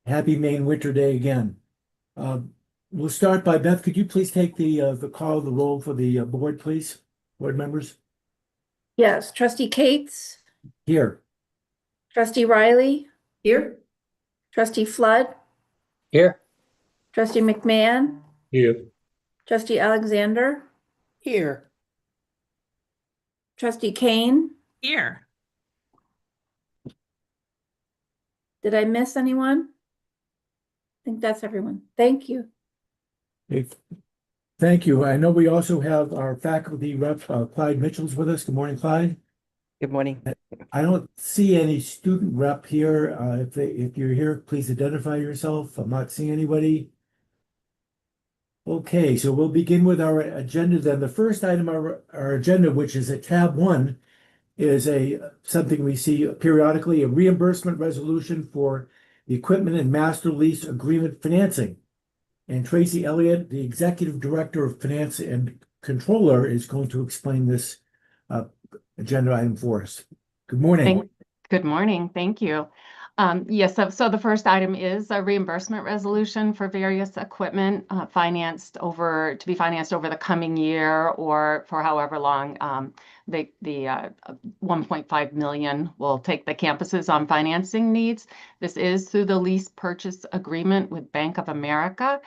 Happy Maine winter day again. Uh, We'll start by Beth. Could you please take the call, the roll for the board, please? Board members? Yes, trustee Cates, Here. trustee Riley, Here. trustee Flood, Here. trustee McMahon, Here. trustee Alexander, Here. trustee Kane. Here. Did I miss anyone? I think that's everyone. Thank you. Okay. Thank you. I know we also have our faculty rep, Clyde Mitchell's with us. Good morning, Clyde. Good morning. I don't see any student rep here. If you're here, please identify yourself. I'm not seeing anybody. Okay, so we'll begin with our agenda then. The first item on our agenda, which is at tab 1, is something we see periodically, a reimbursement resolution for the equipment and master lease agreement financing. And Tracy Elliott, the Executive Director of Finance and Controller, is going to explain this agenda item for us. Good morning. Good morning. Thank you. Yes, so the first item is a reimbursement resolution for various equipment to be financed over the coming year or for however long the 1.5 million will take the campuses on financing needs. This is through the lease purchase agreement with Bank of America.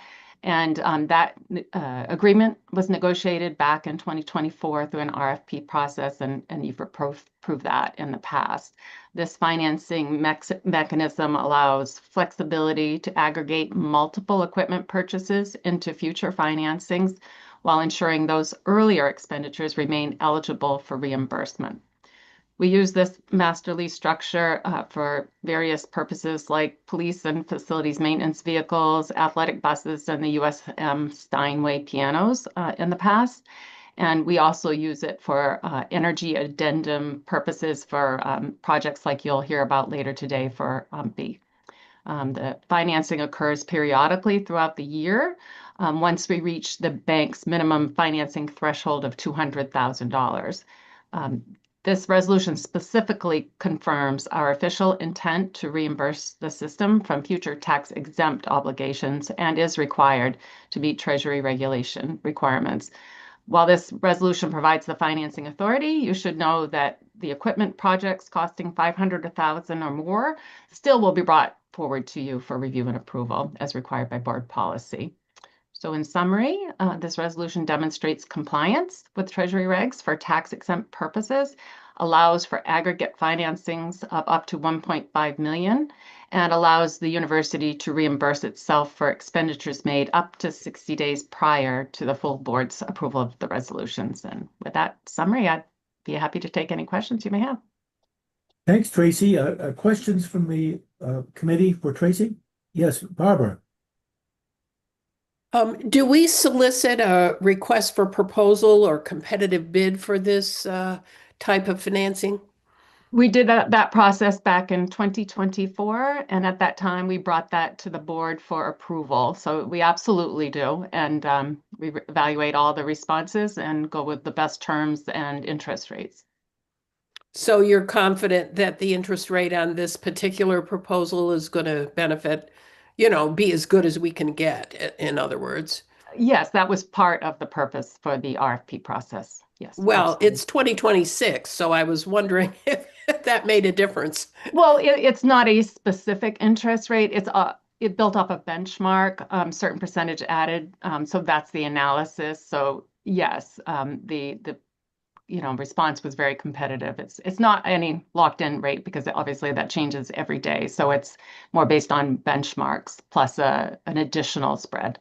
And that agreement was negotiated back in 2024 through an RFP process, and you've proved that in the past. This financing mechanism allows flexibility to aggregate multiple equipment purchases into future financings while ensuring those earlier expenditures remain eligible for reimbursement. We use this master lease structure for various purposes like police and facilities maintenance vehicles, athletic buses, and the USM Steinway pianos in the past. And we also use it for energy addendum purposes for projects like you'll hear about later today for B. The financing occurs periodically throughout the year once we reach the bank's minimum financing threshold of $200,000. This resolution specifically confirms our official intent to reimburse the system from future tax-exempt obligations and is required to meet Treasury regulation requirements. While this resolution provides the financing authority, you should know that the equipment projects costing $500 to $1,000 or more still will be brought forward to you for review and approval as required by board policy. So in summary, this resolution demonstrates compliance with Treasury regs for tax-exempt purposes, allows for aggregate financings of up to 1.5 million, and allows the university to reimburse itself for expenditures made up to 60 days prior to the full board's approval of the resolutions. And with that summary, I'd be happy to take any questions you may have. Thanks, Tracy. Questions from the committee for Tracy? Yes, Barbara. Do we solicit a request for proposal or competitive bid for this type of financing? We did that process back in 2024, and at that time we brought that to the board for approval. So we absolutely do, and we evaluate all the responses and go with the best terms and interest rates. So you're confident that the interest rate on this particular proposal is going to benefit, be as good as we can get, in other words? Yes, that was part of the purpose for the RFP process. Yes. Well, absolutely. it's 2026, so I was wondering if that made a difference. Well, it's not a specific interest rate. It built up a benchmark, certain percentage added. So that's the analysis. So yes, the response was very competitive. It's not any locked-in rate because obviously that changes every day. So it's more based on benchmarks plus an additional spread.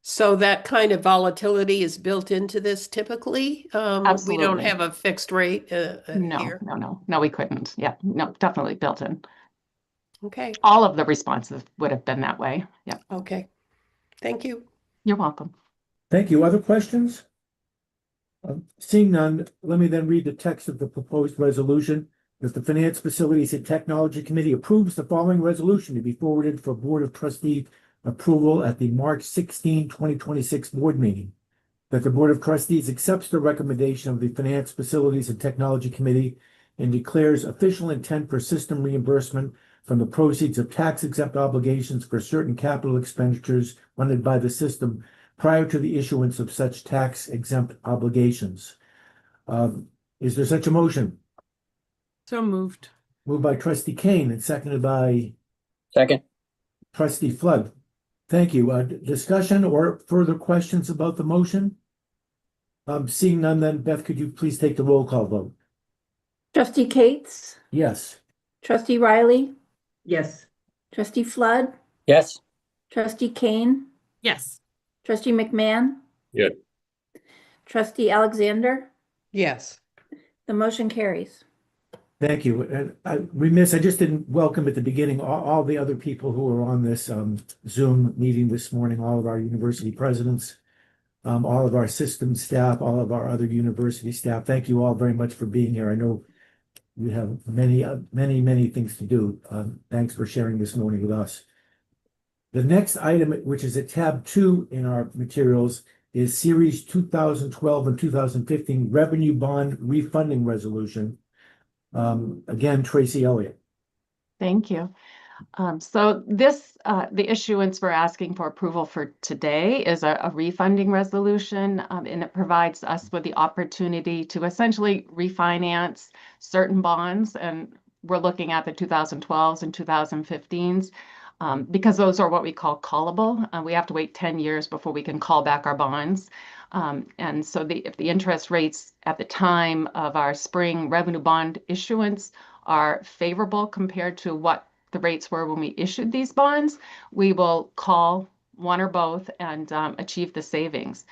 So that kind of volatility is built into this typically? We don't Absolutely. have a fixed rate No, here. no, we couldn't. Yeah, no, definitely built in. Okay, All of the responses would have been that way. Yeah, okay. Thank you. you're welcome. Thank you. Other questions? Seeing none, let me then read the text of the proposed resolution. That the Finance Facilities and Technology Committee approves the following resolution to be forwarded for Board of Trustee approval at the March 16, 2026 board meeting. That the Board of Trustees accepts the recommendation of the Finance Facilities and Technology Committee and declares official intent for system reimbursement from the proceeds of tax-exempt obligations for certain capital expenditures funded by the system prior to the issuance of such tax-exempt obligations. Is there such a motion? So moved. Moved by trustee Kane and seconded by Second. trustee Flood. Thank you. Discussion or further questions about the motion? Seeing none, then Beth, could you please take the roll call vote? Trustee Cates, Yes. trustee Riley, Yes. trustee Flood, Yes. trustee Kane, Yes. trustee McMahon. Yeah. Trustee Alexander, Yes. the motion carries. Thank you. And I just didn't welcome at the beginning all the other people who are on this Zoom meeting this morning, all of our university presidents, all of our system staff, all of our other university staff. Thank you all very much for being here. I know you have many things to do. Thanks for sharing this morning with us. The next item, which is at tab 2 in our materials, is Series 2012 and 2015 Revenue Bond Refunding Resolution. Again, Tracy Elliott. Thank you. So this, the issuance we're asking for approval for today is a refunding resolution, and it provides us with the opportunity to essentially refinance certain bonds. And we're looking at the 2012s and 2015s because those are what we call callable. We have to wait 10 years before we can call back our bonds. And so if the interest rates at the time of our spring revenue bond issuance are favorable compared to what the rates were when we issued these bonds, we will call one or both and achieve the savings.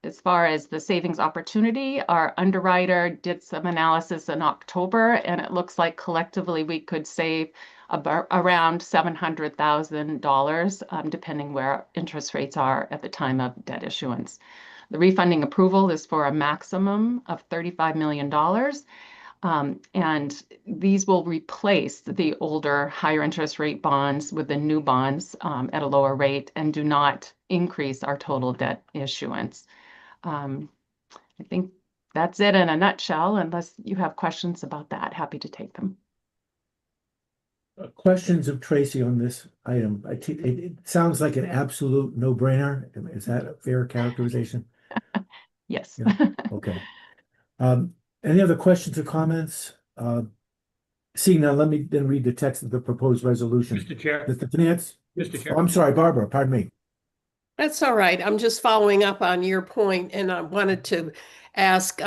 As far as the savings opportunity, our underwriter did some analysis in October, and it looks like collectively we could save about around $700,000, depending where interest rates are at the time of debt issuance. The refunding approval is for a maximum of $35 million. And these will replace the older higher interest rate bonds with the new bonds at a lower rate and do not increase our total debt issuance. I think that's it in a nutshell. Unless you have questions about that, happy to take them. Questions of Tracy on this item? It sounds like an absolute no-brainer. Is that a fair characterization? Yes. Yeah. Okay. Any other questions or comments? Seeing none, let me then read the text of the proposed resolution. Mr. Chair, The finance. Mr. Oh, Chair. I'm sorry, Barbara, pardon me. That's all right. I'm just following up on your point, and I wanted to ask,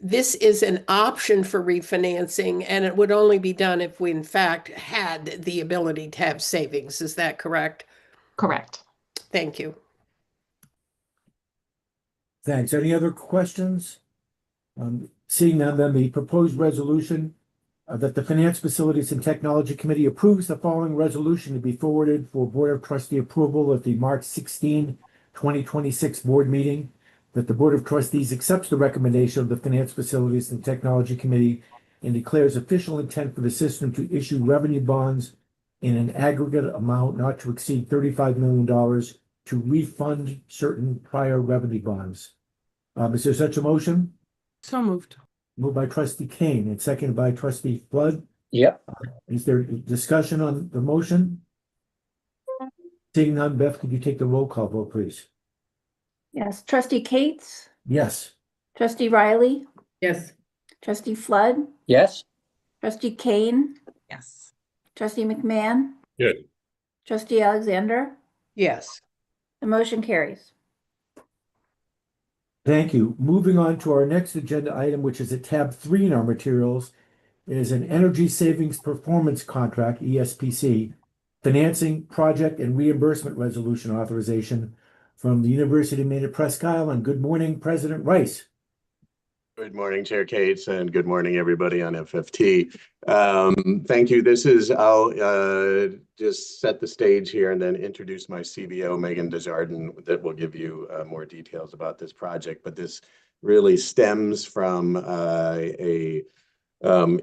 this is an option for refinancing, and it would only be done if we in fact had the ability to have savings. Is that correct? Correct. Thank you. Thanks. Any other questions? Seeing none, then the proposed resolution that the Finance, Facilities, and Technology Committee approves the following resolution to be forwarded for Board of Trustee approval at the March 16, 2026 board meeting, that the Board of Trustees accepts the recommendation of the Finance, Facilities, and Technology Committee and declares official intent for the system to issue revenue bonds in an aggregate amount not to exceed $35 million to refund certain prior revenue bonds. Is there such a motion? So moved. Moved by trustee Kane and seconded by trustee Flood. Yep. Is there discussion on the motion? Seeing none, Beth, could you take the roll call vote, please? Yes, trustee Cates, Yes. trustee Riley, Yes. trustee Flood, Yes. trustee Kane, Yes. trustee McMahon. Yes. Trustee Alexander, Yes. the motion carries. Thank you. Moving on to our next agenda item, which is at tab 3 in our materials, is an Energy Savings Performance Contract, ESPC, financing, project, and reimbursement resolution authorization from the University of Maine at Presque Isle. Good morning, President Rice. Good morning, Chair Cates, and good morning, everybody on FFT. Thank you. I'll just set the stage here and then introduce my CBO, Megan Desjardins, that will give you more details about this project. But this really stems from a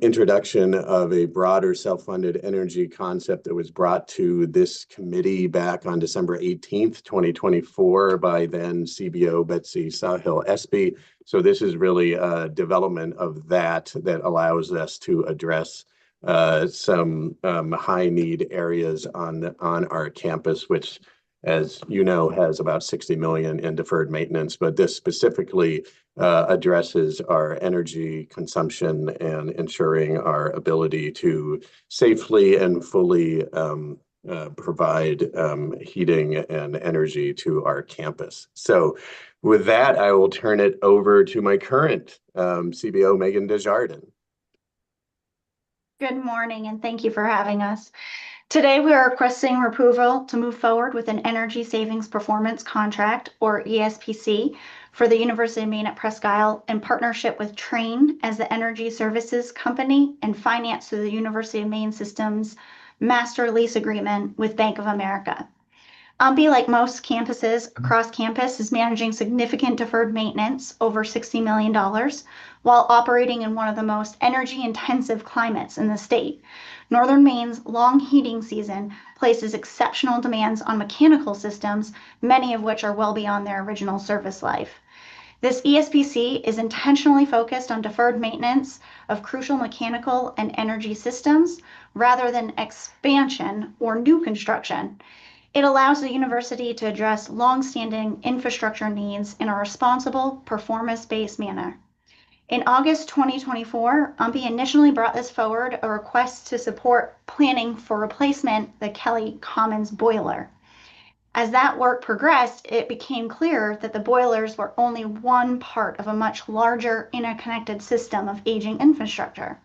introduction of a broader self-funded energy concept that was brought to this committee back on December 18th, 2024 by then CBO Betsy Sahil Espy. So this is really a development of that allows us to address some high need areas on our campus, which, as you know, has about 60 million in deferred maintenance. But this specifically addresses our energy consumption and ensuring our ability to safely and fully provide heating and energy to our campus. So with that, I will turn it over to my current CBO, Megan Desjardins. Good morning, and thank you for having us. Today, we are requesting approval to move forward with an Energy Savings Performance Contract, or ESPC, for the University of Maine at Presque Isle in partnership with Trane as the energy services company and finance through the University of Maine System's master lease agreement with Bank of America. UMPI, like most campuses across campus, is managing significant deferred maintenance, over $60 million, while operating in one of the most energy-intensive climates in the state. Northern Maine's long heating season places exceptional demands on mechanical systems, many of which are well beyond their original service life. This ESPC is intentionally focused on deferred maintenance of crucial mechanical and energy systems rather than expansion or new construction. It allows the university to address long-standing infrastructure needs in a responsible, performance-based manner. In August 2024, UMPI initially brought this forward, a request to support planning for replacement the Kelly Commons boiler. As that work progressed, it became clear that the boilers were only one part of a much larger interconnected system of aging infrastructure.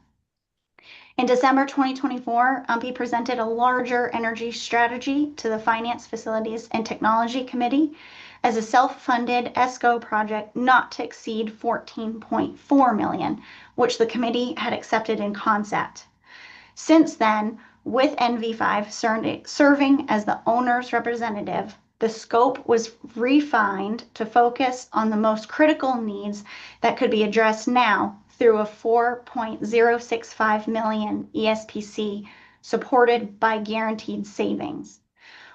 In December 2024, UMPI presented a larger energy strategy to the Finance, Facilities, and Technology Committee as a self-funded ESCO project not to exceed $14.4 million, which the committee had accepted in concept. Since then, with NV5 serving as the owner's representative, the scope was refined to focus on the most critical needs that could be addressed now through a $4.065 million ESPC supported by guaranteed savings.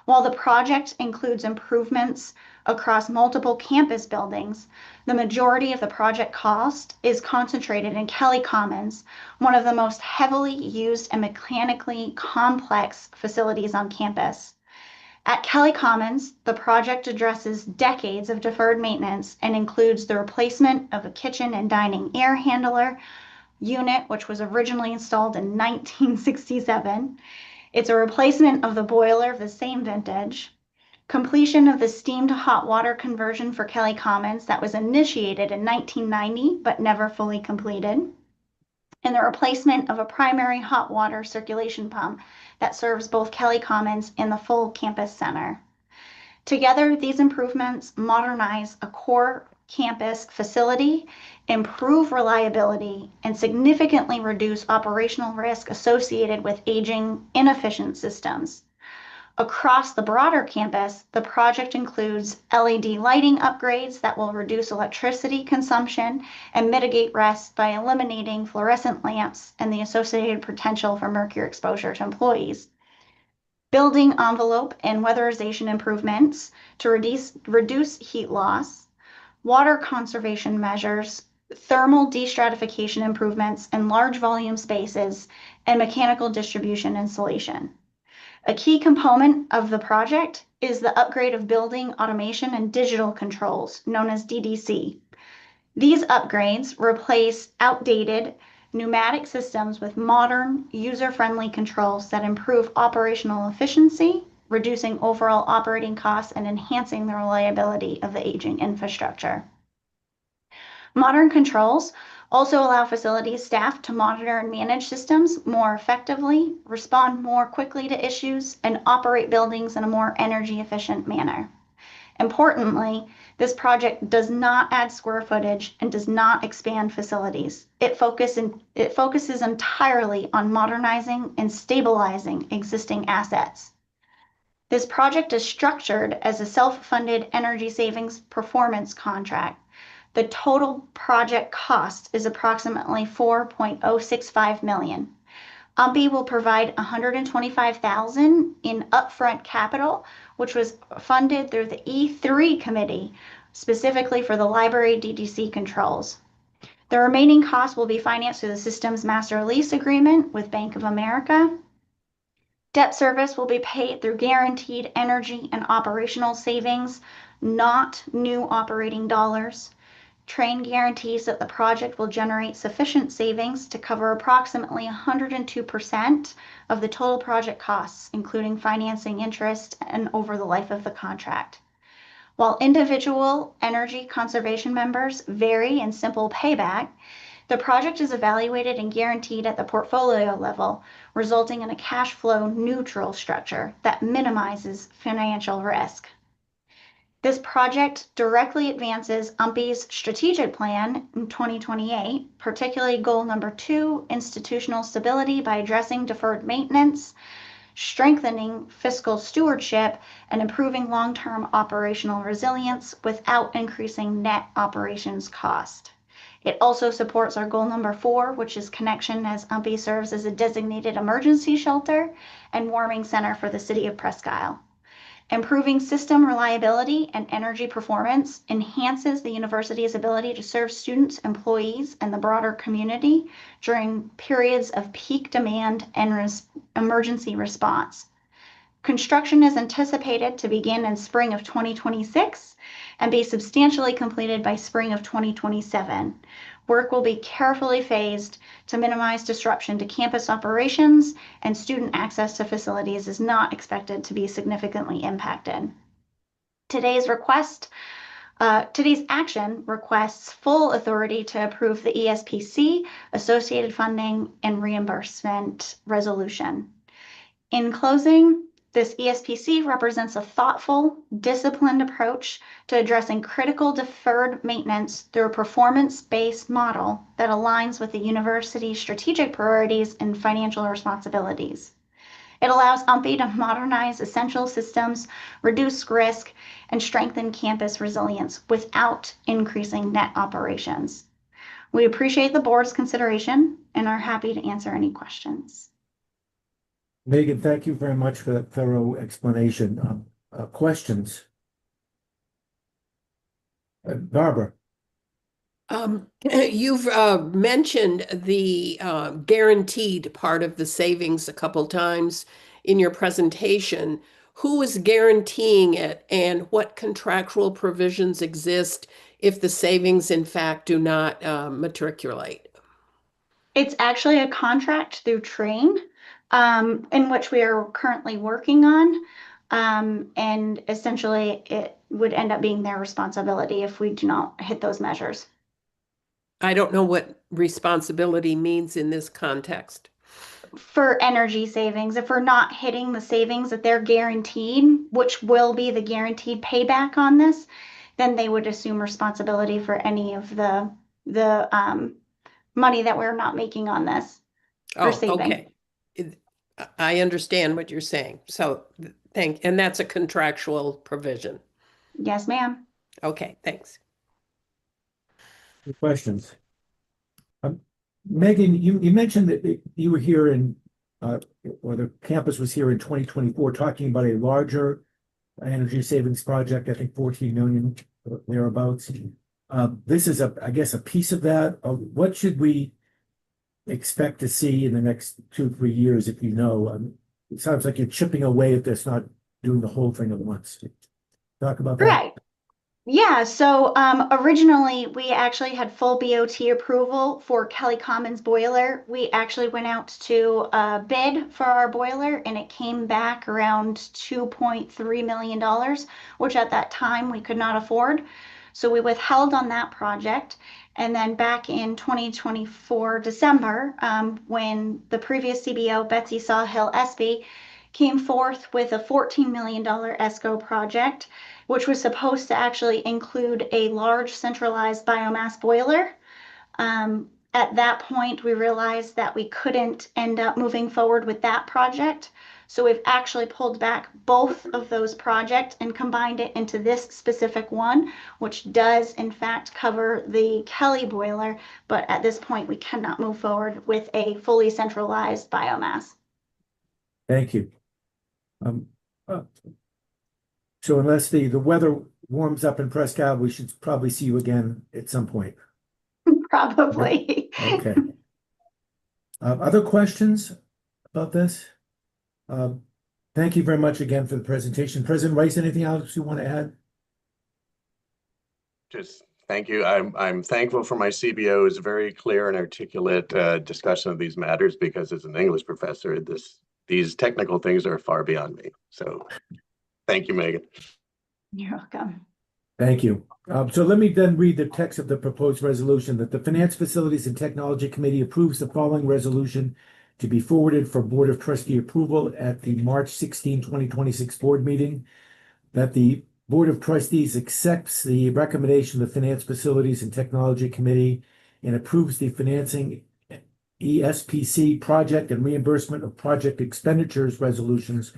While the project includes improvements across multiple campus buildings, the majority of the project cost is concentrated in Kelly Commons, one of the most heavily used and mechanically complex facilities on campus. At Kelly Commons, the project addresses decades of deferred maintenance and includes the replacement of a kitchen and dining air handler unit, which was originally installed in 1967. It's a replacement of the boiler of the same vintage, completion of the steam to hot water conversion for Kelly Commons that was initiated in 1990 but never fully completed, and the replacement of a primary hot water circulation pump that serves both Kelly Commons and the full campus center. Together, these improvements modernize a core campus facility, improve reliability, and significantly reduce operational risk associated with aging, inefficient systems. Across the broader campus, the project includes LED lighting upgrades that will reduce electricity consumption and mitigate risk by eliminating fluorescent lamps and the associated potential for mercury exposure to employees. Building envelope and weatherization improvements to reduce heat loss, water conservation measures, thermal destratification improvements in large volume spaces, and mechanical distribution insulation. A key component of the project is the upgrade of building automation and digital controls, known as DDC. These upgrades replace outdated pneumatic systems with modern, user-friendly controls that improve operational efficiency, reducing overall operating costs and enhancing the reliability of the aging infrastructure. Modern controls also allow facility staff to monitor and manage systems more effectively, respond more quickly to issues, and operate buildings in a more energy efficient manner. Importantly, this project does not add square footage and does not expand facilities. It focuses entirely on modernizing and stabilizing existing assets. This project is structured as a self-funded energy savings performance contract. The total project cost is approximately $4.065 million. UMPI will provide $125,000 in upfront capital, which was funded through the E3 committee, specifically for the library DDC controls. The remaining costs will be financed through the system's master lease agreement with Bank of America. Debt service will be paid through guaranteed energy and operational savings, not new operating dollars. Train guarantees that the project will generate sufficient savings to cover approximately 102% of the total project costs, including financing, interest, and over the life of the contract. While individual energy conservation members vary in simple payback, the project is evaluated and guaranteed at the portfolio level, resulting in a cash flow neutral structure that minimizes financial risk. This project directly advances UMPI's strategic plan in 2028, particularly goal number 2, institutional stability by addressing deferred maintenance, strengthening fiscal stewardship, and improving long-term operational resilience without increasing net operations cost. It also supports our goal number 4, which is connection, as UMPI serves as a designated emergency shelter and warming center for the city of Presque Isle. Improving system reliability and energy performance enhances the university's ability to serve students, employees, and the broader community during periods of peak demand and emergency response. Construction is anticipated to begin in spring of 2026 and be substantially completed by spring of 2027. Work will be carefully phased to minimize disruption to campus operations, and student access to facilities is not expected to be significantly impacted. Today's action requests full authority to approve the ESPC, associated funding, and reimbursement resolution. In closing, this ESPC represents a thoughtful, disciplined approach to addressing critical deferred maintenance through a performance-based model that aligns with the university's strategic priorities and financial responsibilities. It allows UMPI to modernize essential systems, reduce risk, and strengthen campus resilience without increasing net operations. We appreciate the board's consideration and are happy to answer any questions. Megan, thank you very much for that thorough explanation. Questions? Barbara? You've mentioned the guaranteed part of the savings a couple times in your presentation. Who is guaranteeing it, and what contractual provisions exist if the savings in fact do not matriculate? It's actually a contract through Train, in which we are currently working on. And essentially it would end up being their responsibility if we do not hit those measures. I don't know what responsibility means in this context. For energy savings, if we're not hitting the savings that they're guaranteed, which will be the guaranteed payback on this, then they would assume responsibility for any of the money that we're not making on this. Oh, saving. okay. I understand what you're saying. So and that's a contractual provision. Yes, ma'am. Okay, thanks. Any questions? Megan, you mentioned that you were here in, or the campus was here in 2024 talking about a larger energy savings project, I think 14 million thereabouts. This is, I guess, a piece of that. What should we expect to see in the next 2-3 years, if you know? It sounds like you're chipping away at this, not doing the whole thing at once. Talk about that. Right. Yeah, so originally we actually had full BOT approval for Kelly Commons boiler. We actually went out to bid for our boiler, and it came back around $2.3 million, which at that time we could not afford. So we withheld on that project. And then back in 2024 December, when the previous CBO, Betsy Sawhill Espy, came forth with a $14 million ESCO project, which was supposed to actually include a large centralized biomass boiler. At that point, we realized that we couldn't end up moving forward with that project. So we've actually pulled back both of those projects and combined it into this specific one, which does in fact cover the Kelly boiler. But at this point, we cannot move forward with a fully centralized biomass. Thank you. So unless the weather warms up in Presque Isle, we should probably see you again at some point. Probably. Okay. Other questions about this? Thank you very much again for the presentation. President Rice, anything else you want to add? Just thank you. I'm thankful for my CBO's very clear and articulate discussion of these matters, because as an English professor, these technical things are far beyond me. So thank you, Megan. You're welcome. Thank you. So let me then read the text of the proposed resolution that the Finance, Facilities and Technology Committee approves the following resolution to be forwarded for Board of Trustee approval at the March 16, 2026 board meeting. That the Board of Trustees accepts the recommendation of the Finance, Facilities and Technology Committee and approves the financing ESPC project and reimbursement of project expenditures resolutions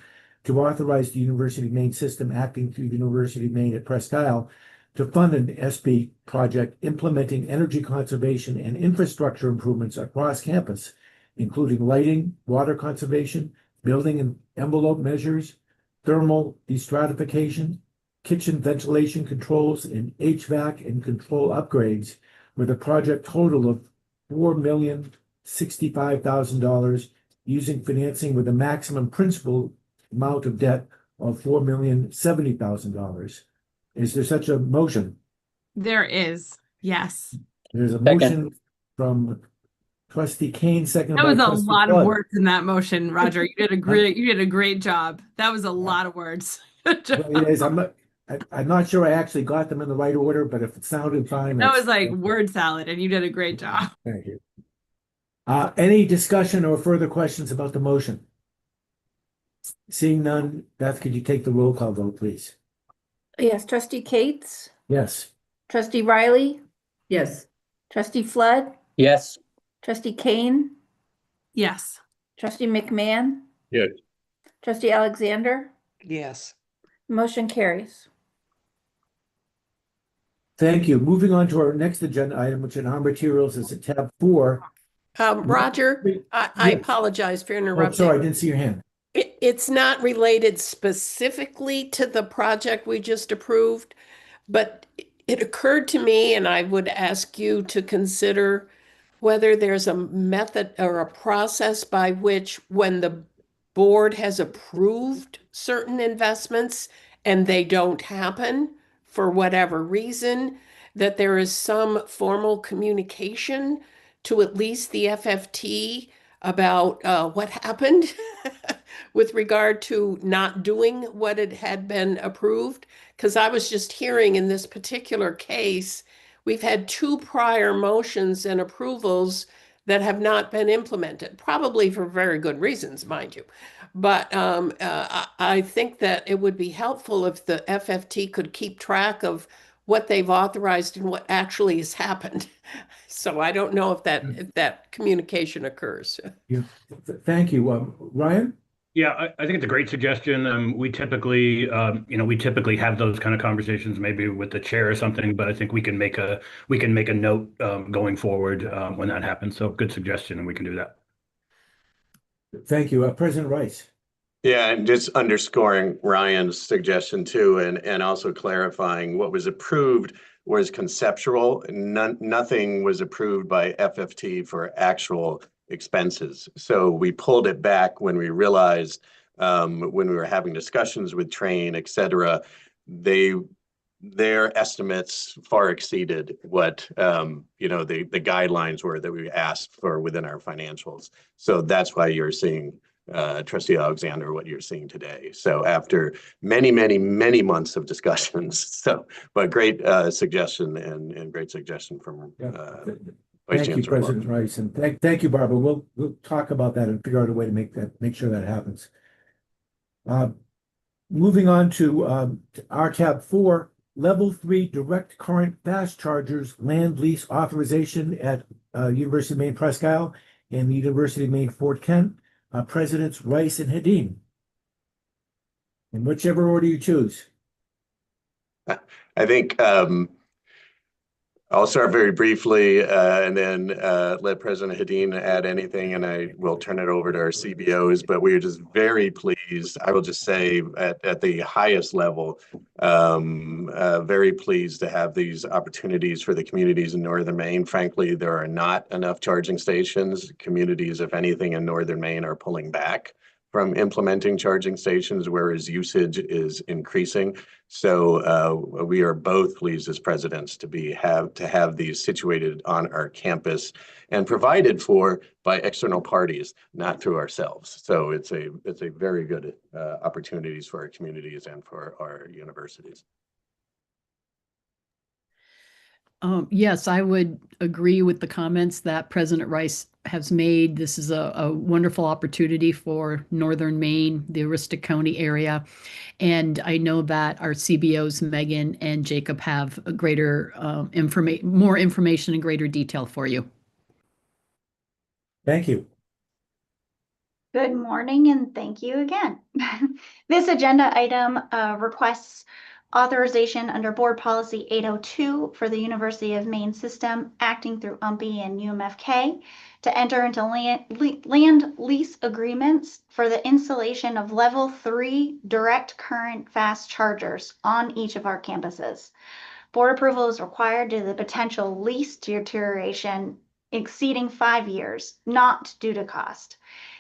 to authorize the University of Maine system acting through the University of Maine at Presque Isle to fund an SP project implementing energy conservation and infrastructure improvements across campus, including lighting, water conservation, building and envelope measures, thermal destratification, kitchen ventilation controls, and HVAC and control upgrades, with a project total of $4,065,000, using financing with a maximum principal amount of debt of $4,070,000. Is there such a motion? There is, yes. There's a Second. motion from Trustee Kane, seconded That by was a Trustee lot of Flood. words in that motion, Roger. You did a great job. That was a lot of words. Good job. Well, it is. I'm not sure I actually got them in the right order, but if it sounded fine. That that's- was like word salad, and you did a great job. Thank you. Any discussion or further questions about the motion? Seeing none, Beth, could you take the roll call vote, please? Yes, trustee Cates, Yes. trustee Riley, Yes. trustee Flood, Yes. trustee Kane, Yes. trustee McMahon. Yes. Trustee Alexander, Yes. motion carries. Thank you. Moving on to our next agenda item, which in our materials is at tab 4. Roger, I Yes. apologize for Oh, interrupting. sorry, I didn't see your hand. It's not related specifically to the project we just approved, but it occurred to me, and I would ask you to consider whether there's a method or a process by which, when the board has approved certain investments and they don't happen for whatever reason, that there is some formal communication to at least the FFT about what happened with regard to not doing what it had been approved. Because I was just hearing in this particular case, we've had 2 prior motions and approvals that have not been implemented, probably for very good reasons, mind you. But I think that it would be helpful if the FFT could keep track of what they've authorized and what actually has happened. So I don't know if that communication occurs. Thank you. Ryan? Yeah, I think it's a great suggestion. We typically have those kind of conversations, maybe with the chair or something. But I think we can make a note going forward when that happens. So good suggestion, and we can do that. Thank you. President Rice? Yeah, and just underscoring Ryan's suggestion too, and also clarifying what was approved was conceptual. Nothing was approved by FFT for actual expenses. So we pulled it back when we realized, when we were having discussions with Train, et cetera, their estimates far exceeded what the guidelines were that we asked for within our financials. So that's why you're seeing, Trustee Alexander, what you're seeing today. So after many, many, many months of discussions, but great suggestion and great suggestion from Vice Thank you, Chancellor Clark. President Rice, and thank you, Barbara. We'll talk about that and figure out a way to make sure that happens. Moving on to our tab 4, level 3 direct current fast chargers land lease authorization at University of Maine Presque Isle and the University of Maine Fort Kent. Presidents Rice and Hedin. In whichever order you choose. I think I'll I'll start very briefly and then let President Hedin add anything, and I will turn it over to our CBOs. But we are just very pleased, I will just say at the highest level, very pleased to have these opportunities for the communities in Northern Maine. Frankly, there are not enough charging stations. Communities, if anything, in Northern Maine are pulling back from implementing charging stations, whereas usage is increasing. So we are both pleased as presidents to have these situated on our campus and provided for by external parties, not through ourselves. So it's a very good opportunities for our communities and for our universities. Yes, I would agree with the comments that President Rice has made. This is a wonderful opportunity for Northern Maine, the Aroostook County area. And I know that our CBOs, Megan and Jacob, have a greater more information and greater detail for you. Thank you. Good morning and thank you again. This agenda item requests authorization under Board Policy 802 for the University of Maine system acting through UMPI and UMFK to enter into land lease agreements for the installation of level 3 direct current fast chargers on each of our campuses. Board approval is required due to the potential lease deterioration exceeding 5 years, not due to cost.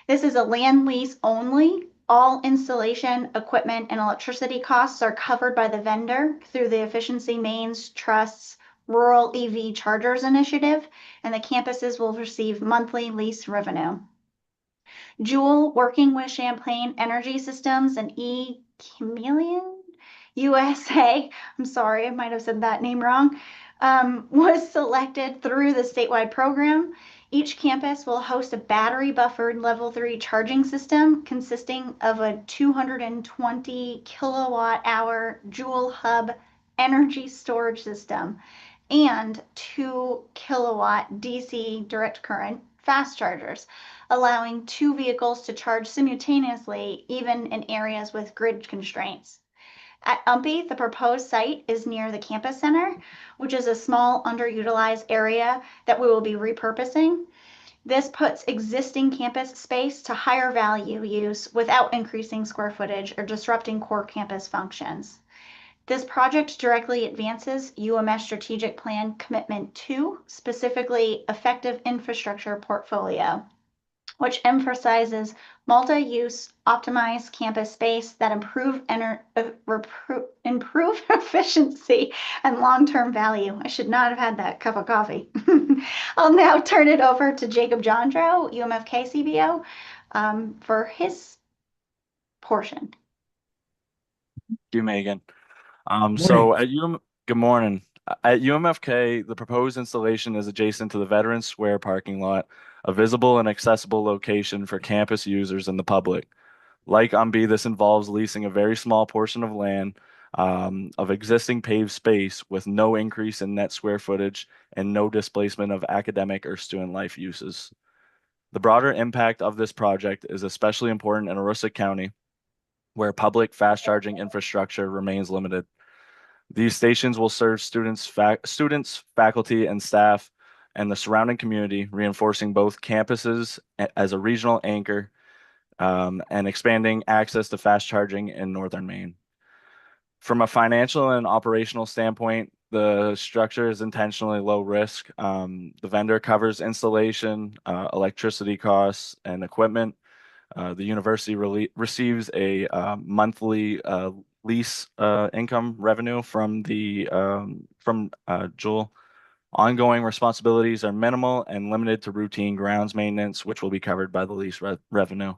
This is a land lease only. All installation, equipment, and electricity costs are covered by the vendor through the Efficiency Maine's Trust's Rural EV Chargers Initiative, and the campuses will receive monthly lease revenue. Joule, working with Champlain Energy Systems and Chameleon USA, I'm sorry, I might have said that name wrong, was selected through the statewide program. Each campus will host a battery buffered level 3 charging system consisting of a 220 kilowatt hour Joule Hub energy storage system and 2 kilowatt DC direct current fast chargers, allowing 2 vehicles to charge simultaneously even in areas with grid constraints. At UMPI, the proposed site is near the campus center, which is a small underutilized area that we will be repurposing. This puts existing campus space to higher value use without increasing square footage or disrupting core campus functions. This project directly advances UMS Strategic Plan Commitment 2, specifically Effective Infrastructure Portfolio, which emphasizes multi-use optimized campus space that improve efficiency and long-term value. I should not have had that cup of coffee. I'll now turn it over to Jacob Jondro, UMFK CBO, for his portion. Thank you, Megan. Morning. Good morning. At UMFK, the proposed installation is adjacent to the Veterans Square parking lot, a visible and accessible location for campus users and the public. Like UMBI, this involves leasing a very small portion of land of existing paved space with no increase in net square footage and no displacement of academic or student life uses. The broader impact of this project is especially important in Aroostook County, where public fast charging infrastructure remains limited. These stations will serve students, faculty, and staff and the surrounding community, reinforcing both campuses as a regional anchor and expanding access to fast charging in Northern Maine. From a financial and operational standpoint, the structure is intentionally low risk. The vendor covers installation, electricity costs, and equipment. The university receives a monthly lease income revenue from Joule. Ongoing responsibilities are minimal and limited to routine grounds maintenance, which will be covered by the lease revenue.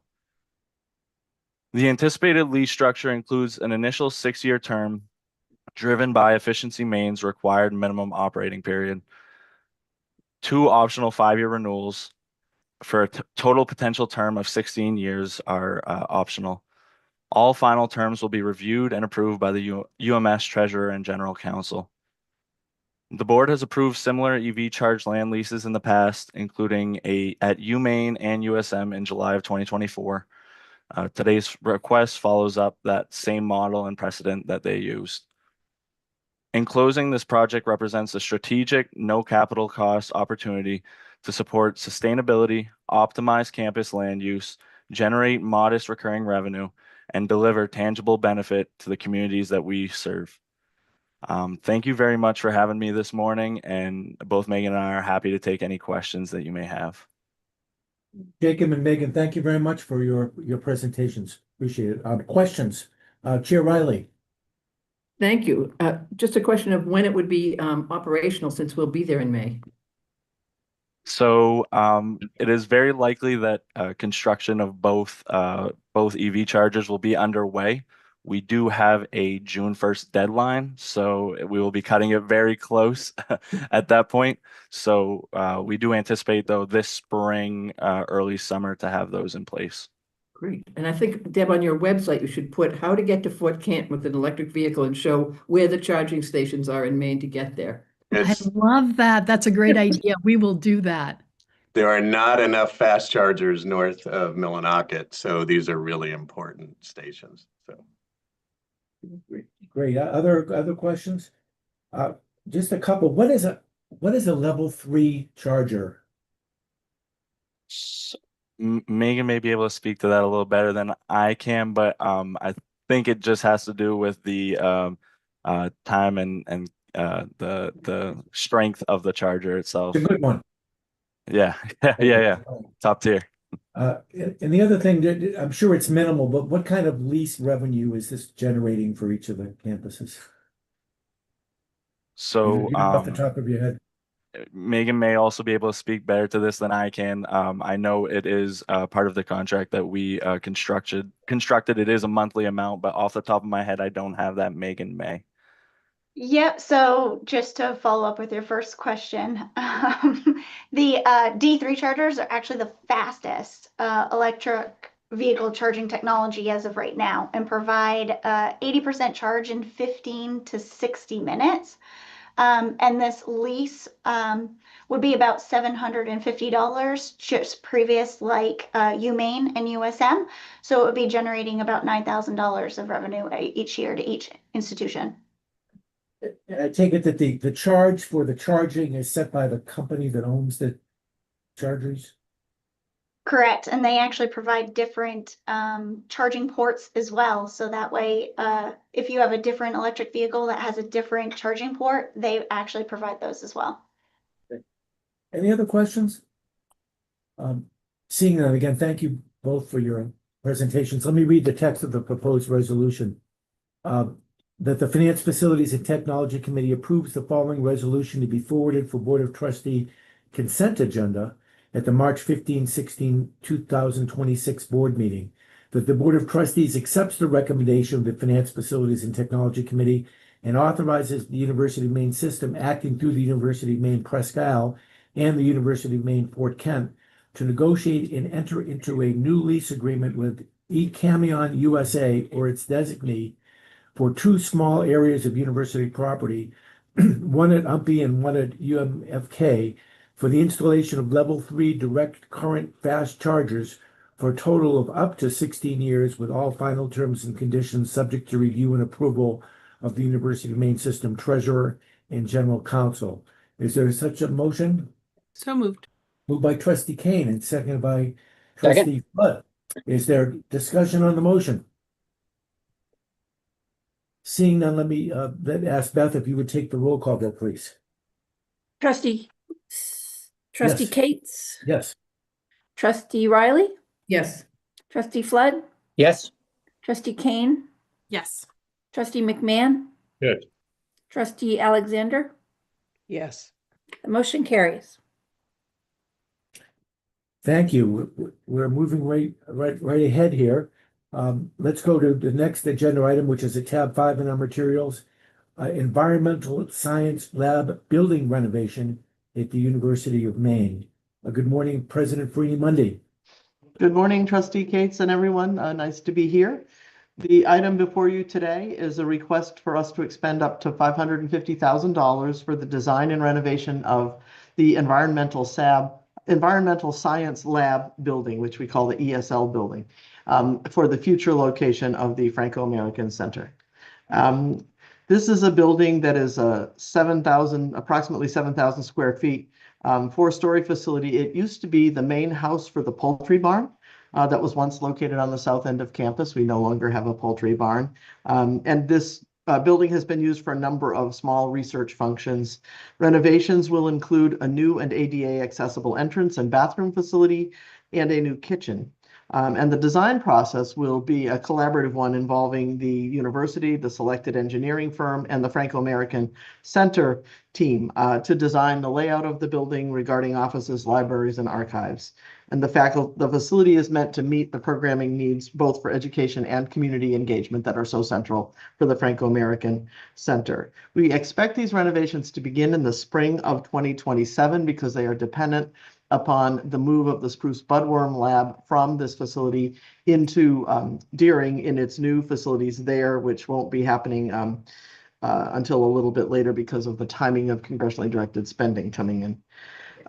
The anticipated lease structure includes an initial 6-year term driven by Efficiency Maine's required minimum operating period, 2 optional 5-year renewals for a total potential term of 16 years are optional. All final terms will be reviewed and approved by the UMS Treasurer and General Counsel. The board has approved similar EV charge land leases in the past, including at UMaine and USM in July of 2024. Today's request follows up that same model and precedent that they used. In closing, this project represents a strategic, no capital cost opportunity to support sustainability, optimize campus land use, generate modest recurring revenue, and deliver tangible benefit to the communities that we serve. Thank you very much for having me this morning, and both Megan and I are happy to take any questions that you may have. Jacob and Megan, thank you very much for your presentations. Appreciate it. Questions? Chair Riley. Thank you. Just a question of when it would be operational, since we'll be there in May. So it is very likely that construction of both EV chargers will be underway. We do have a June 1st deadline, so we will be cutting it very close at that point. So we do anticipate, though, this spring, early summer to have those in place. Great. And I think, Deb, on your website, you should put how to get to Fort Canton with an electric vehicle and show where the charging stations are in Maine to get there. I love that. That's a great idea. We will do that. There are not enough fast chargers north of Millinocket, so these are really important stations. So. Great. Other questions? Just a couple. What is a level 3 charger? Megan may be able to speak to that a little better than I can, but I think it just has to do with the time and the strength of the charger itself. It's a good one. Yeah. Top tier. And the other thing, I'm sure it's minimal, but what kind of lease revenue is this generating for each of the campuses? So off the top of your head. Megan may also be able to speak better to this than I can. I know it is part of the contract that we constructed. It is a monthly amount, but off the top of my head, I don't have that. Megan may. Yep. So just to follow up with your first question, the D3 chargers are actually the fastest electric vehicle charging technology as of right now, and provide 80% charge in 15 to 60 minutes. And this lease would be about $750, just previous like UMaine and USM. So it would be generating about $9,000 of revenue each year to each institution. I take it that the charge for the charging is set by the company that owns the chargers? Correct. And they actually provide different charging ports as well. So that way, if you have a different electric vehicle that has a different charging port, they actually provide those as well. Any other questions? Seeing none, again, thank you both for your presentations. Let me read the text of the proposed resolution. That the Finance, Facilities, and Technology Committee approves the following resolution to be forwarded for Board of Trustee consent agenda at the March 15-16, 2026 board meeting. That the Board of Trustees accepts the recommendation of the Finance, Facilities, and Technology Committee and authorizes the University of Maine system acting through the University of Maine Presque Isle and the University of Maine Fort Kent to negotiate and enter into a new lease agreement with eCamion USA or its designee for two small areas of university property, one at UMPI and one at UMFK, for the installation of level 3 direct current fast chargers for a total of up to 16 years with all final terms and conditions subject to review and approval of the University of Maine System Treasurer and General Counsel. Is there such a motion? So moved. Moved by Trustee Kane and seconded by Trustee Flood. Is there discussion on the motion? Seeing none, let me ask Beth if you would take the roll call vote, please. Trustee Yes. Cates, Yes. Trustee Riley, Yes. Trustee Flood, Yes. Trustee Kane, Yes. Trustee McMahon. Good. Trustee Alexander. Yes. The motion carries. Thank you. We're moving right ahead here. Let's go to the next agenda item, which is at tab 5 in our materials. Environmental Science Lab building renovation at the University of Maine. Good morning, President Freeney Mundy. Good morning, Trustee Cates and everyone. Nice to be here. The item before you today is a request for us to expend up to $550,000 for the design and renovation of the Environmental Science Lab building, which we call the ESL building, for the future location of the Franco-American Center. This is a building that is approximately 7,000 square feet, 4-story facility. It used to be the main house for the poultry barn that was once located on the south end of campus. We no longer have a poultry barn. And this building has been used for a number of small research functions. Renovations will include a new and ADA accessible entrance and bathroom facility and a new kitchen. And the design process will be a collaborative one involving the university, the selected engineering firm, and the Franco-American Center team to design the layout of the building regarding offices, libraries, and archives. And the facility is meant to meet the programming needs both for education and community engagement that are so central for the Franco-American Center. We expect these renovations to begin in the spring of 2027 because they are dependent upon the move of the Spruce Budworm Lab from this facility into Deering in its new facilities there, which won't be happening until a little bit later because of the timing of congressionally directed spending coming in.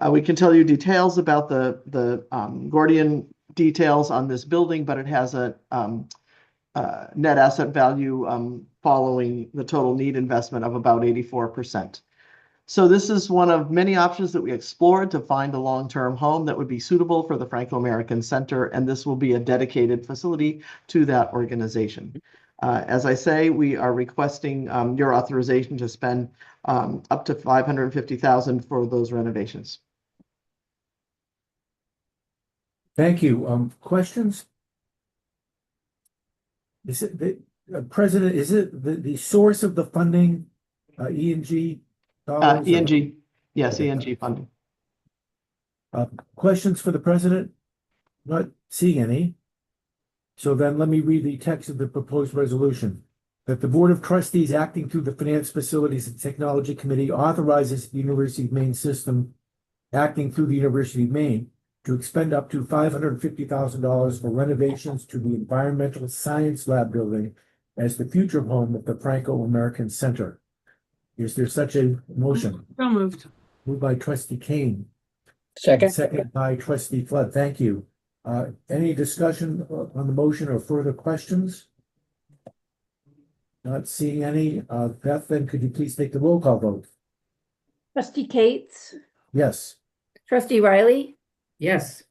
We can tell you details about the Gordian details on this building, but it has a net asset value following the total need investment of about 84%. So this is one of many options that we explored to find a long-term home that would be suitable for the Franco-American Center, and this will be a dedicated facility to that organization. As I say, we are requesting your authorization to spend up to $550,000 for those renovations. Thank you. Questions? Is it the President, is it the source of the funding, E&G? E&G, yes, E&G funding. Questions for the President? Not seeing any. So then let me read the text of the proposed resolution. That the Board of Trustees acting through the Finance, Facilities, and Technology Committee authorizes the University of Maine system acting through the University of Maine to expend up to $550,000 for renovations to the Environmental Science Lab building as the future home of the Franco-American Center. Is there such a motion? So moved. Moved by Trustee Kane. Second. Second by Trustee Flood. Thank you. Any discussion on the motion or further questions? Not seeing any. Beth, then could you please take the roll call vote? Trustee Cates, Yes. Trustee Riley, Yes.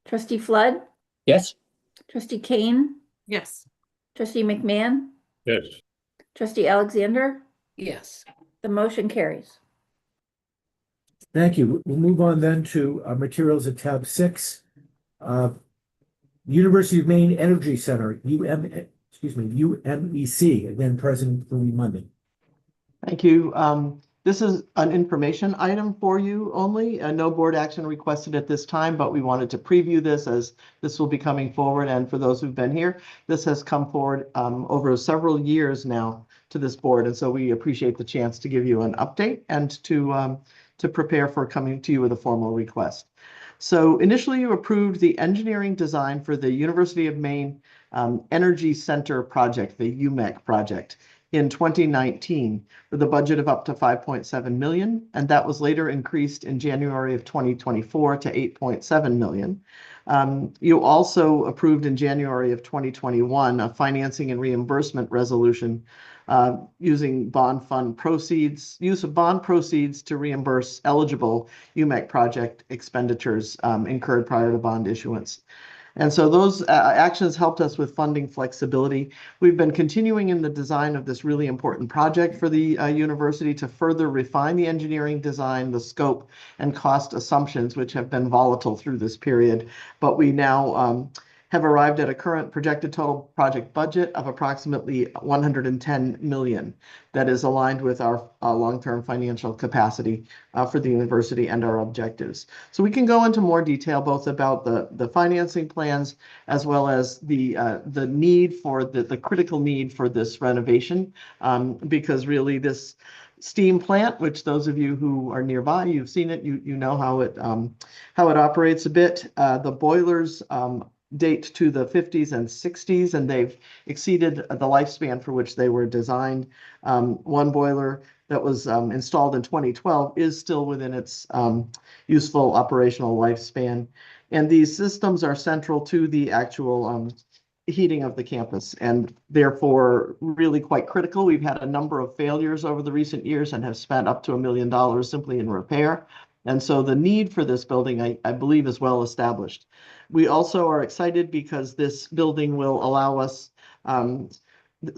Trustee Flood, Yes. Trustee Kane, Yes. Trustee McMahon, Yes. Trustee Alexander. Yes. The motion carries. Thank you. We'll move on then to materials at tab 6. University of Maine Energy Center, UMEC, again, President Louis Monday. Thank you. This is an information item for you only. No board action requested at this time, but we wanted to preview this as this will be coming forward. And for those who've been here, this has come forward over several years now to this board. And so we appreciate the chance to give you an update and to prepare for coming to you with a formal request. So initially you approved the engineering design for the University of Maine Energy Center project, the UMEC project, in 2019 with a budget of up to $5.7 million, and that was later increased in January of 2024 to $8.7 million. You also approved in January of 2021 a financing and reimbursement resolution using bond fund proceeds, use of bond proceeds to reimburse eligible UMEC project expenditures incurred prior to bond issuance. And so those actions helped us with funding flexibility. We've been continuing in the design of this really important project for the university to further refine the engineering design, the scope, and cost assumptions, which have been volatile through this period. But we now have arrived at a current projected total project budget of approximately $110 million that is aligned with our long-term financial capacity for the university and our objectives. So we can go into more detail both about the financing plans as well as the need for the critical need for this renovation, because really this steam plant, which those of you who are nearby, you've seen it, you know how it operates a bit. The boilers date to the 50s and 60s, and they've exceeded the lifespan for which they were designed. One boiler that was installed in 2012 is still within its useful operational lifespan. And these systems are central to the actual heating of the campus, and therefore really quite critical. We've had a number of failures over the recent years and have spent up to $1 million simply in repair. And so the need for this building, I believe, is well established. We also are excited because this building will allow us,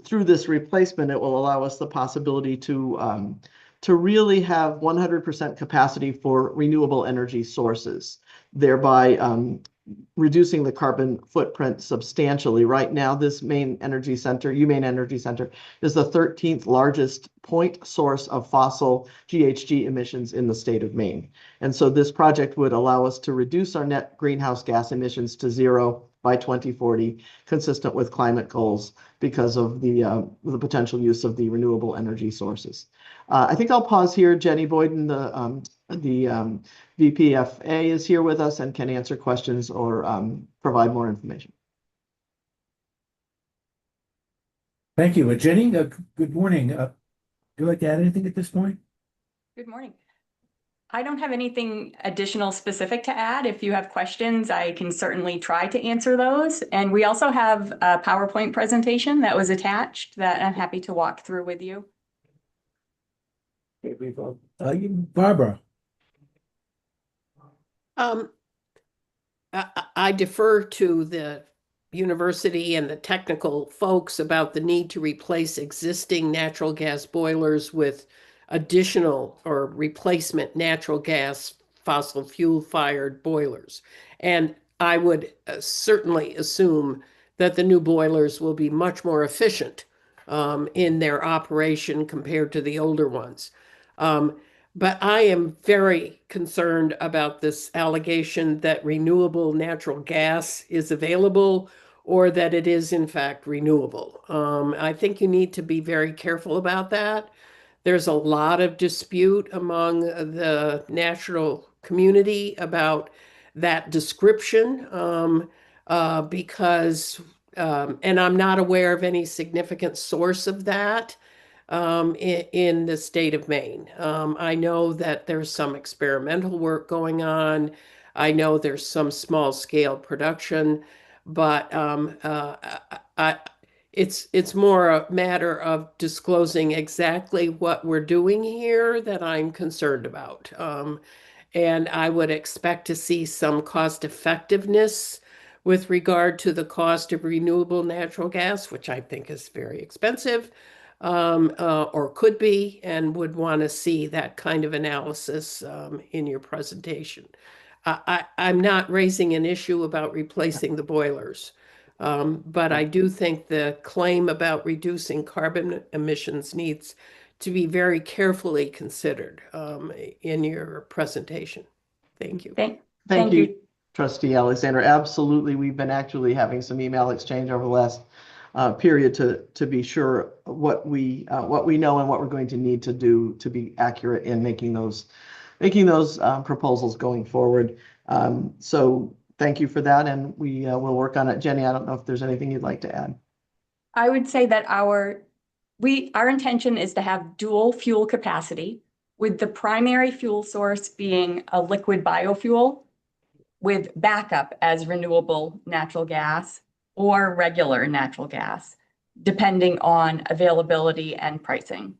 through this replacement, it will allow us the possibility to really have 100% capacity for renewable energy sources, thereby reducing the carbon footprint substantially. Right now, this UMaine Energy Center is the 13th largest point source of fossil GHG emissions in the state of Maine. And so this project would allow us to reduce our net greenhouse gas emissions to zero by 2040, consistent with climate goals because of the potential use of the renewable energy sources. I think I'll pause here. Jenny Boyden, the VPFA, is here with us and can answer questions or provide more information. Thank you. Jenny, good morning. Would you like to add anything at this point? Good morning. I don't have anything additional specific to add. If you have questions, I can certainly try to answer those. And we also have a PowerPoint presentation that was attached that I'm happy to walk through with you. Okay, Barbara. I defer to the university and the technical folks about the need to replace existing natural gas boilers with additional or replacement natural gas fossil fuel fired boilers. And I would certainly assume that the new boilers will be much more efficient in their operation compared to the older ones. But I am very concerned about this allegation that renewable natural gas is available or that it is in fact renewable. I think you need to be very careful about that. There's a lot of dispute among the national community about that description because, and I'm not aware of any significant source of that in the state of Maine. I know that there's some experimental work going on. I know there's some small scale production, but it's more a matter of disclosing exactly what we're doing here that I'm concerned about. And I would expect to see some cost effectiveness with regard to the cost of renewable natural gas, which I think is very expensive. Or could be, and would want to see that kind of analysis in your presentation. I'm not raising an issue about replacing the boilers, but I do think the claim about reducing carbon emissions needs to be very carefully considered in your presentation. Thank you. Thank you, Trustee Alexander. Absolutely. We've been actually having some email exchange over the last period to be sure what we know and what we're going to need to do to be accurate in making those proposals going forward. So thank you for that, and we will work on it. Jenny, I don't know if there's anything you'd like to add. I would say that our intention is to have dual fuel capacity, with the primary fuel source being a liquid biofuel with backup as renewable natural gas or regular natural gas, depending on availability and pricing.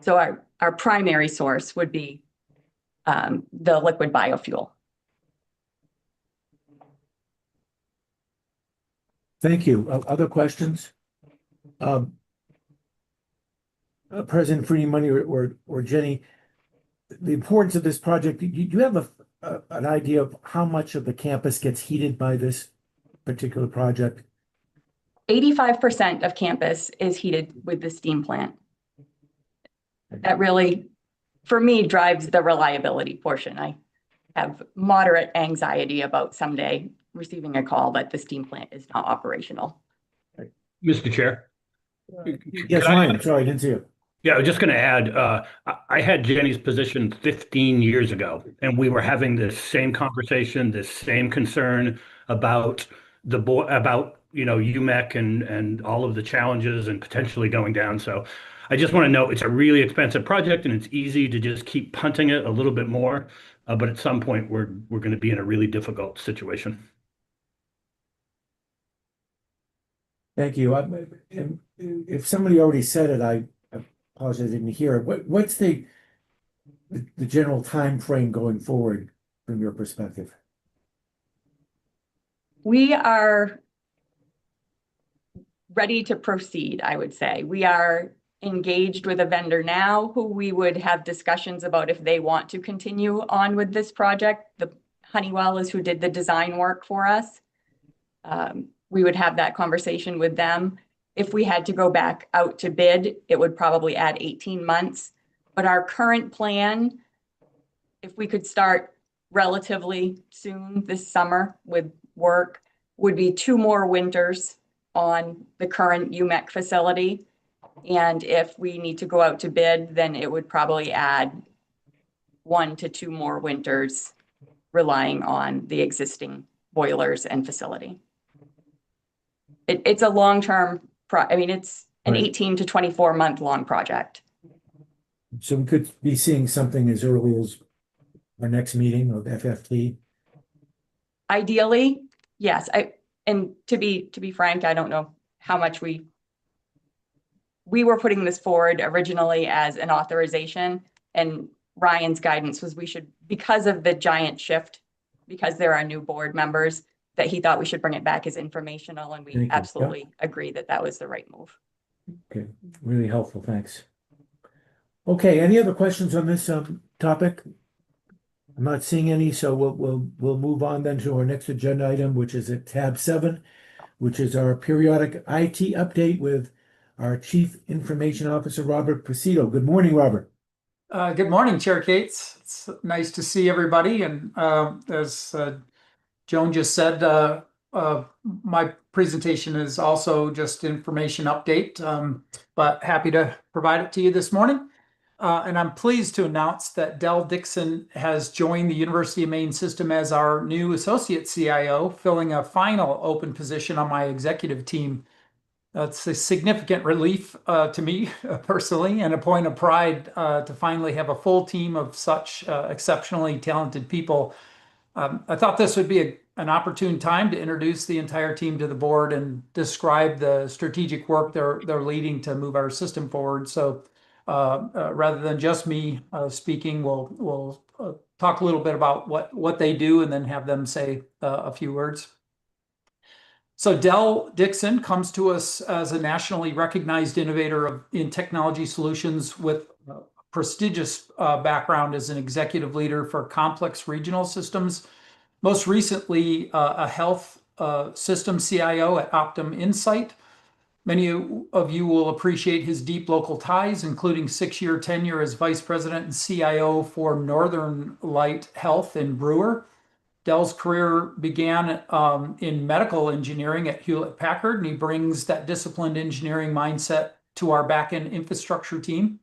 So our primary source would be the liquid biofuel. Thank you. Other questions? President Free Money or Jenny, the importance of this project, do you have an idea of how much of the campus gets heated by this particular project? 85% of campus is heated with the steam plant. That really, for me, drives the reliability portion. I have moderate anxiety about someday receiving a call that the steam plant is not operational. Mr. Chair. Yes, Ryan, sorry, I didn't see you. Yeah, I was just going to add, I had Jenny's position 15 years ago, and we were having this same conversation, this same concern about UMEC and all of the challenges and potentially going down. So I just want to note it's a really expensive project and it's easy to just keep punting it a little bit more. But at some point we're going to be in a really difficult situation. Thank you. If somebody already said it, I apologize, I didn't hear it. What's the general time frame going forward from your perspective? We are ready to proceed, I would say. We are engaged with a vendor now who we would have discussions about if they want to continue on with this project. The Honeywell is who did the design work for us. We would have that conversation with them. If we had to go back out to bid, it would probably add 18 months. But our current plan, if we could start relatively soon this summer with work, would be 2 more winters on the current UMEC facility. And if we need to go out to bid, then it would probably add 1 to 2 more winters, relying on the existing boilers and facility. It's a long-term, it's an Right. 18 to 24 month long project. So we could be seeing something as early as our next meeting of FFT. Ideally, yes. And to be frank, I don't know how much we were putting this forward originally as an authorization, and Ryan's guidance was we should, because of the giant shift, because there are new board members, that he thought we should bring it back as informational, and Thank we you. absolutely agree that that was the right move. Okay, really helpful, thanks. Okay, any other questions on this topic? I'm not seeing any, so we'll move on then to our next agenda item, which is at tab 7, which is our periodic IT update with our Chief Information Officer, Robert Presido. Good morning, Robert. Good morning, Chair Cates. It's nice to see everybody. And as Joan just said, my presentation is also just information update, but happy to provide it to you this morning. And I'm pleased to announce that Dell Dixon has joined the University of Maine system as our new associate CIO, filling a final open position on my executive team. It's a significant relief to me personally, and a point of pride to finally have a full team of such exceptionally talented people. I thought this would be an opportune time to introduce the entire team to the board and describe the strategic work they're leading to move our system forward. So rather than just me speaking, we'll talk a little bit about what they do and then have them say a few words. So Dell Dixon comes to us as a nationally recognized innovator in technology solutions with a prestigious background as an executive leader for complex regional systems. Most recently, a health system CIO at Optum Insight. Many of you will appreciate his deep local ties, including 6-year tenure as vice president and CIO for Northern Light Health in Brewer. Dell's career began in medical engineering at Hewlett Packard, and he brings that disciplined engineering mindset to our backend infrastructure team.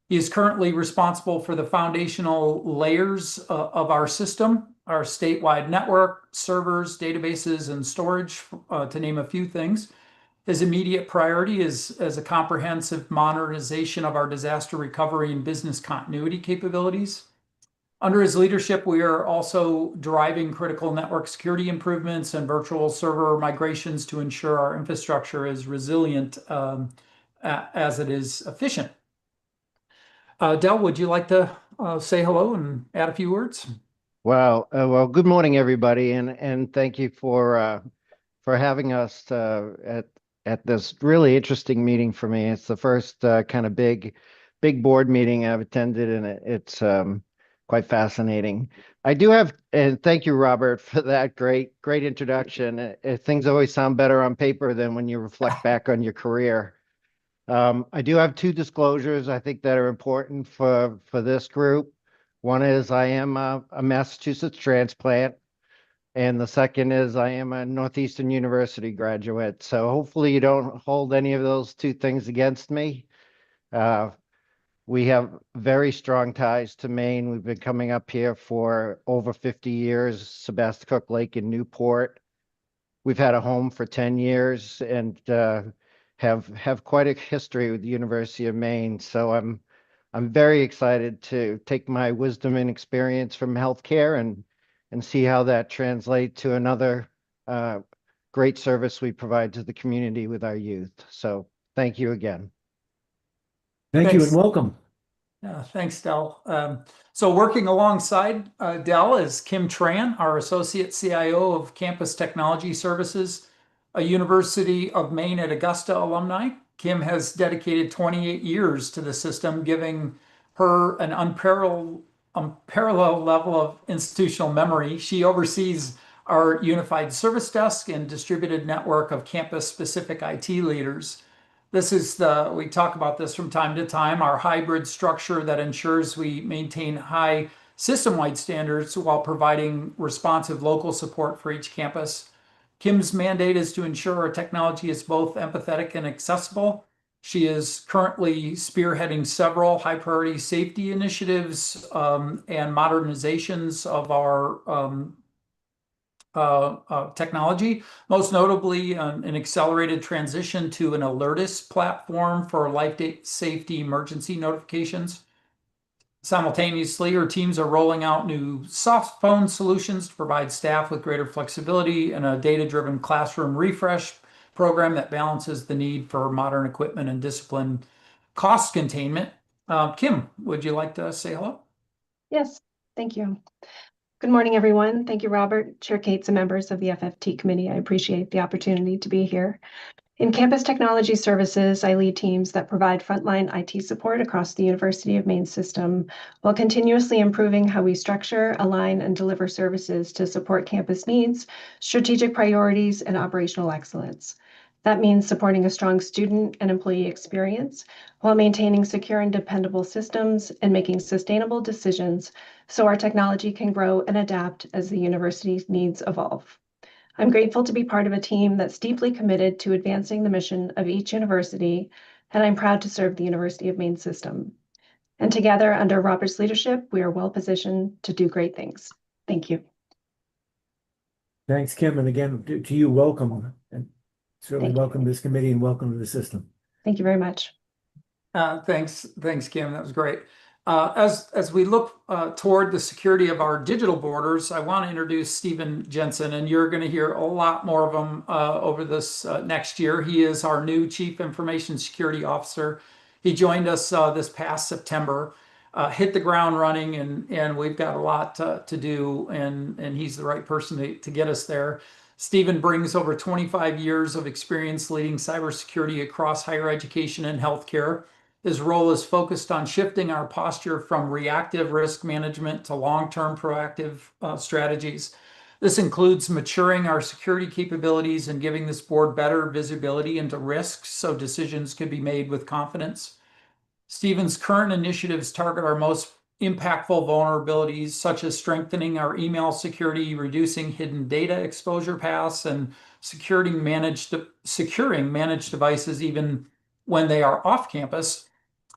He is currently responsible for the foundational layers of our system, our statewide network, servers, databases, and storage, to name a few things. His immediate priority is as a comprehensive modernization of our disaster recovery and business continuity capabilities. Under his leadership, we are also driving critical network security improvements and virtual server migrations to ensure our infrastructure is resilient as it is efficient. Dell, would you like to say hello and add a few words? Well, good morning, everybody, and thank you for having us at this really interesting meeting for me. It's the first kind of big board meeting I've attended, and it's quite fascinating. I do have, and thank you, Robert, for that great introduction. Things always sound better on paper than when you reflect back on your career. I do have 2 disclosures I think that are important for this group. One is I am a Massachusetts transplant, and the second is I am a Northeastern University graduate. So hopefully you don't hold any of those 2 things against me. We have very strong ties to Maine. We've been coming up here for over 50 years, Sebasticook Lake in Newport. We've had a home for 10 years and have quite a history with the University of Maine. So I'm very excited to take my wisdom and experience from healthcare and see how that translates to another great service we provide to the community with our youth. So thank you again. Thank you Thanks. and welcome. Yeah, thanks, Del. So working alongside Del is Kim Tran, our Associate CIO of Campus Technology Services, a University of Maine at Augusta alumni. Kim has dedicated 28 years to the system, giving her an unparalleled level of institutional memory. She oversees our unified service desk and distributed network of campus-specific IT leaders. This is we talk about this from time to time, our hybrid structure that ensures we maintain high system-wide standards while providing responsive local support for each campus. Kim's mandate is to ensure our technology is both empathetic and accessible. She is currently spearheading several high-priority safety initiatives and modernizations of our technology, most notably an accelerated transition to an Alertis platform for life safety emergency notifications. Simultaneously, her teams are rolling out new soft phone solutions to provide staff with greater flexibility and a data-driven classroom refresh program that balances the need for modern equipment and discipline cost containment. Kim, would you like to say hello? Yes, thank you. Good morning, everyone. Thank you, Robert, Chair Cates, and members of the FFT committee. I appreciate the opportunity to be here. In Campus Technology Services, I lead teams that provide frontline IT support across the University of Maine system while continuously improving how we structure, align, and deliver services to support campus needs, strategic priorities, and operational excellence. That means supporting a strong student and employee experience while maintaining secure and dependable systems and making sustainable decisions so our technology can grow and adapt as the university's needs evolve. I'm grateful to be part of a team that's deeply committed to advancing the mission of each university, and I'm proud to serve the University of Maine system. And together, under Robert's leadership, we are well positioned to do great things. Thank you. Thanks, Kim. And again, to you, welcome. And certainly welcome to this committee and welcome to the system. Thank you very much. Thanks, Kim. That was great. As we look toward the security of our digital borders, I want to introduce Stephen Jensen, and you're going to hear a lot more of him over this next year. He is our new Chief Information Security Officer. He joined us this past September, hit the ground running, and we've got a lot to do, and he's the right person to get us there. Stephen brings over 25 years of experience leading cybersecurity across higher education and healthcare. His role is focused on shifting our posture from reactive risk management to long-term proactive strategies. This includes maturing our security capabilities and giving this board better visibility into risks so decisions can be made with confidence. Stephen's current initiatives target our most impactful vulnerabilities, such as strengthening our email security, reducing hidden data exposure paths, and securing managed devices even when they are off campus.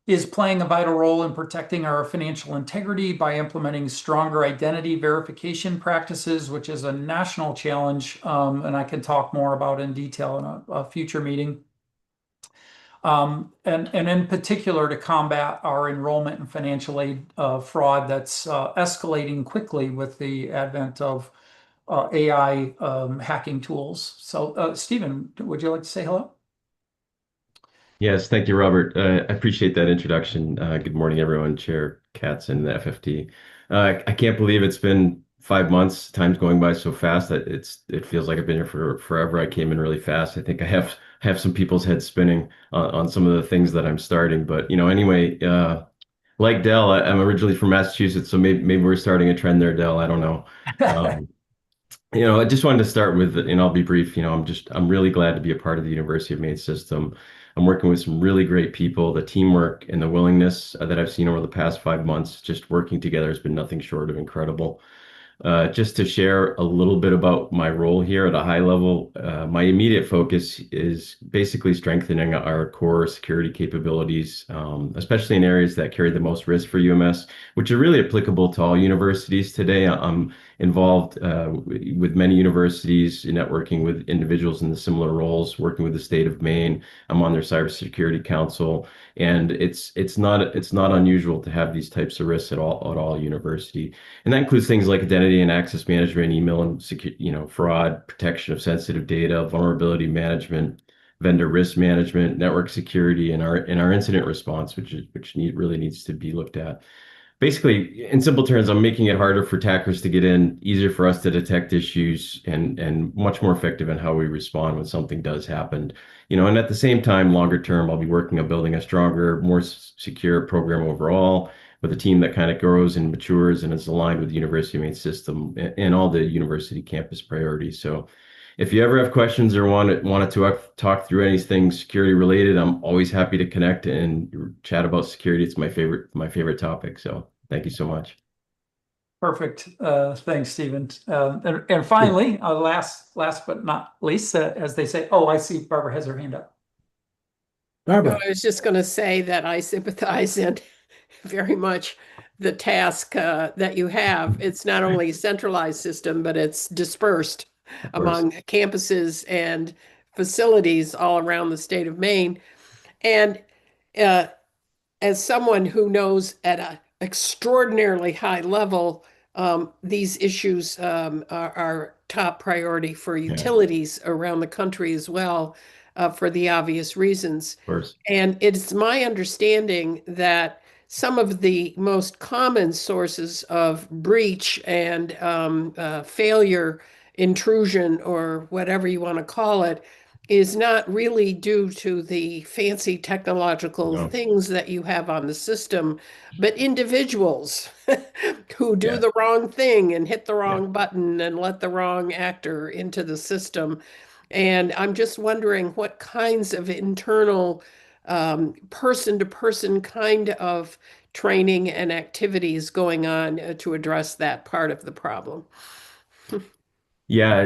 Is playing a vital role in protecting our financial integrity by implementing stronger identity verification practices, which is a national challenge, and I can talk more about in detail in a future meeting. And in particular to combat our enrollment and financial aid fraud that's escalating quickly with the advent of AI hacking tools. So Stephen, would you like to say hello? Yes, thank you, Robert. I appreciate that introduction. Good morning, everyone. Chair Katz and the FFT. I can't believe it's been 5 months. Time's going by so fast that it feels like I've been here for forever. I came in really fast. I think I have some people's heads spinning on some of the things that I'm starting. But anyway, like Del, I'm originally from Massachusetts, so maybe we're starting a trend there, Del. I don't know. I just wanted to start with, and I'll be brief. I'm really glad to be a part of the University of Maine system. I'm working with some really great people. The teamwork and the willingness that I've seen over the past 5 months, just working together, has been nothing short of incredible. Just to share a little bit about my role here at a high level, my immediate focus is basically strengthening our core security capabilities, especially in areas that carry the most risk for UMS, which are really applicable to all universities today. I'm involved with many universities, networking with individuals in the similar roles, working with the state of Maine. I'm on their cybersecurity council, and it's not unusual to have these types of risks at all university, and that includes things like identity identity and access management, email and fraud, protection of sensitive data, vulnerability management, vendor risk management, network security, and our incident response, which really needs to be looked at. Basically, in simple terms, I'm making it harder for attackers to get in, easier for us to detect issues, and much more effective in how we respond when something does happen. And at the same time, longer term, I'll be working on building a stronger, more secure program overall, with a team that kind of grows and matures and is aligned with the University of Maine system and all the university campus priorities. So if you ever have questions or wanted to talk through anything security related, I'm always happy to connect and chat about security. It's my favorite topic. So thank you so much. Perfect. Thanks, Stephen. And finally, last but not least, as they say, oh, I see Barbara has her hand up. Barbara. I was just going to say that I sympathize in very much the task that you have. It's not only a centralized system, but it's dispersed among campuses and facilities all around the state of Maine. And as someone who knows at an extraordinarily high level, these issues are top priority for utilities around the country as well, for the obvious reasons. Of course. And it's my understanding that some of the most common sources of breach and failure, intrusion, or whatever you want to call it, is not really due to the fancy technological things that you have on the system, but individuals who do the wrong thing and hit the wrong button and let the wrong actor into the system. And I'm just wondering what kinds of internal person-to-person kind of training and activities going on to address that part of the problem. Yeah,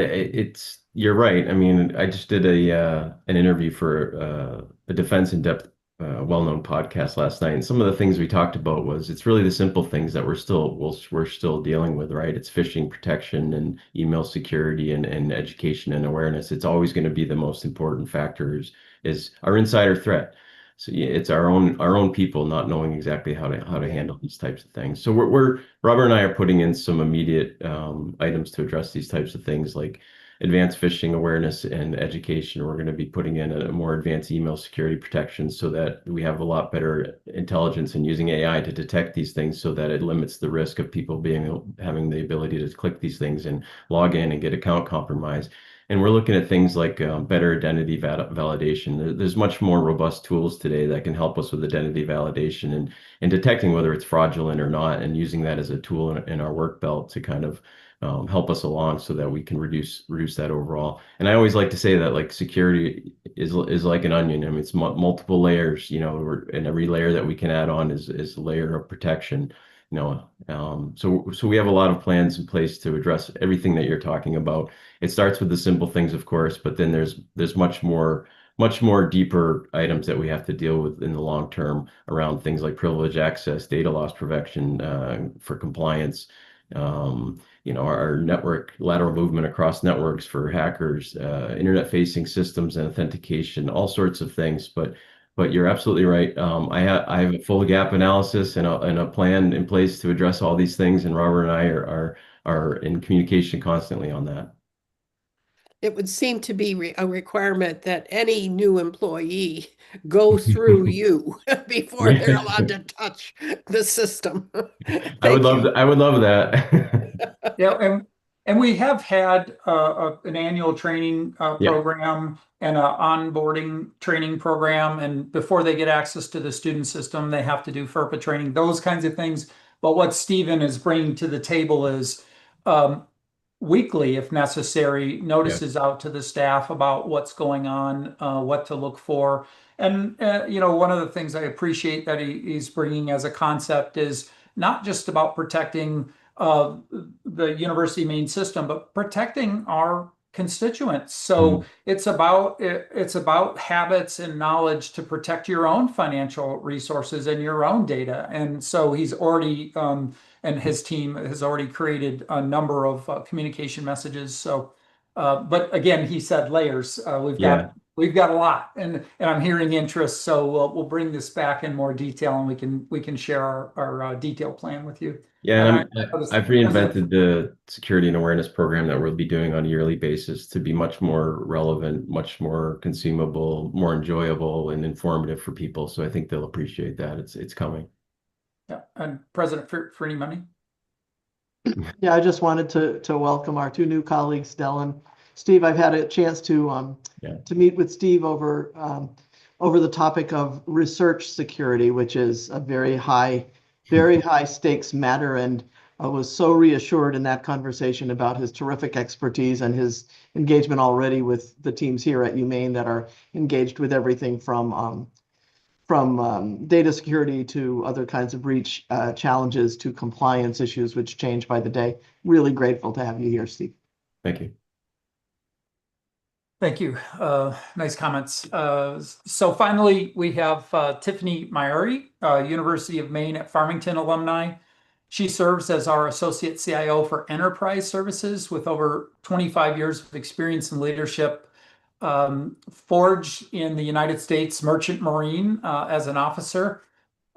you're right. I mean, I just did an interview for a Defense in Depth, well-known podcast last night, and some of the things we talked about was it's really the simple things that we're still dealing with, right? It's phishing protection and email security and education and awareness. It's always going to be the most important factors is our insider threat. So yeah, it's our own people not knowing exactly how to handle these types of things. So Robert and I are putting in some immediate items to address these types of things, like advanced phishing awareness and education. We're going to be putting in a more advanced email security protection so that we have a lot better intelligence and using AI to detect these things so that it limits the risk of people having the ability to click these things and log in and get account compromised. And we're looking at things like better identity validation. There's much more robust tools today that can help us with identity validation and detecting whether it's fraudulent or not, and using that as a tool in our work belt to kind of help us along so that we can reduce that overall. And I always like to say that like security is like an onion. I mean, it's multiple layers, and every layer that we can add on is a layer of protection. So we have a lot of plans in place to address everything that you're talking about. It starts with the simple things, of course, but then there's much more deeper items that we have to deal with in the long term around things like privileged access, data loss prevention, for compliance, our network lateral movement across networks for hackers, internet-facing systems and authentication, all sorts of things. But you're absolutely right. I have a full gap analysis and a plan in place to address all these things, and Robert and I are in communication constantly on that. It would seem to be a requirement that any new employee go through you before they're allowed to touch the system. I would love that. Yeah, and we have had an annual training program and an onboarding training program. And before they get access to the student system, they have to do FERPA training, those kinds of things. But what Stephen is bringing to the table is weekly, if necessary, notices out to the staff about what's going on, what to look for. And, one of the things I appreciate that he's bringing as a concept is not just about protecting the University of Maine system, but protecting our constituents. So it's about habits and knowledge to protect your own financial resources and your own data. And so he's already and his team has already created a number of communication messages. So, but again, he said layers. We've we've got a lot, and I'm hearing interest. So we'll bring this back in more detail, and we can share our detailed plan with you. Yeah, And I've reinvented the security and awareness program that we'll be doing on a yearly basis to be much more relevant, much more consumable, more enjoyable, and informative for people. So I think they'll appreciate that. It's coming. Yeah, and President Free Money. Yeah, I just wanted to welcome our two new colleagues, Del and Steve. I've had a chance to meet with Steve over the topic of research security, which is a very high stakes matter. And I was so reassured in that conversation about his terrific expertise and his engagement already with the teams here at UMaine that are engaged with everything from data security to other kinds of breach challenges to compliance issues, which change by the day. Really grateful to have you here, Steve. Thank you. Thank you. Nice comments. So finally, we have Tiffany Myuri, University of Maine at Farmington alumni. She serves as our Associate CIO for Enterprise Services with over 25 years of experience in leadership. Forged in the United States Merchant Marine as an officer.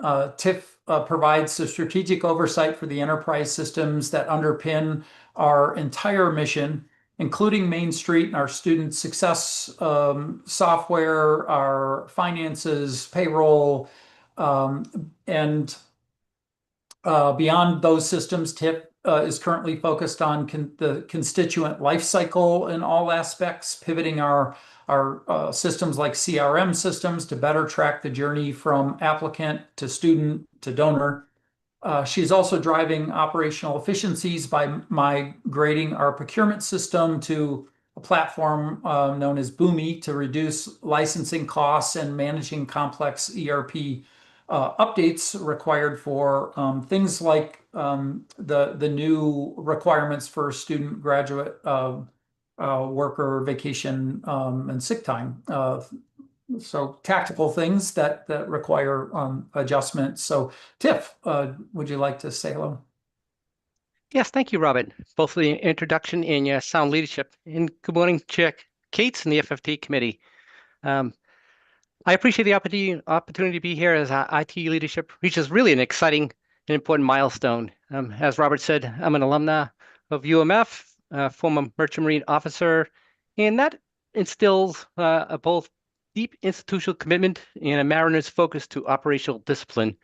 TIF provides the strategic oversight for the enterprise systems that underpin our entire mission, including Main Street and our student success software, our finances, payroll, and beyond those systems, TIF is currently focused on the constituent life cycle in all aspects, pivoting our systems like CRM systems to better track the journey from applicant to student to donor. She's also driving operational efficiencies by migrating our procurement system to a platform known as Boomi to reduce licensing costs and managing complex ERP updates required for things like the new requirements for student, graduate, worker, vacation, and sick time. So tactical things that require adjustment. So Tiff, would you like to say hello? Yes, thank you, Robert, both for the introduction and your sound leadership. And good morning, Chair Cates and the FFT committee. I appreciate the opportunity to be here as our IT leadership reaches really an exciting and important milestone. As Robert said, I'm an alumna of UMF, former Merchant Marine officer, and that instills both deep institutional commitment and a mariner's focus to operational discipline.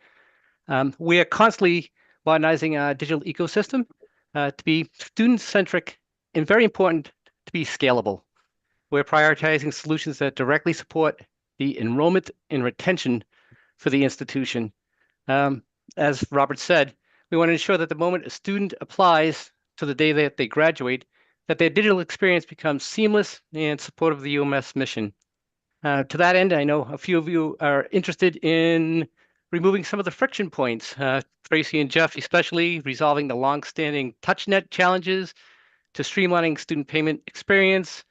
We are constantly modernizing our digital ecosystem to be student-centric and very important to be scalable. We're prioritizing solutions that directly support the enrollment and retention for the institution. As Robert said, we want to ensure that the moment a student applies to the day that they graduate, that their digital experience becomes seamless and supportive of the UMS mission. To that end, I know a few of you are interested in removing some of the friction points. Tracy and Jeff especially, resolving the long-standing TouchNet challenges to streamlining student payment experience,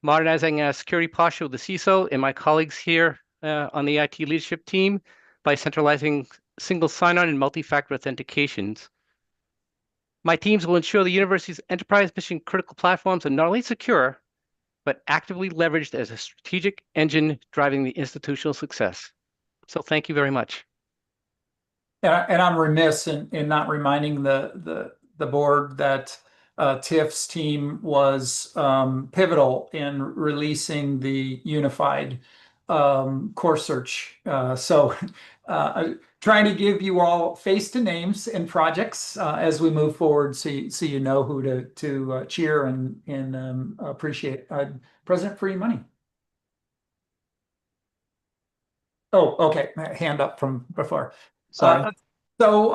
modernizing security posture of the CISO and my colleagues here on the IT leadership team by centralizing single sign-on and multi-factor authentications. My teams will ensure the university's enterprise mission critical platforms are not only secure, but actively leveraged as a strategic engine driving the institutional success. So thank you very much. And I'm remiss in not reminding the board that TIF's team was pivotal in releasing the unified course search. So trying to give you all face to names and projects as we move forward, so you know who to cheer and appreciate. President Free Money. Oh, okay. Hand up from before. Sorry. So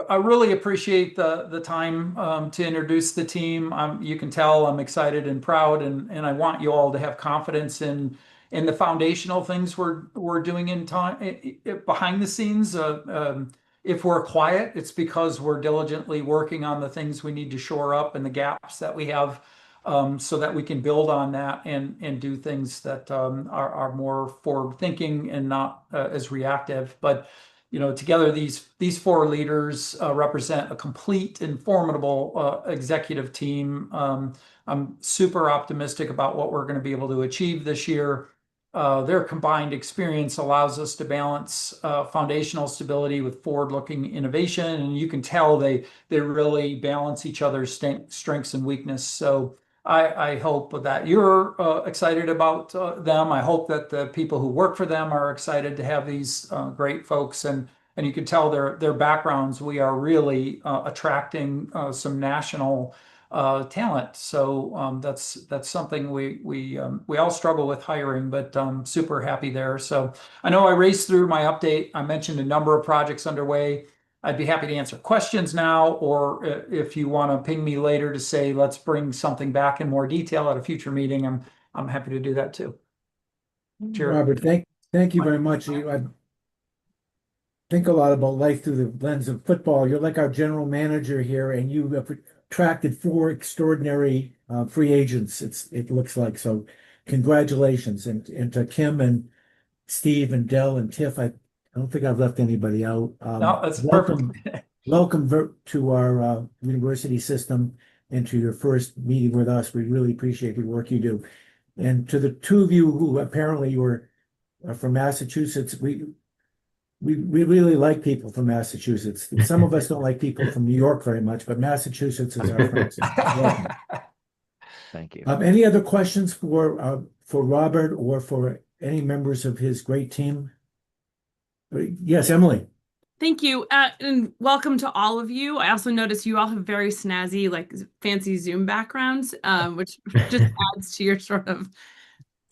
I really appreciate the time to introduce the team. You can tell I'm excited and proud, and I want you all to have confidence in the foundational things we're doing in time behind the scenes. If we're quiet, it's because we're diligently working on the things we need to shore up and the gaps that we have, so that we can build on that and do things that are more forward thinking and not as reactive. But you know, together these four leaders represent a complete and formidable executive team. I'm super optimistic about what we're going to be able to achieve this year. their combined experience allows us to balance foundational stability with forward-looking innovation, and you can tell they really balance each other's strengths and weakness. So I hope that you're excited about them. I hope that the people who work for them are excited to have these great folks, and you can tell their backgrounds. We are really attracting some national talent. So that's something we all struggle with hiring, but super happy there. So I know I raced through my update. I mentioned a number of projects underway. I'd be happy to answer questions now, or if you want to ping me later to say, let's bring something back in more detail at a future meeting, I'm happy to do that too. Sure. Robert, thank you very much. I think a lot about life through the lens of football. You're like our general manager here, and you have attracted 4 extraordinary free agents. It looks like. So congratulations, and to Kim and Steve and Dell and Tiff. I don't think I've left anybody out. No, that's welcome, perfect. welcome to our university system and to your first meeting with us. We really appreciate the work you do. And to the 2 of you who apparently were from Massachusetts, we really like people from Massachusetts. Some of us don't like people from New York very much, but Massachusetts is our friends. Thank you. Any other questions for Robert or for any members of his great team? Yes, Emily. Thank you, and welcome to all of you. I also noticed you all have very snazzy, like fancy Zoom backgrounds, which just adds to your sort of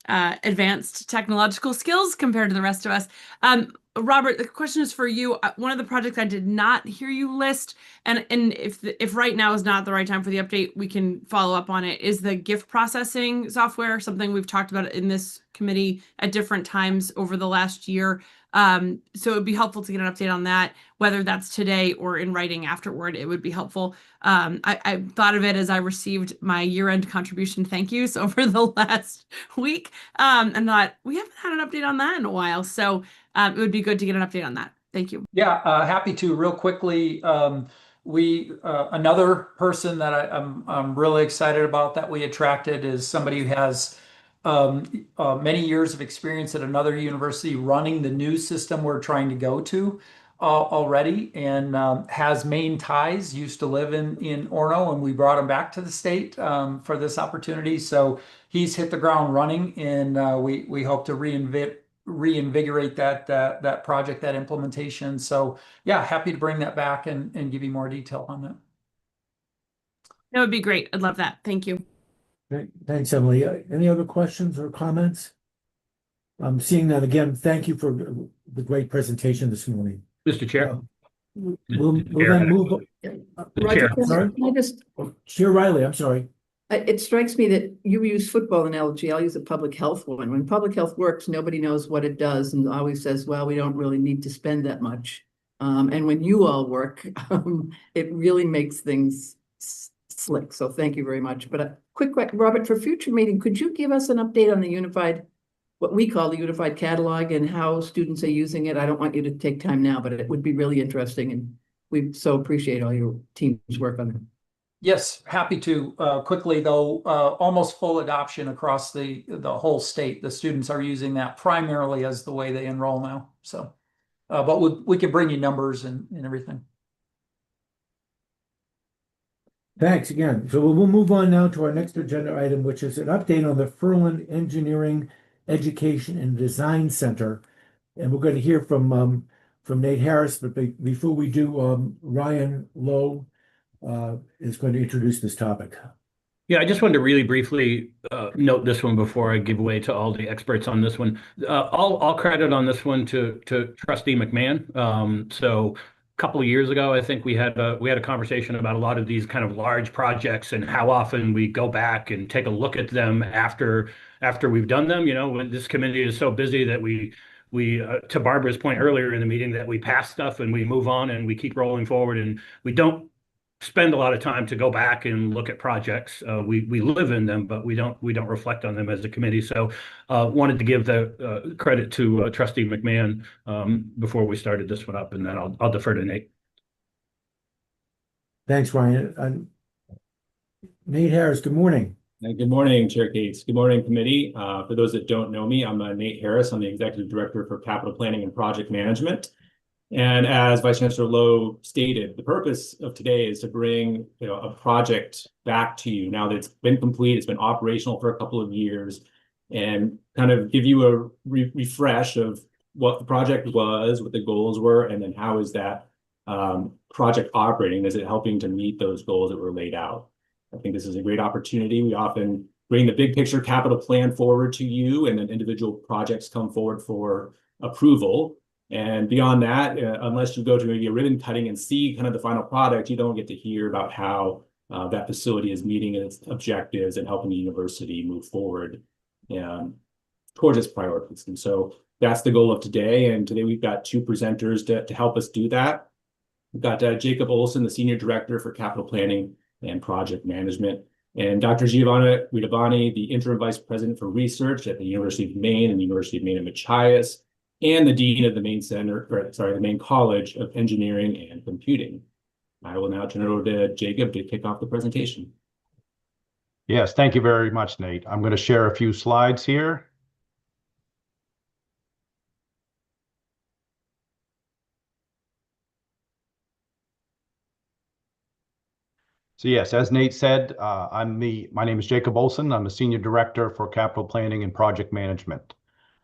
advanced technological skills compared to the rest of us. Robert, the question is for you. One of the projects I did not hear you list, and if right now is not the right time for the update, we can follow up on it, is the gift processing software, something we've talked about in this committee at different times over the last year. So it would be helpful to get an update on that, whether that's today or in writing afterward. It would be helpful. I thought of it as I received my year-end contribution thank yous over the last week, and thought we haven't had an update on that in a while. So it would be good to get an update on that. Thank you. Yeah, happy to. Real quickly, another person that I'm really excited about that we attracted is somebody who has many years of experience at another university running the new system we're trying to go to already, and has Maine ties, used to live in Orono, and we brought him back to the state for this opportunity. So he's hit the ground running, and we hope to reinvigorate that project, that implementation. So yeah, happy to bring that back and give you more detail on that. That would be great. I'd love that. Thank you. Great. Thanks, Emily. Any other questions or comments? Seeing that again, thank you for the great presentation this morning. Mr. Chair. We'll then move. Roger, Sorry? can I just, Chair Riley, I'm sorry. it strikes me that you use football analogy. I'll use a public health one. When public health works, nobody knows what it does and always says, well, we don't really need to spend that much. And when you all work, it really makes things slick. So thank you very much. But a quick question, Robert, for future meeting, could you give us an update on the unified, what we call the unified catalog, and how students are using it? I don't want you to take time now, but it would be really interesting, and we so appreciate all your team's work on it. Yes, happy to. Quickly though, almost full adoption across the whole state. The students are using that primarily as the way they enroll now. So, but we can bring you numbers and everything. Thanks again. So we'll move on now to our next agenda item, which is an update on the Ferland Engineering Education and Design Center. And we're going to hear from Nate Harris, but before we do, Ryan Lowe is going to introduce this topic. Yeah, I just wanted to really briefly note this one before I give away to all the experts on this one. All credit on this one to Trustee McMahon. So a couple of years ago, I think we had a conversation about a lot of these kind of large projects and how often we go back and take a look at them after we've done them. You know, when this committee is so busy that we to Barbara's point earlier in the meeting, that we pass stuff and we move on and we keep rolling forward, and we don't spend a lot of time to go back and look at projects. We live in them, but we don't reflect on them as a committee. So wanted to give the credit to Trustee McMahon before we started this one up, and then I'll defer to Nate. Thanks, Ryan. Nate Harris, good morning. Good morning, Chair Gates. Good morning, committee. For those that don't know me, I'm Nate Harris. I'm the Executive Director for Capital Planning and Project Management. And as Vice Chancellor Lowe stated, the purpose of today is to bring a project back to you now that it's been complete, it's been operational for a couple of years, and kind of give you a refresh of what the project was, what the goals were, and then how is that project operating? Is it helping to meet those goals that were laid out? I think this is a great opportunity. We often bring the big picture capital plan forward to you, and then individual projects come forward for approval. And beyond that, unless you go to maybe a ribbon cutting and see kind of the final product, you don't get to hear about how that facility is meeting its objectives and helping the university move forward towards its priorities. And so that's the goal of today. And today we've got two presenters to help us do that. We've got Jacob Olson, the Senior Director for Capital Planning and Project Management, and Dr. Giovanna Guidavani, the Interim Vice President for Research at the University of Maine and the University of Maine at Machias, and the Dean of the Maine the Maine College of Engineering and Computing. I will now turn it over to Jacob to kick off the presentation. Yes, thank you very much, Nate. I'm going to share a few slides here. So yes, as Nate said, my name is Jacob Olson. I'm a Senior Director for Capital Planning and Project Management.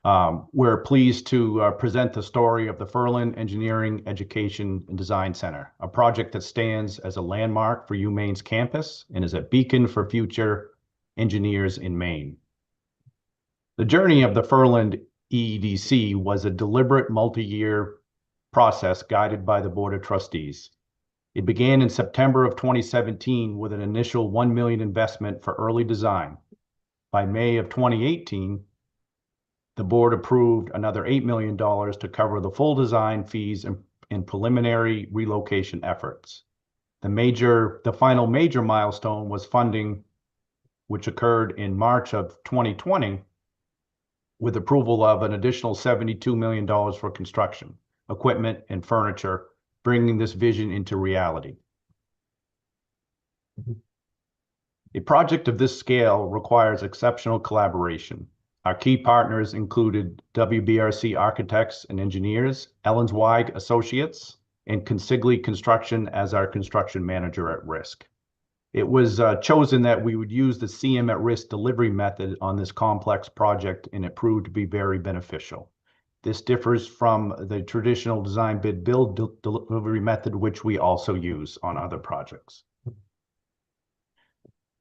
We're pleased to present the story of the Ferland Engineering Education and Design Center, a project that stands as a landmark for UMaine's campus and is a beacon for future engineers in Maine. The journey of the Ferland EEDC was a deliberate multi-year process guided by the Board of Trustees. It began in September of 2017 with an initial $1 million investment for early design. By May of 2018, the board approved another $8 million to cover the full design fees and preliminary relocation efforts. The final major milestone was funding, which occurred in March of 2020, with approval of an additional $72 million for construction, equipment, and furniture, bringing this vision into reality. A project of this scale requires exceptional collaboration. Our key partners included WBRC Architects and Engineers, Ellenzweig Associates, and Consigli Construction as our construction manager at risk. It was chosen that we would use the CM at risk delivery method on this complex project, and it proved to be very beneficial. This differs from the traditional design bid build delivery method, which we also use on other projects.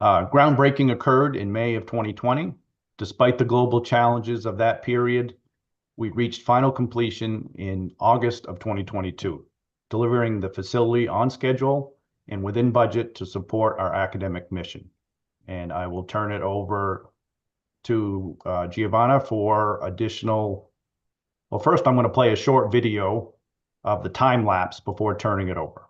Groundbreaking occurred in May of 2020. Despite the global challenges of that period, we reached final completion in August of 2022, delivering the facility on schedule and within budget to support our academic mission. And I will turn it over to Giovanna for additional. Well, first I'm going to play a short video of the time lapse before turning it over.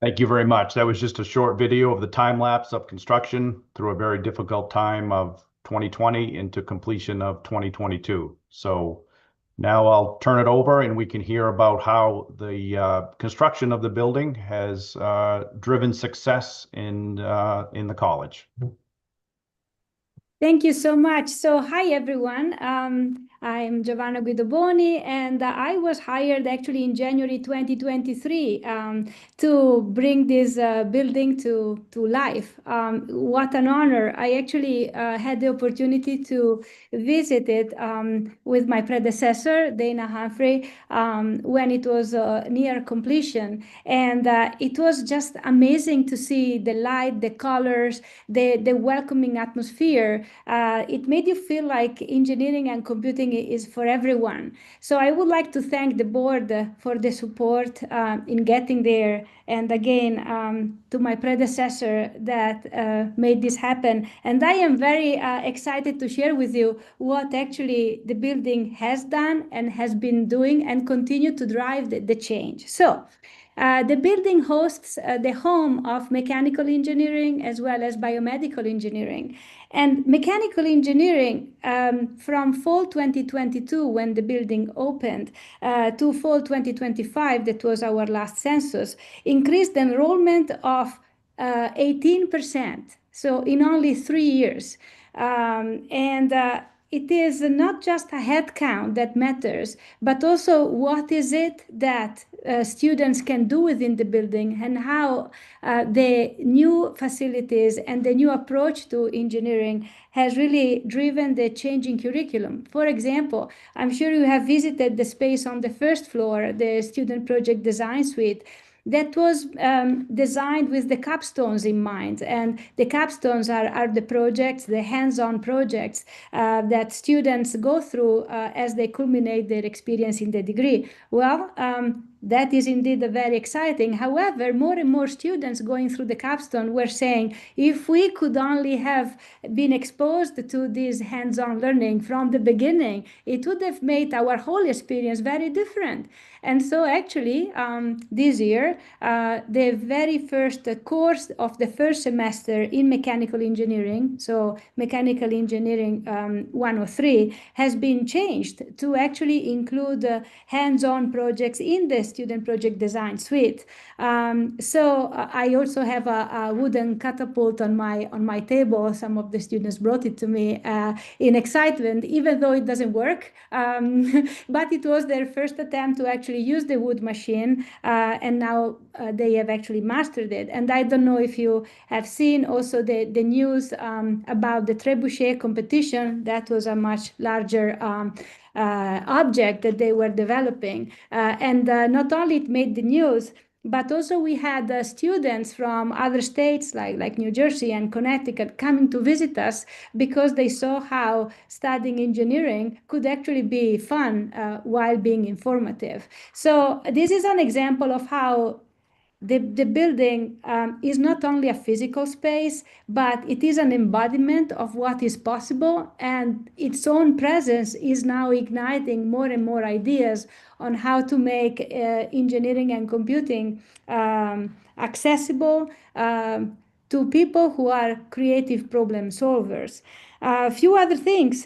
Thank you very much. That was just a short video of the time lapse of construction through a very difficult time of 2020 into completion of 2022. So Now I'll turn it over and we can hear about how the construction of the building has driven success in the college. Thank you so much. So hi, everyone. I'm Giovanna Guidoboni, and I was hired actually in January 2023 to bring this building to life. What an honor. I actually had the opportunity to visit it with my predecessor, Dana Humphrey, when it was near completion. And it was just amazing to see the light, the colors, the welcoming atmosphere. It made you feel like engineering and computing is for everyone. So I would like to thank the board for the support in getting there. And again, to my predecessor that made this happen. And I am very excited to share with you what actually the building has done and has been doing and continue to drive the change. So the building hosts the home of mechanical engineering as well as biomedical engineering. And mechanical engineering from fall 2022, when the building opened, to fall 2025, that was our last census, increased enrollment of 18%. So in only 3 years. It is not just a head count that matters, but also what is it that students can do within the building and how the new facilities and the new approach to engineering has really driven the changing curriculum. For example, I'm sure you have visited the space on the first floor, the Student Project Design Suite, that was designed with the capstones in mind. And the capstones are the projects, the hands-on projects that students go through as they culminate their experience in the degree. Well, that is indeed very exciting. However, more and more students going through the capstone were saying, if we could only have been exposed to this hands-on learning from the beginning, it would have made our whole experience very different. And so actually, this year, the very first course of the first semester in mechanical engineering, so Mechanical Engineering 103, has been changed to actually include hands-on projects in the Student Project Design Suite. So I also have a wooden catapult on my table. Some of the students brought it to me in excitement, even though it doesn't work. But it was their first attempt to actually use the wood machine, and now they have actually mastered it. And I don't know if you have seen also the news about the trebuchet competition. That was a much larger object that they were developing. And not only it made the news, but also we had students from other states like New Jersey and Connecticut coming to visit us because they saw how studying engineering could actually be fun while being informative. So this is an example of how the building is not only a physical space, but it is an embodiment of what is possible, and its own presence is now igniting more and more ideas on how to make engineering and computing accessible to people who are creative problem solvers. A few other things.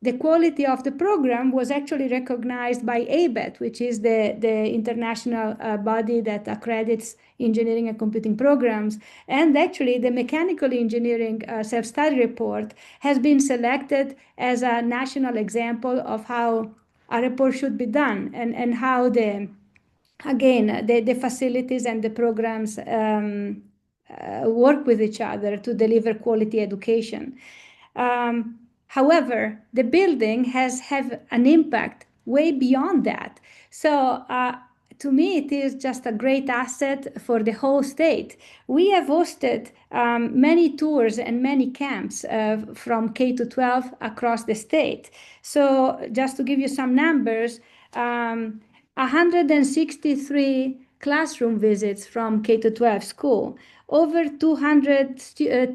The quality of the program was actually recognized by ABET, which is the international body that accredits engineering and computing programs. And actually, the Mechanical Engineering Self-Study Report has been selected as a national example of how a report should be done and how the facilities and the programs work with each other to deliver quality education. However, the building has an impact way beyond that. So to me, it is just a great asset for the whole state. We have hosted many tours and many camps from K to 12 across the state. So just to give you some numbers, 163 classroom visits from K to 12 school, over 200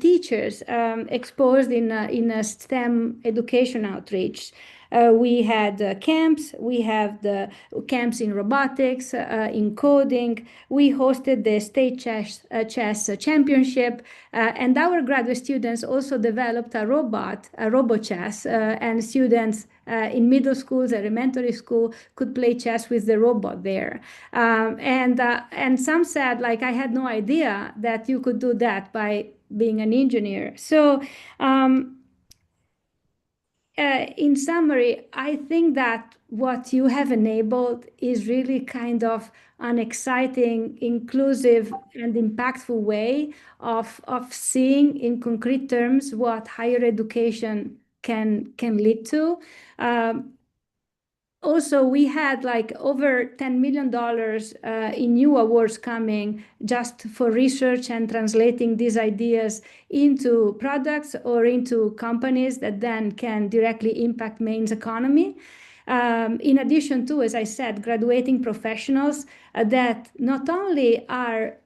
teachers exposed in a STEM education outreach, We had camps. We have the camps in robotics, in coding. We hosted the state chess championship, and our graduate students also developed a robo chess, and students in middle schools, elementary school, could play chess with the robot there. And some said, like, I had no idea that you could do that by being an engineer. So in summary, I think that what you have enabled is really kind of an exciting, inclusive, and impactful way of seeing in concrete terms what higher education can lead to. Also, we had like over $10 million in new awards coming just for research and translating these ideas into products or into companies that then can directly impact Maine's economy. In addition to, as I said, graduating professionals that not only are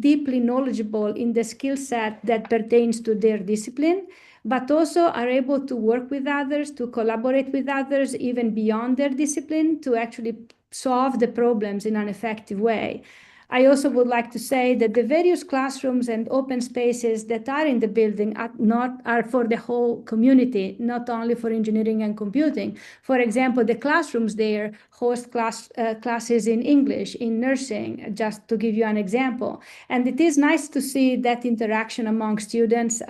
deeply knowledgeable in the skill set that pertains to their discipline, but also are able to work with others, to collaborate with others, even beyond their discipline, to actually solve the problems in an effective way. I also would like to say that the various classrooms and open spaces that are in the building are for the whole community, not only for engineering and computing. For example, the classrooms there host classes in English, in nursing, just to give you an example. And it is nice to see that interaction among students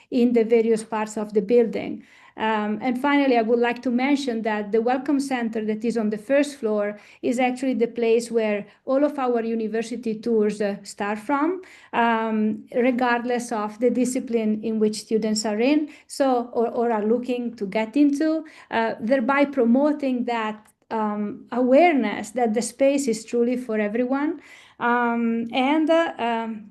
in the various parts of the building. And finally, I would like to mention that the Welcome Center that is on the first floor is actually the place where all of our university tours start from, regardless of the discipline in which students are in, or are looking to get into, thereby promoting that awareness that the space is truly for everyone.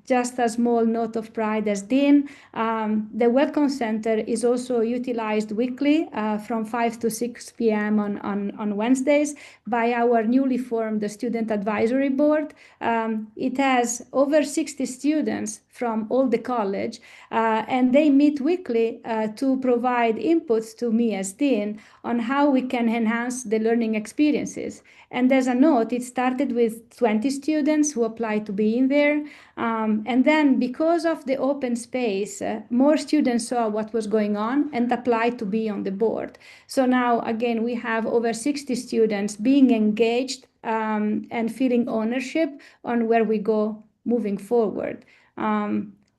Just a small note of pride as Dean, the Welcome Center is also utilized weekly from 5 to 6 p.m. on Wednesdays by our newly formed Student Advisory Board. It has over 60 students from all the college, and they meet weekly to provide inputs to me as Dean on how we can enhance the learning experiences. And as a note, it started with 20 students who applied to be in there. And then because of the open space, more students saw what was going on and applied to be on the board. So now, again, we have over 60 students being engaged and feeling ownership on where we go moving forward.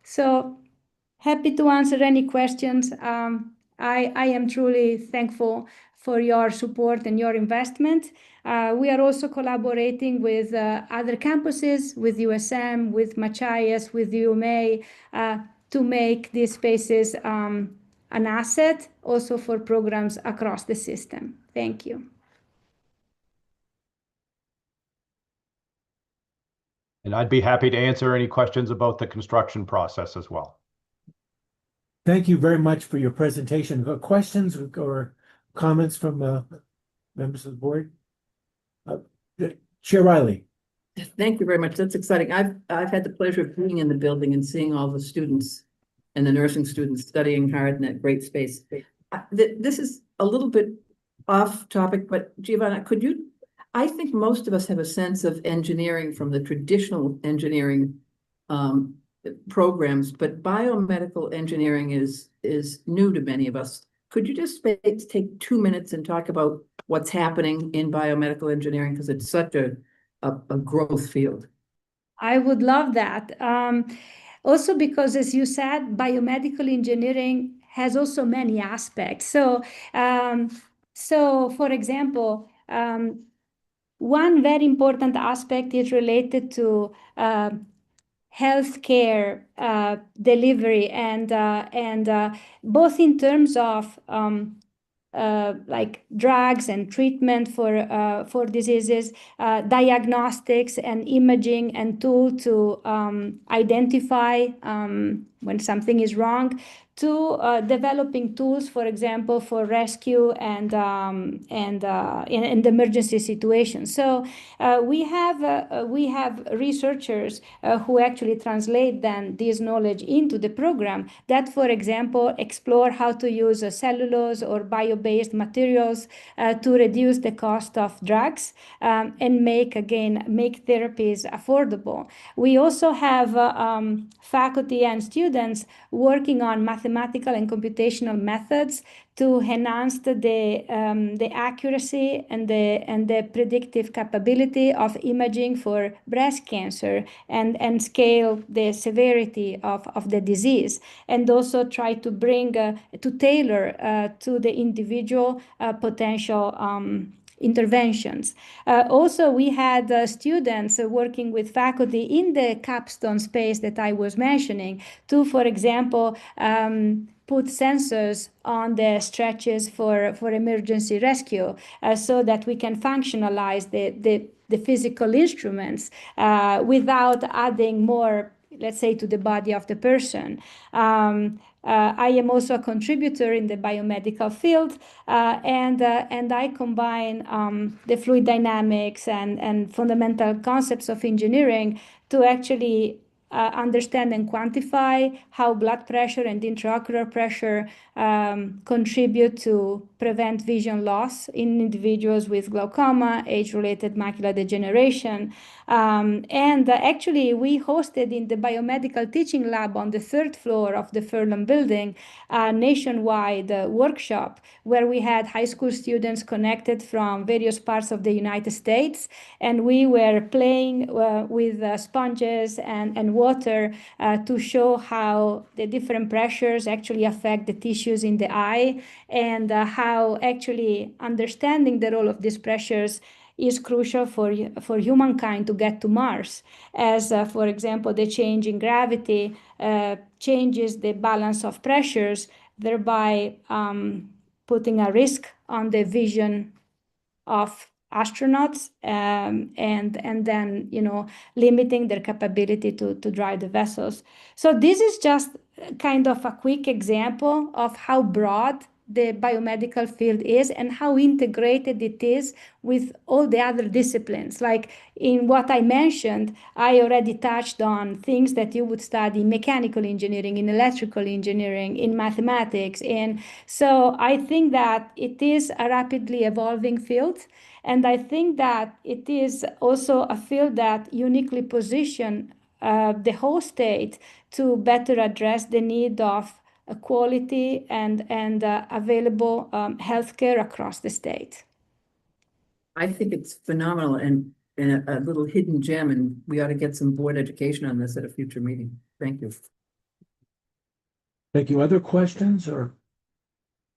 So happy to answer any questions. I am truly thankful for your support and your investment. We are also collaborating with other campuses, with USM, with Machias, with UMA, to make these spaces an asset also for programs across the system. Thank you. And I'd be happy to answer any questions about the construction process as well. Thank you very much for your presentation. Questions or comments from members of the board? Chair Riley. Thank you very much. That's exciting. I've had the pleasure of being in the building and seeing all the students and the nursing students studying hard in that great space. This is a little bit off topic, but Giovanna, I think most of us have a sense of engineering from the traditional engineering programs, but biomedical engineering is new to many of us. Could you just take 2 minutes and talk about what's happening in biomedical engineering, because it's such a growth field? I would love that. Also because, as you said, biomedical engineering has also many aspects. So for example, one very important aspect is related to healthcare delivery, and both in terms of like drugs and treatment for diseases, diagnostics and imaging and tool to identify when something is wrong, to developing tools, for example, for rescue and in emergency situations. So we have researchers who actually translate then this knowledge into the program that, for example, explore how to use cellulose or bio-based materials to reduce the cost of drugs and make therapies affordable. We also have faculty and students working on mathematical and computational methods to enhance the accuracy and the predictive capability of imaging for breast cancer and scale the severity of the disease, and also try to bring to tailor to the individual potential interventions. Also, we had students working with faculty in the capstone space that I was mentioning to, for example, put sensors on the stretches for emergency rescue so that we can functionalize the physical instruments without adding more, let's say, to the body of the person. I am also a contributor in the biomedical field, and I combine the fluid dynamics and fundamental concepts of engineering to actually understand and quantify how blood pressure and intraocular pressure contribute to prevent vision loss in individuals with glaucoma, age-related macular degeneration. And actually, we hosted in the biomedical teaching lab on the 3rd floor of the Furlan building a nationwide workshop where we had high school students connected from various parts of the United States, and we were playing with sponges and water to show how the different pressures actually affect the tissues in the eye, and how actually understanding the role of these pressures is crucial for humankind to get to Mars, as for example, the change in gravity changes the balance of pressures, thereby putting a risk on the vision of astronauts, and then, you know, limiting their capability to drive the vessels. So this is just kind of a quick example of how broad the biomedical field is and how integrated it is with all the other disciplines. Like in what I mentioned, I already touched on things that you would study in mechanical engineering, in electrical engineering, in mathematics. And so I think that it is a rapidly evolving field. And I think that it is also a field that uniquely positions the whole state to better address the need of quality and available healthcare across the state. I think it's phenomenal and a little hidden gem, and we ought to get some board education on this at a future meeting. Thank you. Thank you. Other questions or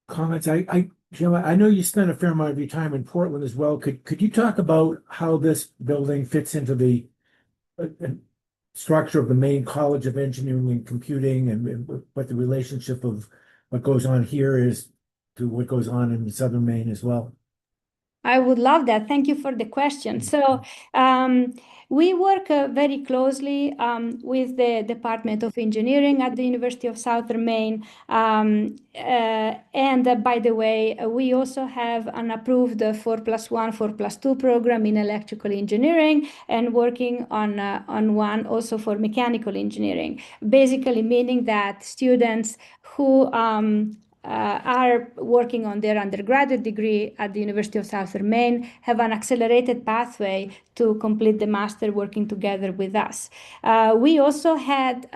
comments? Jim, I know you spent a fair amount of your time in Portland as well. Could you talk about how this building fits into the structure of the Maine College of Engineering and Computing, and what the relationship of what goes on here is to what goes on in Southern Maine as well? I would love that. Thank you for the question. So we work very closely with the Department of Engineering at the University of Southern Maine. And by the way, we also have an approved 4+1, 4+2 program in electrical engineering, and working on one also for mechanical engineering, basically meaning that students who are working on their undergraduate degree at the University of Southern Maine have an accelerated pathway to complete the master working together with us. We also had,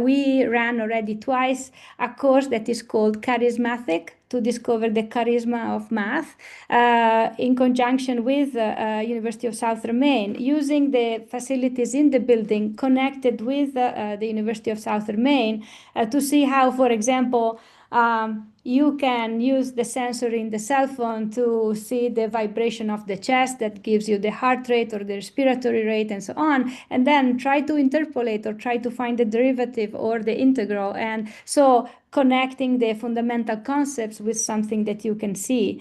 we ran already twice a course that is called Charismatic, to discover the charisma of math, in conjunction with University of Southern Maine, using the facilities in the building connected with the University of Southern Maine to see how, for example, you can use the sensor in the cell phone to see the vibration of the chest that gives you the heart rate or the respiratory rate and so on, and then try to interpolate or try to find the derivative or the integral. And so connecting the fundamental concepts with something that you can see.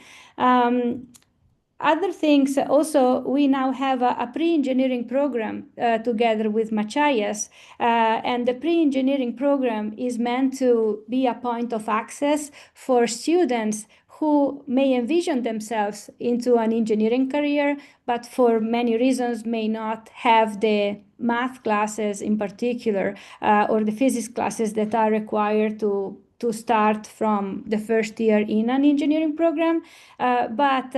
Other things also, we now have a pre-engineering program together with Machias, and the pre-engineering program is meant to be a point of access for students who may envision themselves into an engineering career, but for many reasons may not have the math classes in particular, or the physics classes that are required to start from the first year in an engineering program. But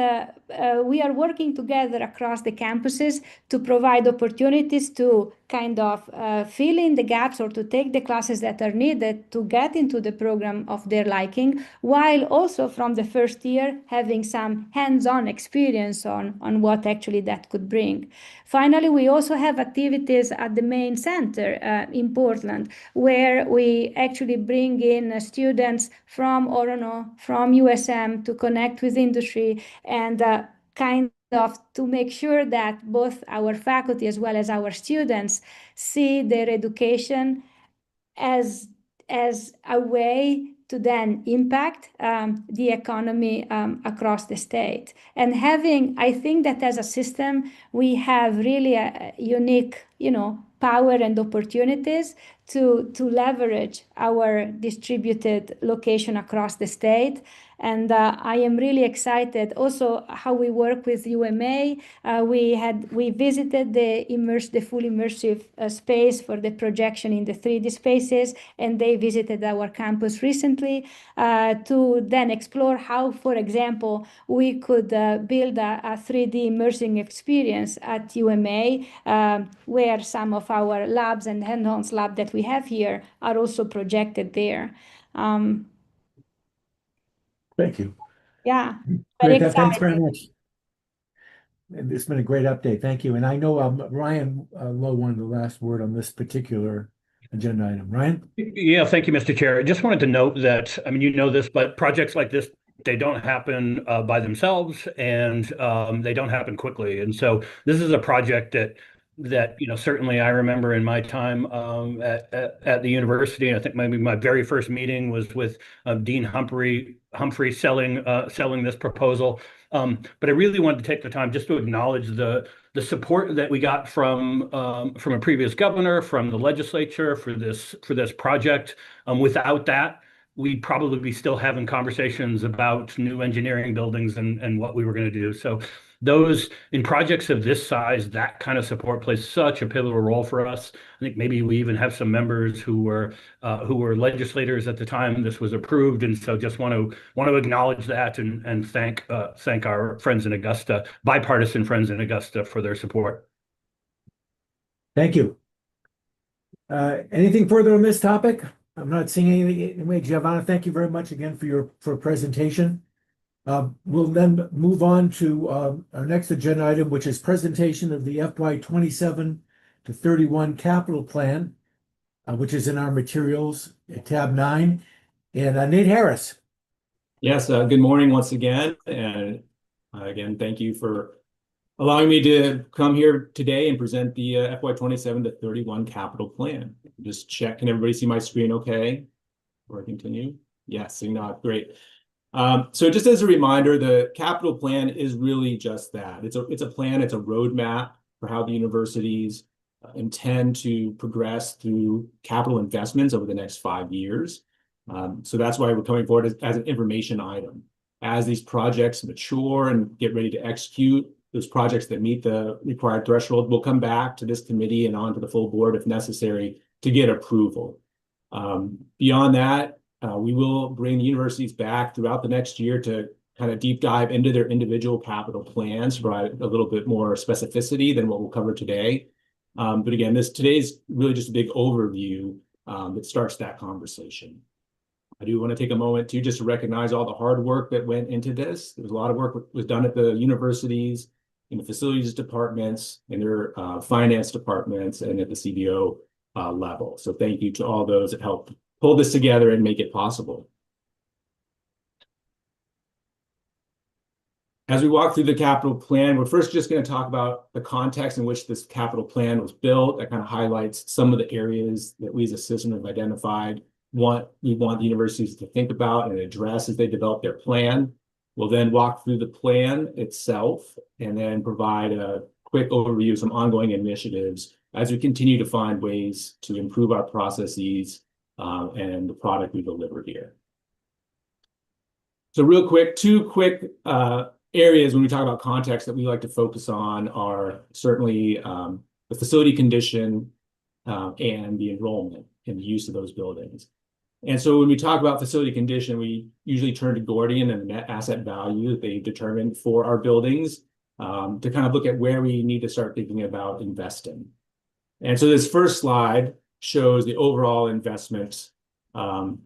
we are working together across the campuses to provide opportunities to kind of fill in the gaps or to take the classes that are needed to get into the program of their liking, while also from the first year having some hands-on experience on what actually that could bring. Finally, we also have activities at the main center in Portland, where we actually bring in students from Orono, from USM to connect with industry and kind of to make sure that both our faculty as well as our students see their education as a way to then impact the economy across the state. And I think that as a system, we have really a unique, power and opportunities to leverage our distributed location across the state. And I am really excited also how we work with UMA. We visited the full immersive space for the projection in the 3D spaces, and they visited our campus recently to then explore how, for example, we could build a 3D immersing experience at UMA, where some of our labs and hands-on lab that we have here are also projected there. Thank you. Yeah, Great, very thanks very exciting. much. And it's been a great update. Thank you. And I know Ryan Lowe wanted the last word on this particular agenda item. Ryan? Yeah, thank you, Mr. Chair. I just wanted to note that, I mean, you know this, but projects like this, they don't happen by themselves, and they don't happen quickly. And so this is a project that certainly I remember in my time at the university. And I think maybe my very first meeting was with Dean Humphrey selling this proposal. But I really wanted to take the time just to acknowledge the support that we got from a previous governor, from the legislature for this project. Without that, we'd probably be still having conversations about new engineering buildings and what we were going to do. So those in projects of this size, that kind of support plays such a pivotal role for us. I think maybe we even have some members who were legislators at the time this was approved, and so just want to acknowledge that and thank our friends in Augusta, bipartisan friends in Augusta, for their support. Thank you. Anything further on this topic? I'm not seeing anything. Anyway, Giovanna, thank you very much again for your presentation. We'll then move on to our next agenda item, which is presentation of the FY 27 to 31 capital plan, which is in our materials at tab 9. And Nate Harris. Yes, good morning once again. And again, thank you for allowing me to come here today and present the FY 27 to 31 capital plan. Just check, can everybody see my screen okay? Before I continue? Yes, seeing that, great. So just as a reminder, the capital plan is really just that. It's a plan, it's a roadmap for how the universities intend to progress through capital investments over the next 5 years. So that's why we're coming forward as an information item. As these projects mature and get ready to execute, those projects that meet the required threshold will come back to this committee and on to the full board if necessary to get approval. Beyond that, we will bring the universities back throughout the next year to kind of deep dive into their individual capital plans, provide a little bit more specificity than what we'll cover today. But again, today's really just a big overview that starts that conversation. I do want to take a moment to just recognize all the hard work that went into this. There was a lot of work that was done at the universities, in the facilities departments, in their finance departments, and at the CBO level. So thank you to all those that helped pull this together and make it possible. As we walk through the capital plan, we're first just going to talk about the context in which this capital plan was built. That kind of highlights some of the areas that we as a system have identified we want the universities to think about and address as they develop their plan. We'll then walk through the plan itself and then provide a quick overview of some ongoing initiatives as we continue to find ways to improve our processes and the product we deliver here. So real quick, two quick areas when we talk about context that we like to focus on are certainly the facility condition and the enrollment and the use of those buildings. And so when we talk about facility condition, we usually turn to Gordian and the net asset value that they determined for our buildings to kind of look at where we need to start thinking about investing. And so this first slide shows the overall investment, the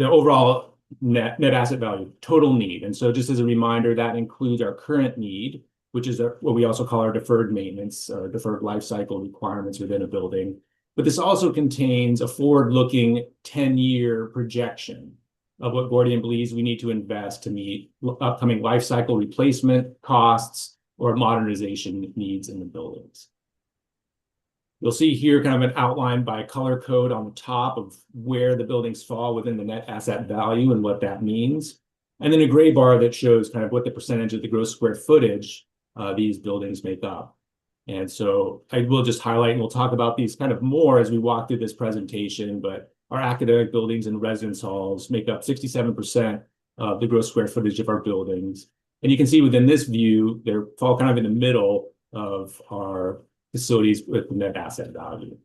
overall net asset value, total need. And so just as a reminder, that includes our current need, which is what we also call our deferred maintenance or deferred life cycle requirements within a building. But this also contains a forward-looking 10-year projection of what Gordian believes we need to invest to meet upcoming life cycle replacement costs or modernization needs in the buildings. You'll see here kind of an outline by color code on the top of where the buildings fall within the net asset value and what that means. And then a gray bar that shows kind of what the percentage of the gross square footage these buildings make up. And so I will just highlight, and we'll talk about these kind of more as we walk through this presentation, but our academic buildings and residence halls make up 67% of the gross square footage of our buildings. And you can see within this view, they fall kind of in the middle of our facilities with the net asset value.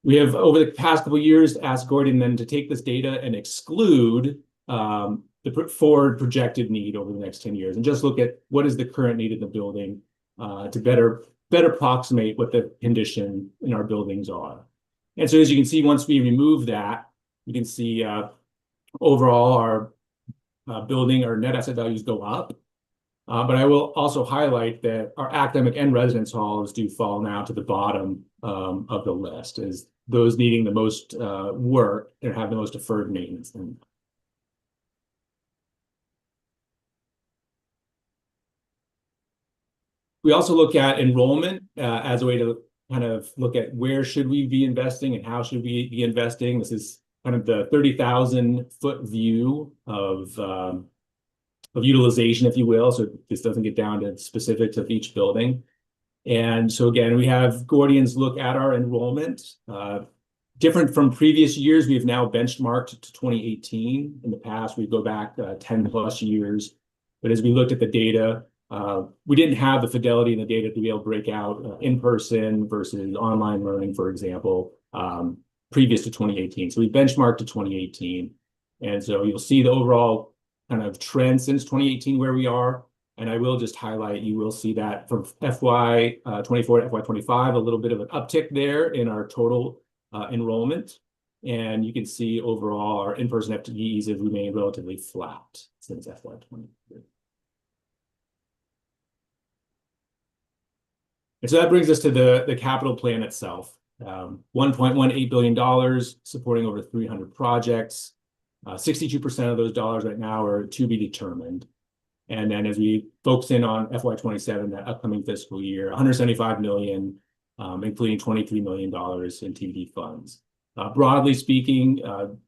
We have, over the past couple of years, asked Gordian then to take this data and exclude the forward projected need over the next 10 years and just look at what is the current need in the building to better approximate what the condition in our buildings are. And so as you can see, once we remove that, you can see overall our building, our net asset values go up. But I will also highlight that our academic and residence halls do fall now to the bottom of the list as those needing the most work and have the most deferred maintenance. We also look at enrollment as a way to kind of look at where should we be investing and how should we be investing. This is kind of the 30,000-foot view of utilization, if you will. So this doesn't get down to specifics of each building. And so again, we have Gordian's look at our enrollment. Different from previous years, we have now benchmarked to 2018. In the past, we go back 10 plus years. But as we looked at the data, we didn't have the fidelity in the data to be able to break out in-person versus online learning, for example, previous to 2018. So we benchmarked to 2018. And so you'll see the overall kind of trend since 2018 where we are. And I will just highlight, you will see that from FY 24 to FY 25, a little bit of an uptick there in our total enrollment. And you can see overall our in-person FTEs have remained relatively flat since FY 23. And so that brings us to the capital plan itself. $1.18 billion supporting over 300 projects. 62% of those dollars right now are to be determined. And then as we focus in on FY27, that upcoming fiscal year, $175 million, including $23 million in TBD funds. Broadly speaking,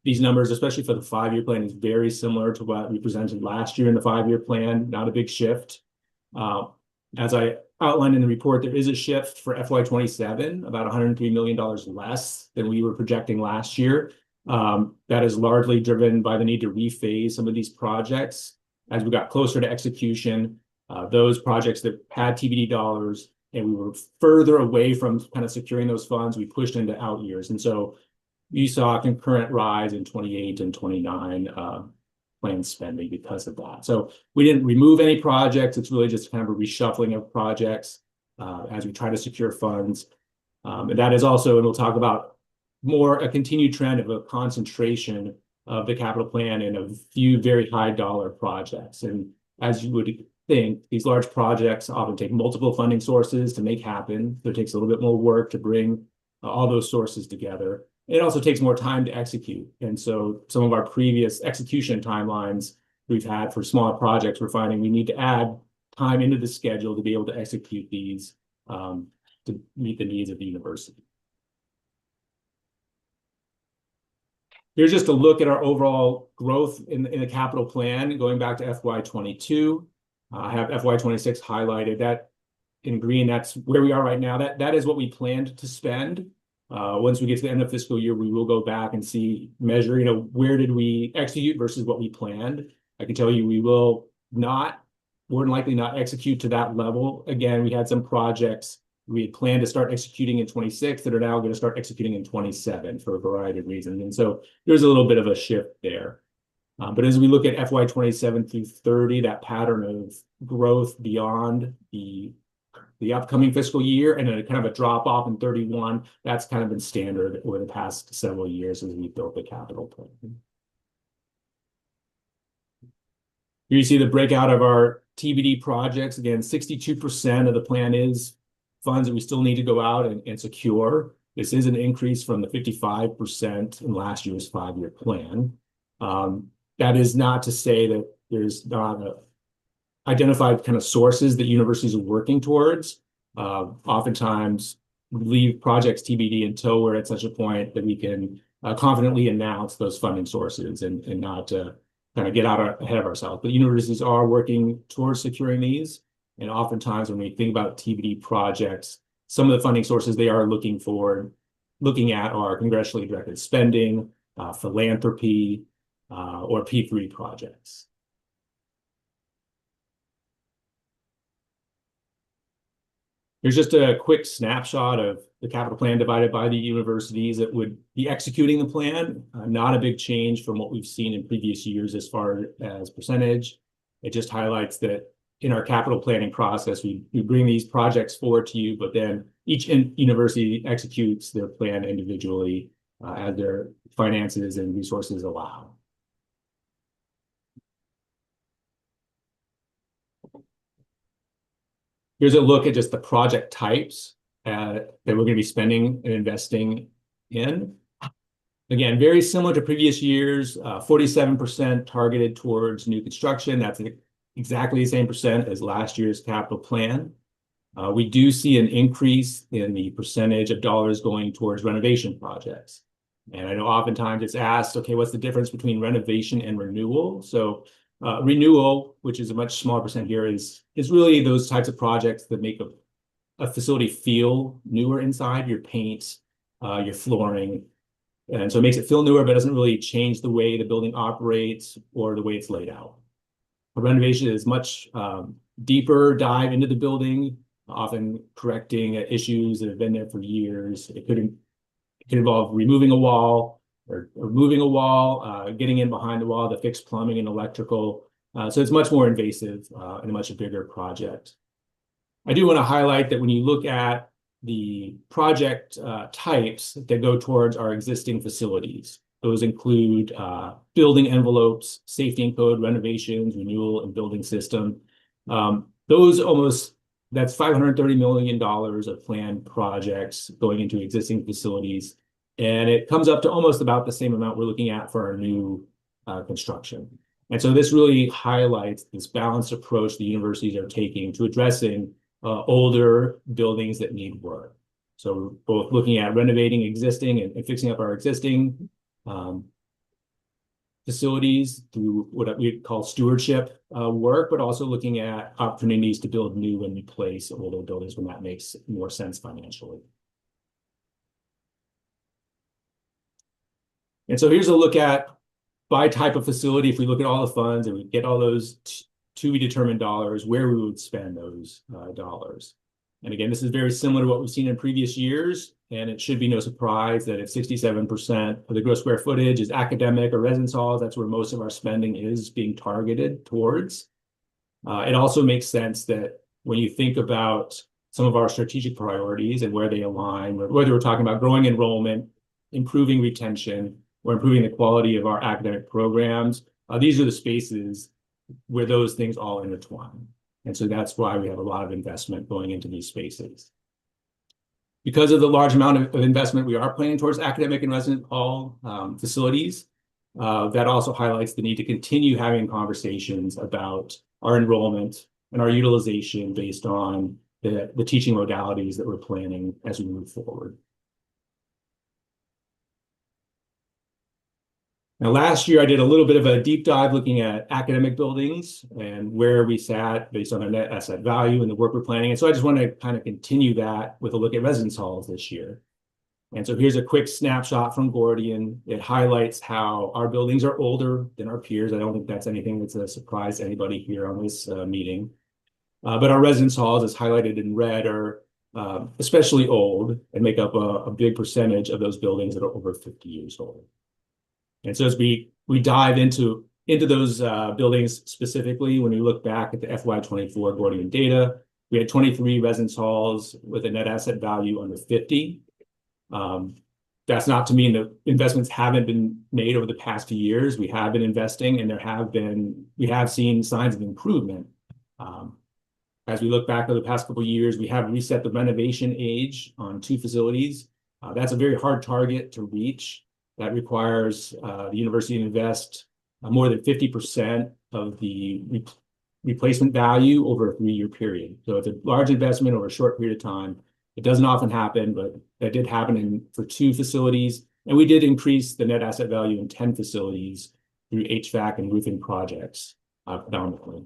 these numbers, especially for the 5-year plan, is very similar to what we presented last year in the 5-year plan, not a big shift. As I outlined in the report, there is a shift for FY27, about $103 million less than we were projecting last year. That is largely driven by the need to rephase some of these projects. As we got closer to execution, those projects that had TBD dollars and we were further away from kind of securing those funds, we pushed into out years. And so you saw a concurrent rise in 28 and 29 planned spending because of that. So we didn't remove any projects. It's really just kind of a reshuffling of projects as we try to secure funds. And that is also, and we'll talk about more, a continued trend of a concentration of the capital plan in a few very high dollar projects. And as you would think, these large projects often take multiple funding sources to make happen. So it takes a little bit more work to bring all those sources together. It also takes more time to execute. And so some of our previous execution timelines we've had for smaller projects, we're finding we need to add time into the schedule to be able to execute these to meet the needs of the university. Here's just a look at our overall growth in the capital plan going back to FY22. I have FY26 highlighted. That in green, that's where we are right now. That is what we planned to spend. Once we get to the end of fiscal year, we will go back and measure, where did we execute versus what we planned. I can tell you we will more than likely not execute to that level. Again, we had some projects we had planned to start executing in 26 that are now going to start executing in 27 for a variety of reasons. And so there's a little bit of a shift there. But as we look at FY27 through 30, that pattern of growth beyond the upcoming fiscal year and then a kind of a drop off in 31, that's kind of been standard over the past several years as we built the capital plan. Here you see the breakout of our TBD projects. Again, 62% of the plan is funds that we still need to go out and secure. This is an increase from the 55% in last year's 5-year plan. That is not to say that there's not identified kind of sources that universities are working towards. Oftentimes, we leave projects TBD until we're at such a point that we can confidently announce those funding sources and not kind of get out ahead of ourselves. But universities are working towards securing these. And oftentimes, when we think about TBD projects, some of the funding sources they are looking at are congressionally directed spending, philanthropy, or P3 projects. Here's just a quick snapshot of the capital plan divided by the universities that would be executing the plan. Not a big change from what we've seen in previous years as far as percentage. It just highlights that in our capital planning process, we bring these projects forward to you, but then each university executes their plan individually as their finances and resources allow. Here's a look at just the project types that we're going to be spending and investing in. Again, very similar to previous years, 47% targeted towards new construction. That's exactly the same percent as last year's capital plan. We do see an increase in the percentage of dollars going towards renovation projects. And I know oftentimes it's asked, okay, what's the difference between renovation and renewal? So renewal, which is a much smaller percent here, is really those types of projects that make a facility feel newer inside, your paint, your flooring. And so it makes it feel newer, but doesn't really change the way the building operates or the way it's laid out. A renovation is much deeper dive into the building, often correcting issues that have been there for years. It could involve removing a wall, or moving a wall, getting in behind the wall to fix plumbing and electrical. So it's much more invasive and a much bigger project. I do want to highlight that when you look at the project types that go towards our existing facilities, those include building envelopes, safety and code, renovations, renewal, and building system. That's $530 million of planned projects going into existing facilities. And it comes up to almost about the same amount we're looking at for our new construction. And so this really highlights this balanced approach the universities are taking to addressing older buildings that need work. So we're both looking at renovating existing and fixing up our existing facilities through what we call stewardship work, but also looking at opportunities to build new and replace older buildings when that makes more sense financially. And so here's a look at by type of facility. If we look at all the funds and we get all those to be determined dollars, where we would spend those dollars. And again, this is very similar to what we've seen in previous years. And it should be no surprise that if 67% of the gross square footage is academic or residence halls, that's where most of our spending is being targeted towards. It also makes sense that when you think about some of our strategic priorities and where they align, whether we're talking about growing enrollment, improving retention, or improving the quality of our academic programs, these are the spaces where those things all intertwine. And so that's why we have a lot of investment going into these spaces. Because of the large amount of investment we are planning towards academic and resident hall facilities, that also highlights the need to continue having conversations about our enrollment and our utilization based on the teaching modalities that we're planning as we move forward. Now, last year I did a little bit of a deep dive looking at academic buildings and where we sat based on our net asset value and the work we're planning. And so I just want to kind of continue that with a look at residence halls this year. And so here's a quick snapshot from Gordian. It highlights how our buildings are older than our peers. I don't think that's anything that's a surprise to anybody here on this meeting. But our residence halls, as highlighted in red, are especially old and make up a big percentage of those buildings that are over 50 years old. And so as we dive into those buildings specifically, when we look back at the FY24 Gordian data, we had 23 residence halls with a net asset value under 50. That's not to mean that investments haven't been made over the past few years. We have been investing, and we have seen signs of improvement. As we look back over the past couple of years, we have reset the renovation age on 2 facilities. That's a very hard target to reach. That requires the university to invest more than 50% of the replacement value over a 3-year period. So it's a large investment over a short period of time. It doesn't often happen, but that did happen for 2 facilities. And we did increase the net asset value in 10 facilities through HVAC and roofing projects predominantly.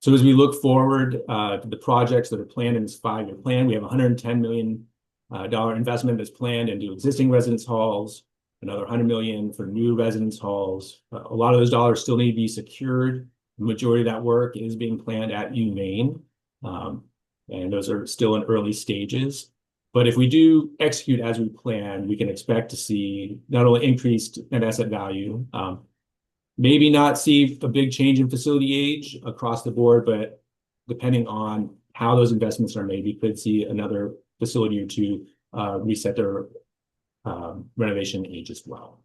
So as we look forward to the projects that are planned in this 5-year plan, we have $110 million investment that's planned into existing residence halls, another $100 million for new residence halls. A lot of those dollars still need to be secured. The majority of that work is being planned at UMaine, and those are still in early stages. But if we do execute as we plan, we can expect to see not only increased net asset value, maybe not see a big change in facility age across the board, but depending on how those investments are made, we could see another facility or 2 reset their renovation age as well.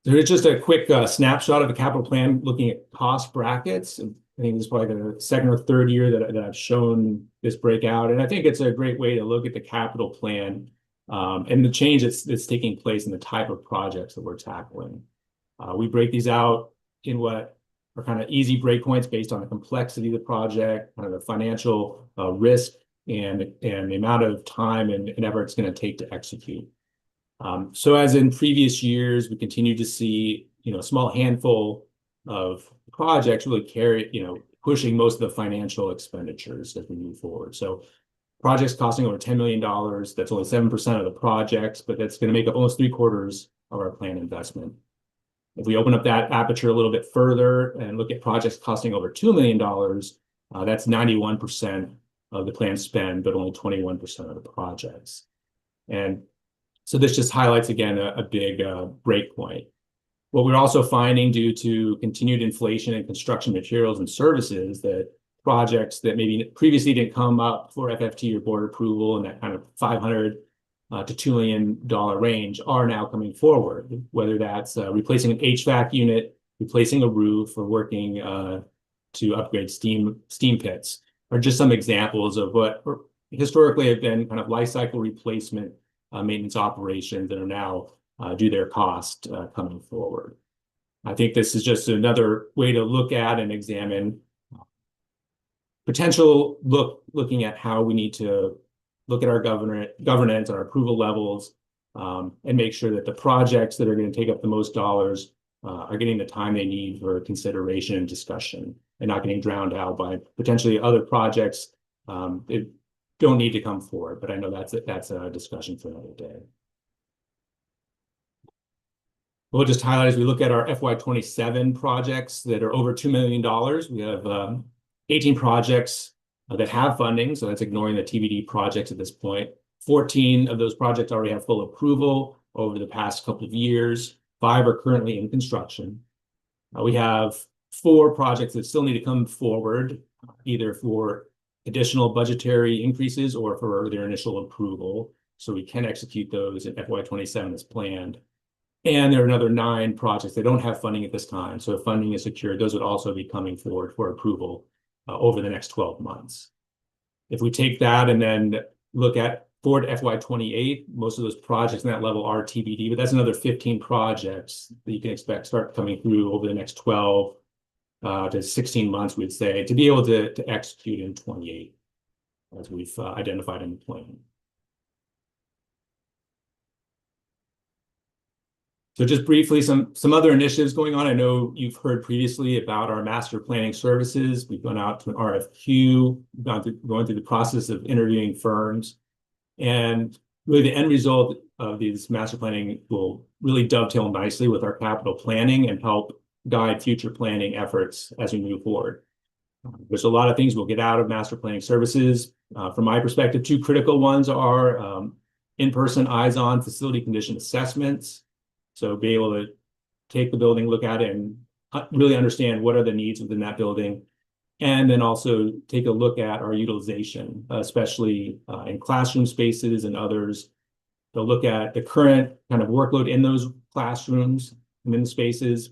There's just a quick snapshot of the capital plan looking at cost brackets. I think this is probably the 2nd or 3rd year that I've shown this breakout. And I think it's a great way to look at the capital plan and the change that's taking place in the type of projects that we're tackling. We break these out in what are kind of easy breakpoints based on the complexity of the project, kind of the financial risk, and the amount of time and effort it's going to take to execute. So as in previous years, we continue to see a small handful of projects really pushing most of the financial expenditures as we move forward. So projects costing over $10 million, that's only 7% of the projects, but that's going to make up almost 3/4 of our planned investment. If we open up that aperture a little bit further and look at projects costing over $2 million, that's 91% of the planned spend, but only 21% of the projects. And so this just highlights, again, a big break point. What we're also finding due to continued inflation in construction materials and services, that projects that maybe previously didn't come up for FFT or board approval in that kind of $500 to $2 million range are now coming forward, whether that's replacing an HVAC unit, replacing a roof, or working to upgrade steam pits, are just some examples of what historically have been kind of life cycle replacement maintenance operations that are now due their cost coming forward. I think this is just another way to look at and examine looking at how we need to look at our governance, our approval levels, and make sure that the projects that are going to take up the most dollars are getting the time they need for consideration and discussion, and not getting drowned out by potentially other projects that don't need to come forward. But I know that's a discussion for another day. We'll just highlight as we look at our FY27 projects that are over $2 million. We have 18 projects that have funding, so that's ignoring the TBD projects at this point. 14 of those projects already have full approval over the past couple of years. 5 are currently in construction. We have 4 projects that still need to come forward, either for additional budgetary increases or for their initial approval, so we can execute those in FY27 as planned. And there are another 9 projects that don't have funding at this time, so if funding is secured, those would also be coming forward for approval over the next 12 months. If we take that and then look at forward to FY28, most of those projects in that level are TBD, but that's another 15 projects that you can expect start coming through over the next 12 to 16 months, we'd say, to be able to execute in 28, as we've identified in the plan. So just briefly, some other initiatives going on. I know you've heard previously about our master planning services. We've gone out to an RFQ, going through the process of interviewing firms. And really the end result of these master planning will really dovetail nicely with our capital planning and help guide future planning efforts as we move forward. There's a lot of things we'll get out of master planning services. From my perspective, two critical ones are in-person, eyes-on facility condition assessments. So be able to take the building, look at it, and really understand what are the needs within that building. And then also take a look at our utilization, especially in classroom spaces and others. They'll look at the current kind of workload in those classrooms and in the spaces,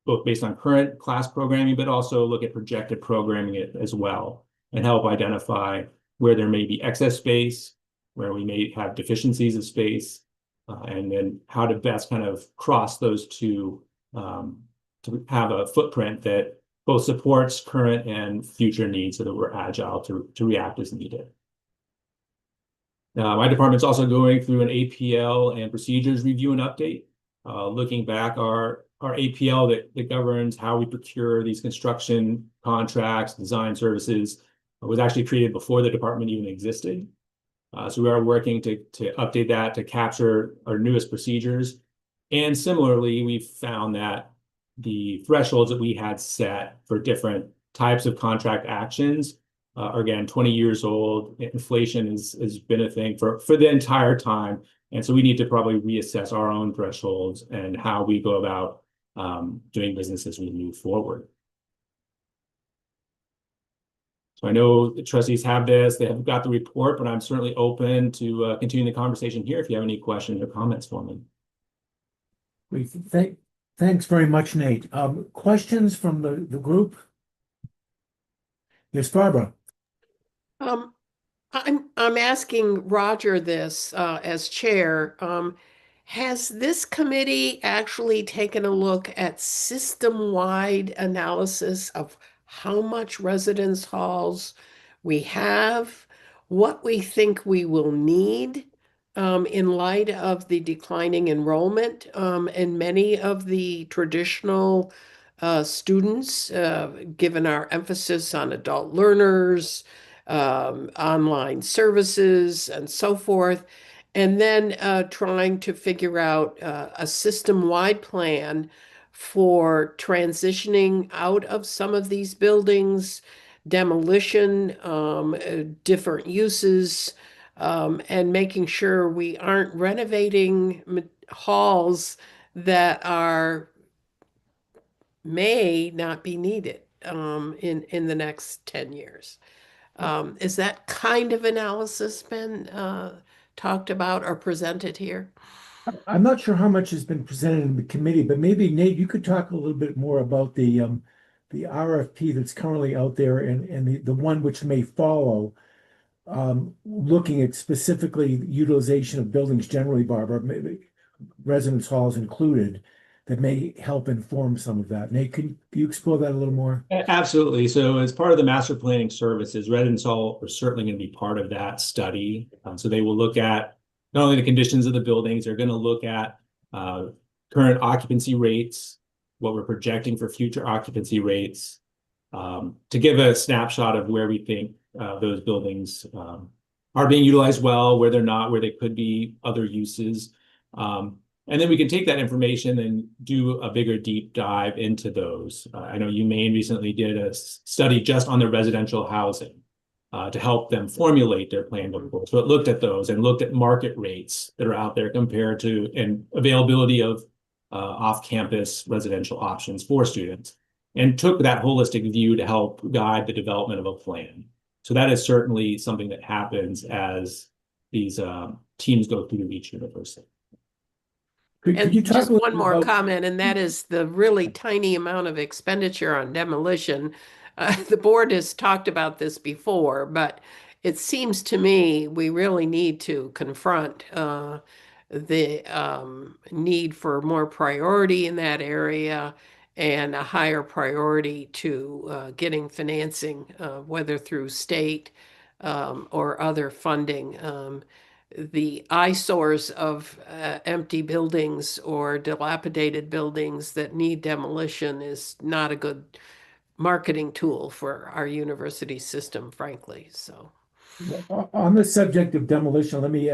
both based on current class programming, but also look at projected programming as well, and help identify where there may be excess space, where we may have deficiencies of space, and then how to best kind of cross those two to have a footprint that both supports current and future needs so that we're agile to react as needed. My department's also going through an APL and procedures review and update. Looking back, our APL that governs how we procure these construction contracts, design services, was actually created before the department even existed. So we are working to update that to capture our newest procedures. And similarly, we've found that the thresholds that we had set for different types of contract actions are, again, 20 years old. Inflation has been a thing for the entire time. And so we need to probably reassess our own thresholds and how we go about doing business as we move forward. So I know the trustees have this, they have got the report, but I'm certainly open to continuing the conversation here if you have any questions or comments for me. Thanks very much, Nate. Questions from the group? Yes, Barbara. I'm asking Roger this as chair. Has this committee actually taken a look at system-wide analysis of how much residence halls we have, what we think we will need in light of the declining enrollment in many of the traditional students, given our emphasis on adult learners, online services, and so forth, and then trying to figure out a system-wide plan for transitioning out of some of these buildings, demolition, different uses, and making sure we aren't renovating halls that may not be needed in the next 10 years. Is that kind of analysis been talked about or presented here? I'm not sure how much has been presented in the committee, but maybe Nate, you could talk a little bit more about the RFP that's currently out there and the one which may follow, looking at specifically utilization of buildings generally, Barbara, maybe residence halls included, that may help inform some of that. Nate, can you explore that a little more? Absolutely. So as part of the master planning services, residence hall are certainly going to be part of that study. So they will look at not only the conditions of the buildings, they're going to look at current occupancy rates, what we're projecting for future occupancy rates, to give a snapshot of where we think those buildings are being utilized well, where they're not, where they could be other uses. And then we can take that information and do a bigger deep dive into those. I know UMaine recently did a study just on the residential housing to help them formulate their plan going forward. So it looked at those and looked at market rates that are out there compared to and availability of off-campus residential options for students, and took that holistic view to help guide the development of a plan. So that is certainly something that happens as these teams go through each university. And just one more comment, and that is the really tiny amount of expenditure on demolition. The board has talked about this before, but it seems to me we really need to confront the need for more priority in that area and a higher priority to getting financing, whether through state or other funding. the eyesores of empty buildings or dilapidated buildings that need demolition is not a good marketing tool for our university system, frankly. So, On the subject of demolition, let me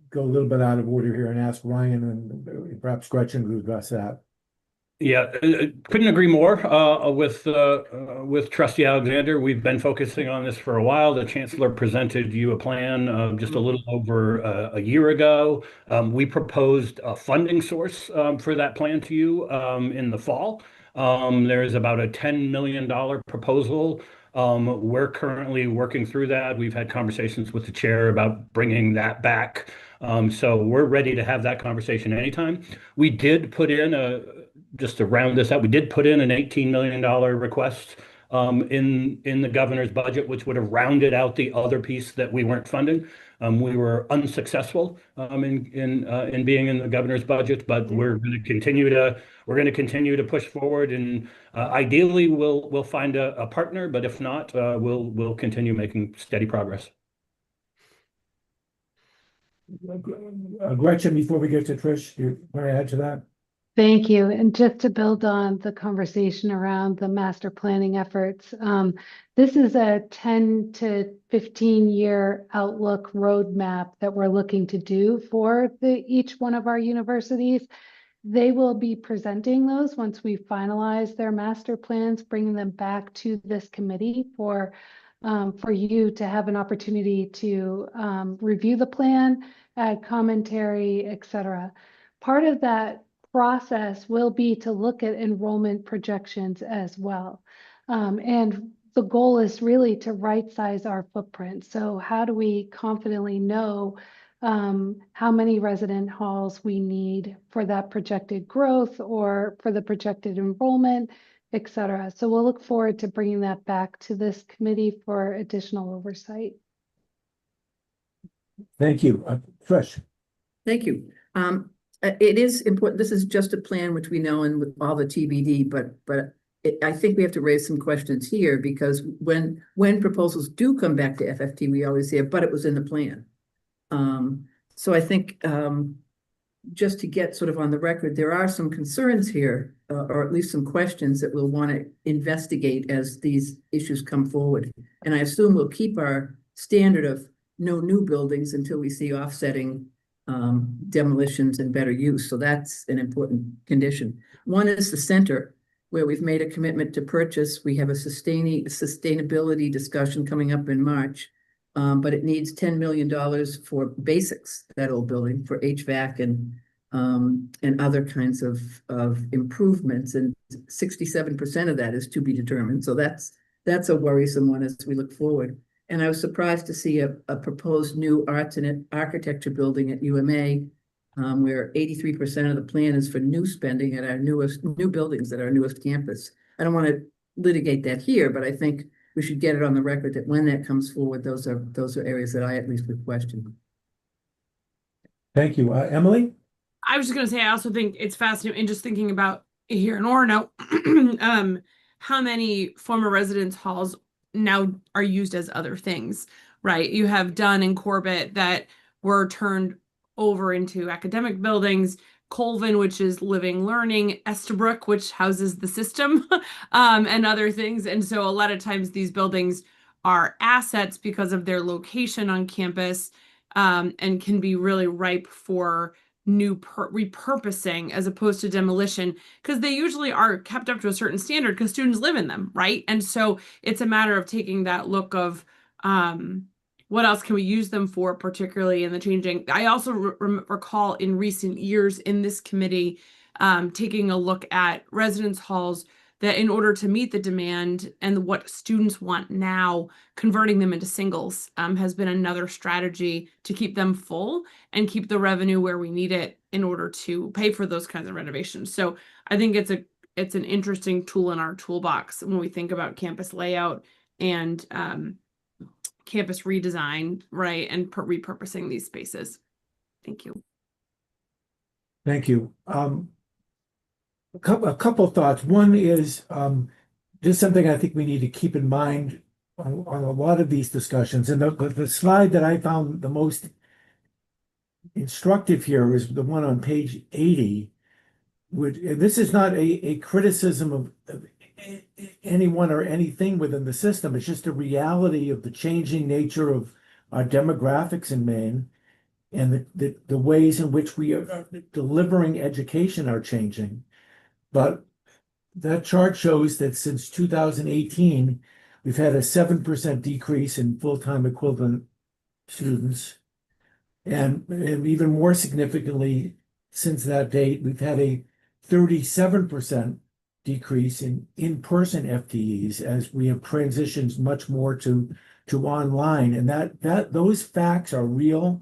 go a little bit out of order here and ask Ryan and perhaps Gretchen to address that. Yeah, couldn't agree more with Trustee Alexander. We've been focusing on this for a while. The Chancellor presented you a plan just a little over a year ago. We proposed a funding source for that plan to you in the fall. There is about a $10 million proposal. We're currently working through that. We've had conversations with the chair about bringing that back. So we're ready to have that conversation anytime. We did put in just to round this out, we did put in an $18 million request in the governor's budget, which would have rounded out the other piece that we weren't funding. We were unsuccessful in being in the governor's budget, but we're going to continue to push forward, and ideally we'll find a partner. But if not, we'll continue making steady progress. Gretchen, before we get to Trish, do you want to add to that? Thank you. And just to build on the conversation around the master planning efforts, this is a 10 to 15 year outlook roadmap that we're looking to do for each one of our universities. They will be presenting those once we finalize their master plans, bringing them back to this committee for you to have an opportunity to review the plan, add commentary, etc. Part of that process will be to look at enrollment projections as well. And the goal is really to right size our footprint. So how do we confidently know how many resident halls we need for that projected growth or for the projected enrollment, et cetera. So we'll look forward to bringing that back to this committee for additional oversight. Thank you. Trish. Thank you. It is important. This is just a plan, which we know, and with all the TBD, but I think we have to raise some questions here, because when proposals do come back to FFT, we always hear, but it was in the plan. So I think just to get sort of on the record, there are some concerns here, or at least some questions that we'll want to investigate as these issues come forward. And I assume we'll keep our standard of no new buildings until we see offsetting demolitions and better use. So that's an important condition. One is the center, where we've made a commitment to purchase. We have a sustainability discussion coming up in March, but it needs $10 million for basics, that old building, for HVAC and other kinds of improvements. And 67% of that is to be determined. So that's a worrisome one as we look forward. And I was surprised to see a proposed new arts and architecture building at UMA, where 83% of the plan is for new spending at our new buildings at our newest campus. I don't want to litigate that here, but I think we should get it on the record that when that comes forward, those are areas that I at least would question. Thank you. Emily? I was just going to say, I also think it's fascinating, and just thinking about here in Orono, how many former residence halls now are used as other things, right? You have Dunn and Corbett that were turned over into academic buildings, Colvin, which is living learning, Estabrook, which houses the system, and other things. And so a lot of times these buildings are assets because of their location on campus, and can be really ripe for new repurposing as opposed to demolition, because they usually are kept up to a certain standard because students live in them, right? And so it's a matter of taking that look of what else can we use them for, particularly in the changing. I also recall in recent years in this committee taking a look at residence halls that, in order to meet the demand and what students want now, converting them into singles has been another strategy to keep them full and keep the revenue where we need it in order to pay for those kinds of renovations. So I think it's an interesting tool in our toolbox when we think about campus layout and campus redesign, right, and repurposing these spaces. Thank you. Thank you. A couple of thoughts. One is just something I think we need to keep in mind on a lot of these discussions. And the slide that I found the most instructive here is the one on page 80, which, and this is not a criticism of anyone or anything within the system. It's just a reality of the changing nature of our demographics in Maine, and the ways in which we are delivering education are changing. But that chart shows that since 2018, we've had a 7% decrease in full-time equivalent students. And even more significantly, since that date, we've had a 37% decrease in in-person FTEs as we have transitioned much more to online. And that those facts are real.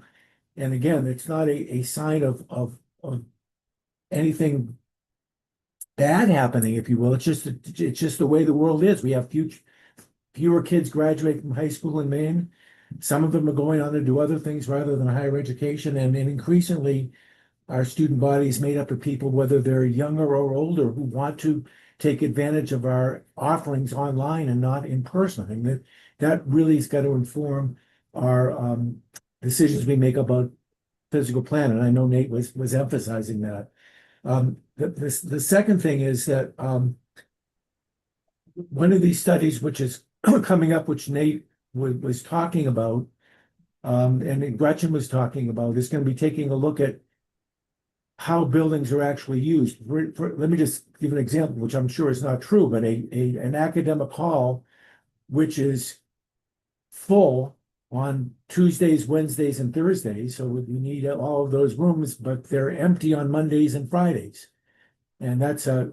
And again, it's not a sign of anything bad happening, if you will. It's just the way the world is. We have fewer kids graduate from high school in Maine. Some of them are going on to do other things rather than higher education, and increasingly our student body is made up of people, whether they're younger or older, who want to take advantage of our offerings online and not in person. And that really has got to inform our decisions we make about physical plan. And I know Nate was emphasizing that. The second thing is that one of these studies, which is coming up, which Nate was talking about, and Gretchen was talking about, is going to be taking a look at how buildings are actually used. Let me just give an example, which I'm sure is not true, but an academic hall, which is full on Tuesdays, Wednesdays, and Thursdays. So we need all of those rooms, but they're empty on Mondays and Fridays. And that's a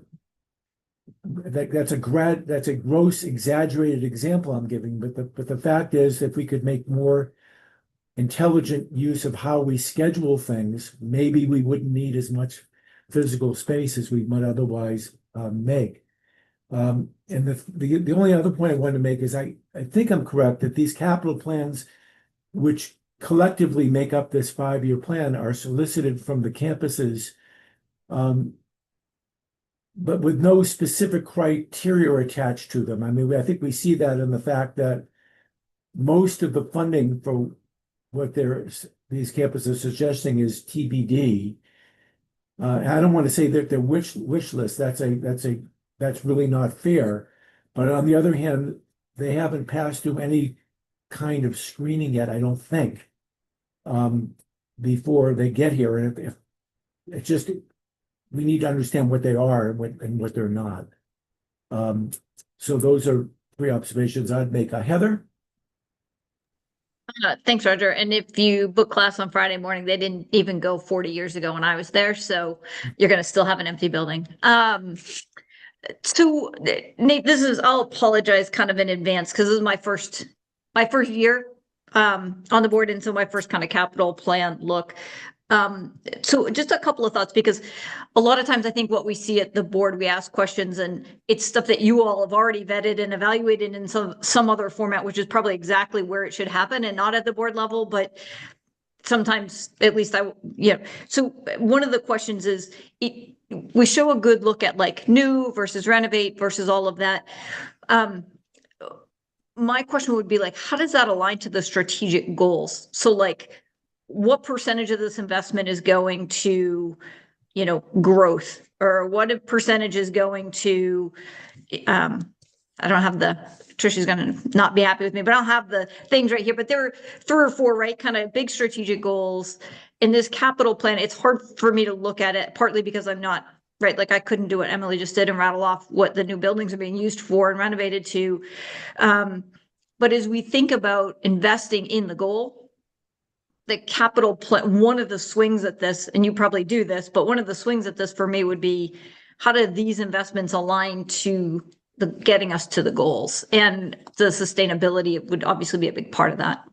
gross exaggerated example I'm giving, but the fact is, if we could make more intelligent use of how we schedule things, maybe we wouldn't need as much physical space as we might otherwise make. And the only other point I wanted to make is I think I'm correct that these capital plans, which collectively make up this 5-year plan, are solicited from the campuses, but with no specific criteria attached to them. I mean, I think we see that in the fact that most of the funding for what these campuses are suggesting is TBD. I don't want to say that they're wish list. That's really not fair. But on the other hand, they haven't passed through any kind of screening yet, I don't think, before they get here. And if it's just, we need to understand what they are and what they're not. So those are 3 observations I'd make. Heather? Thanks, Roger. And if you book class on Friday morning, they didn't even go 40 years ago when I was there. So you're going to still have an empty building. So Nate, I'll apologize kind of in advance because this is my first year on the board. And so my first kind of capital plan look. So just a couple of thoughts, because a lot of times I think what we see at the board, we ask questions and it's stuff that you all have already vetted and evaluated in some other format, which is probably exactly where it should happen and not at the board level. But sometimes, at least so one of the questions is, we show a good look at like new versus renovate versus all of that. My question would be like, how does that align to the strategic goals? So like, what percentage of this investment is going to, growth, or what percentage is going to, I don't have Trisha's going to not be happy with me, but I don't have the things right here, but there are 3 or 4, right, kind of big strategic goals in this capital plan. It's hard for me to look at it, partly because I'm not, right, like I couldn't do what Emily just did and rattle off what the new buildings are being used for and renovated to. But as we think about investing in the goal, the capital plan, one of the swings at this, and you probably do this, but one of the swings at this for me would be, how do these investments align to getting us to the goals? And the sustainability would obviously be a big part of that.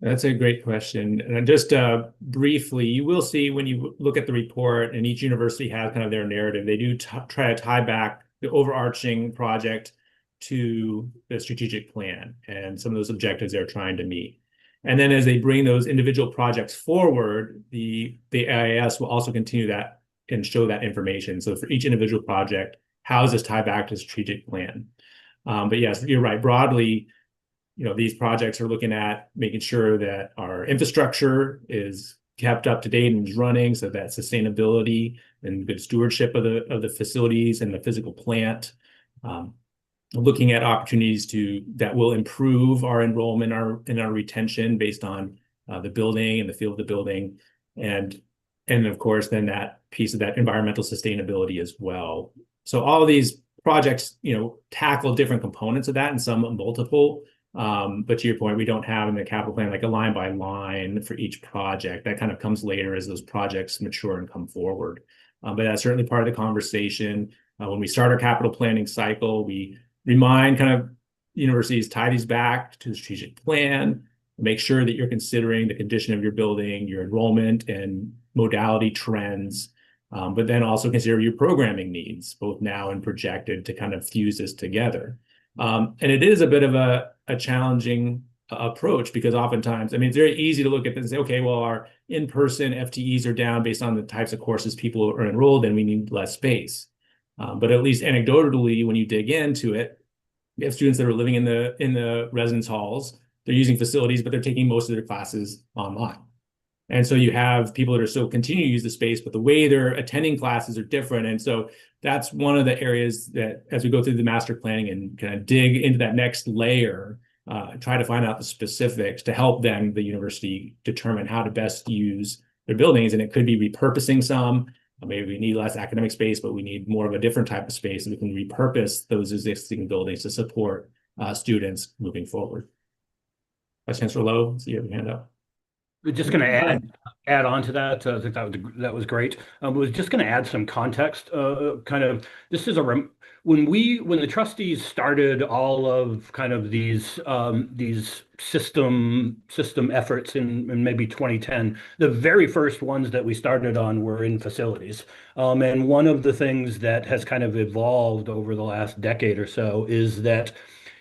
That's a great question. And just briefly, you will see when you look at the report, and each university has kind of their narrative, they do try to tie back the overarching project to the strategic plan and some of those objectives they're trying to meet. And then as they bring those individual projects forward, the AIS will also continue that and show that information. So for each individual project, how does this tie back to the strategic plan? But yes, you're right. Broadly, these projects are looking at making sure that our infrastructure is kept up to date and is running, so that sustainability and good stewardship of the facilities and the physical plant. Looking at opportunities that will improve our enrollment and our retention based on the building and the feel of the building, and of course then that piece of that environmental sustainability as well. So all of these projects, tackle different components of that, and some multiple. But to your point, we don't have in the capital plan like a line by line for each project. That kind of comes later as those projects mature and come forward. But that's certainly part of the conversation. When we start our capital planning cycle, we remind kind of universities, tie these back to the strategic plan, make sure that you're considering the condition of your building, your enrollment and modality trends, but then also consider your programming needs, both now and projected, to kind of fuse this together. And it is a bit of a challenging approach, because oftentimes, it's very easy to look at this and say, okay, well, our in-person FTEs are down based on the types of courses people are enrolled in, we need less space. But at least anecdotally, when you dig into it, we have students that are living in the residence halls, they're using facilities, but they're taking most of their classes online. And so you have people that are still continuing to use the space, but the way they're attending classes are different. And so that's one of the areas that, as we go through the master planning and kind of dig into that next layer, try to find out the specifics to help then the university determine how to best use their buildings. And it could be repurposing some. Maybe we need less academic space, but we need more of a different type of space, and we can repurpose those existing buildings to support students moving forward. Vice Chancellor Lowe, so you have your hand up. We're just going to add on to that. I think that was great. I was just going to add some context. This is when the trustees started all of kind of these system efforts in maybe 2010. The very first ones that we started on were in facilities, and one of the things that has kind of evolved over the last decade or so is that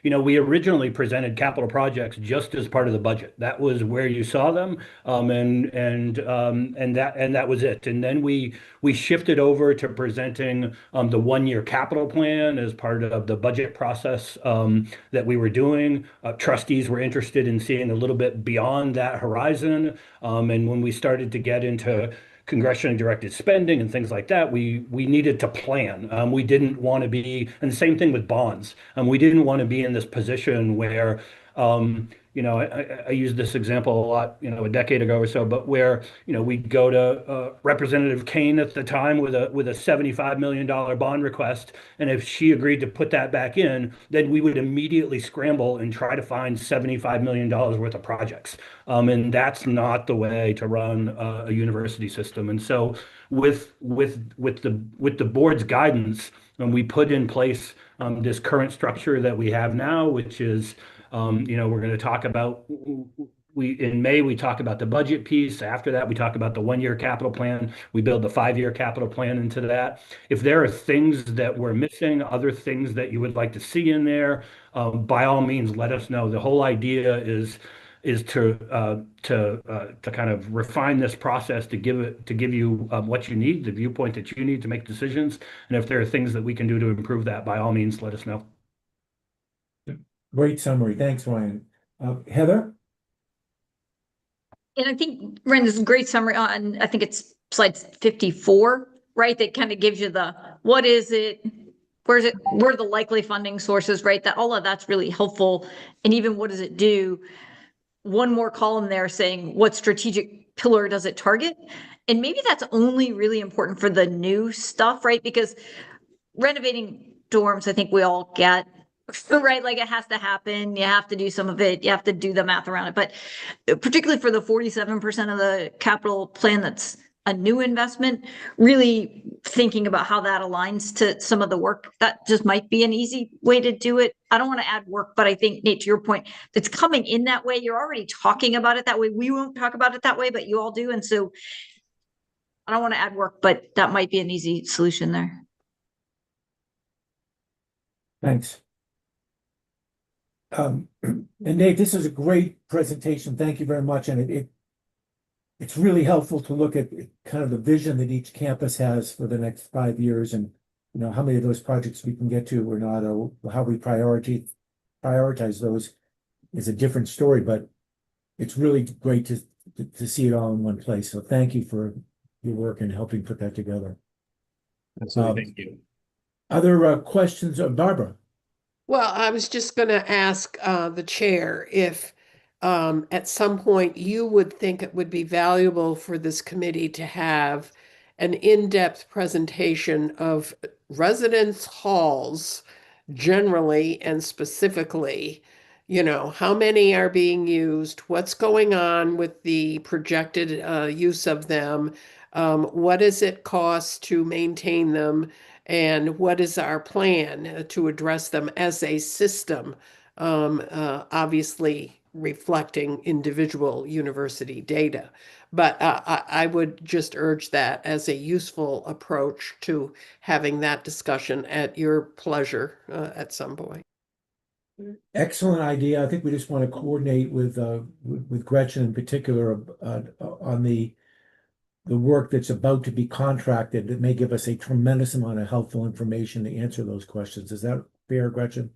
we originally presented capital projects just as part of the budget. That was where you saw them, and that was it. And then we shifted over to presenting the one-year capital plan as part of the budget process that we were doing. Trustees were interested in seeing a little bit beyond that horizon, and when we started to get into congressionally directed spending and things like that, we needed to plan. We didn't want to be, and the same thing with bonds. We didn't want to be in this position where, I used this example a lot, a decade ago or so, but where, we'd go to Representative Kane at the time with a $75 million bond request. And if she agreed to put that back in, then we would immediately scramble and try to find $75 million worth of projects. And that's not the way to run a university system. And so with the board's guidance, we put in place this current structure that we have now, which is, we're going to talk about, in May, we talk about the budget piece. After that, we talk about the one-year capital plan. We build the 5-year capital plan into that. If there are things that we're missing, other things that you would like to see in there, by all means, let us know. The whole idea is to kind of refine this process to give you what you need, the viewpoint that you need to make decisions. And if there are things that we can do to improve that, by all means, let us know. Great summary. Thanks, Ryan. Heather? And I think, Ryan, this is a great summary on, I think it's slide 54, right? That kind of gives you what is it, where are the likely funding sources, right? That all of that's really helpful. And even what does it do? One more column there saying what strategic pillar does it target? And maybe that's only really important for the new stuff, right? Because renovating dorms, I think we all get, right? Like it has to happen. You have to do some of it. You have to do the math around it. But particularly for the 47% of the capital plan that's a new investment, really thinking about how that aligns to some of the work, that just might be an easy way to do it. I don't want to add work, but I think, Nate, to your point, it's coming in that way. You're already talking about it that way. We won't talk about it that way, but you all do. And so I don't want to add work, but that might be an easy solution there. Thanks. And Nate, this is a great presentation. Thank you very much. And it's really helpful to look at kind of the vision that each campus has for the next 5 years, and how many of those projects we can get to or not, or how we prioritize those. is a different story, but it's really great to see it all in one place. So thank you for your work in helping put that together. Absolutely, thank you. Other questions of Barbara? Well, I was just going to ask the chair if at some point you would think it would be valuable for this committee to have an in-depth presentation of residence halls generally and specifically. You know, how many are being used? What's going on with the projected use of them? What does it cost to maintain them? And what is our plan to address them as a system, obviously reflecting individual university data. But I would just urge that as a useful approach to having that discussion at your pleasure at some point. Excellent idea. I think we just want to coordinate with Gretchen in particular on the work that's about to be contracted that may give us a tremendous amount of helpful information to answer those questions. Is that fair, Gretchen?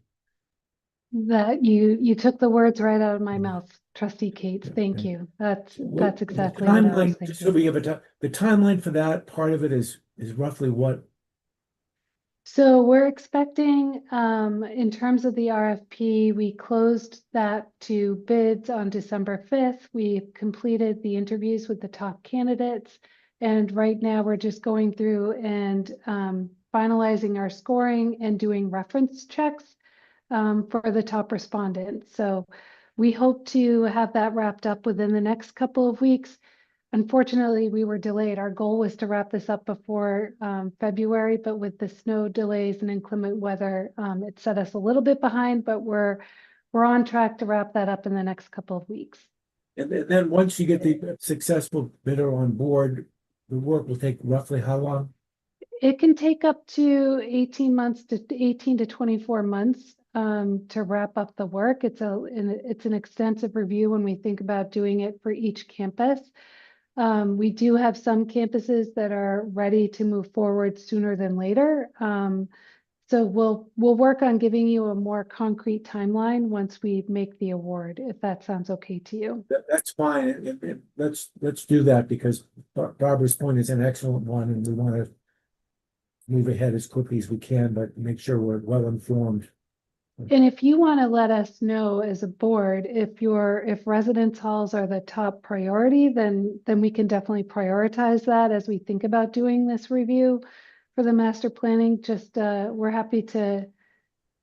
That you took the words right out of my mouth, Trustee Cates. Thank you. That's exactly what I was Timeline, thinking. so we have the timeline for that part of it is roughly what? So we're expecting, in terms of the RFP, we closed that to bids on December 5th. We've completed the interviews with the top candidates. And right now we're just going through and finalizing our scoring and doing reference checks for the top respondents. So we hope to have that wrapped up within the next couple of weeks. Unfortunately, we were delayed. Our goal was to wrap this up before February, but with the snow delays and inclement weather, it set us a little bit behind, but we're on track to wrap that up in the next couple of weeks. And then once you get the successful bidder on board, the work will take roughly how long? It can take up to 18 to 24 months to wrap up the work. It's an extensive review when we think about doing it for each campus. We do have some campuses that are ready to move forward sooner than later. So we'll work on giving you a more concrete timeline once we make the award, if that sounds okay to you. That's fine. Let's do that because Barbara's point is an excellent one, and we want to move ahead as quickly as we can, but make sure we're well informed. And if you want to let us know as a board, if residence halls are the top priority, then we can definitely prioritize that as we think about doing this review for the master planning. Just we're happy to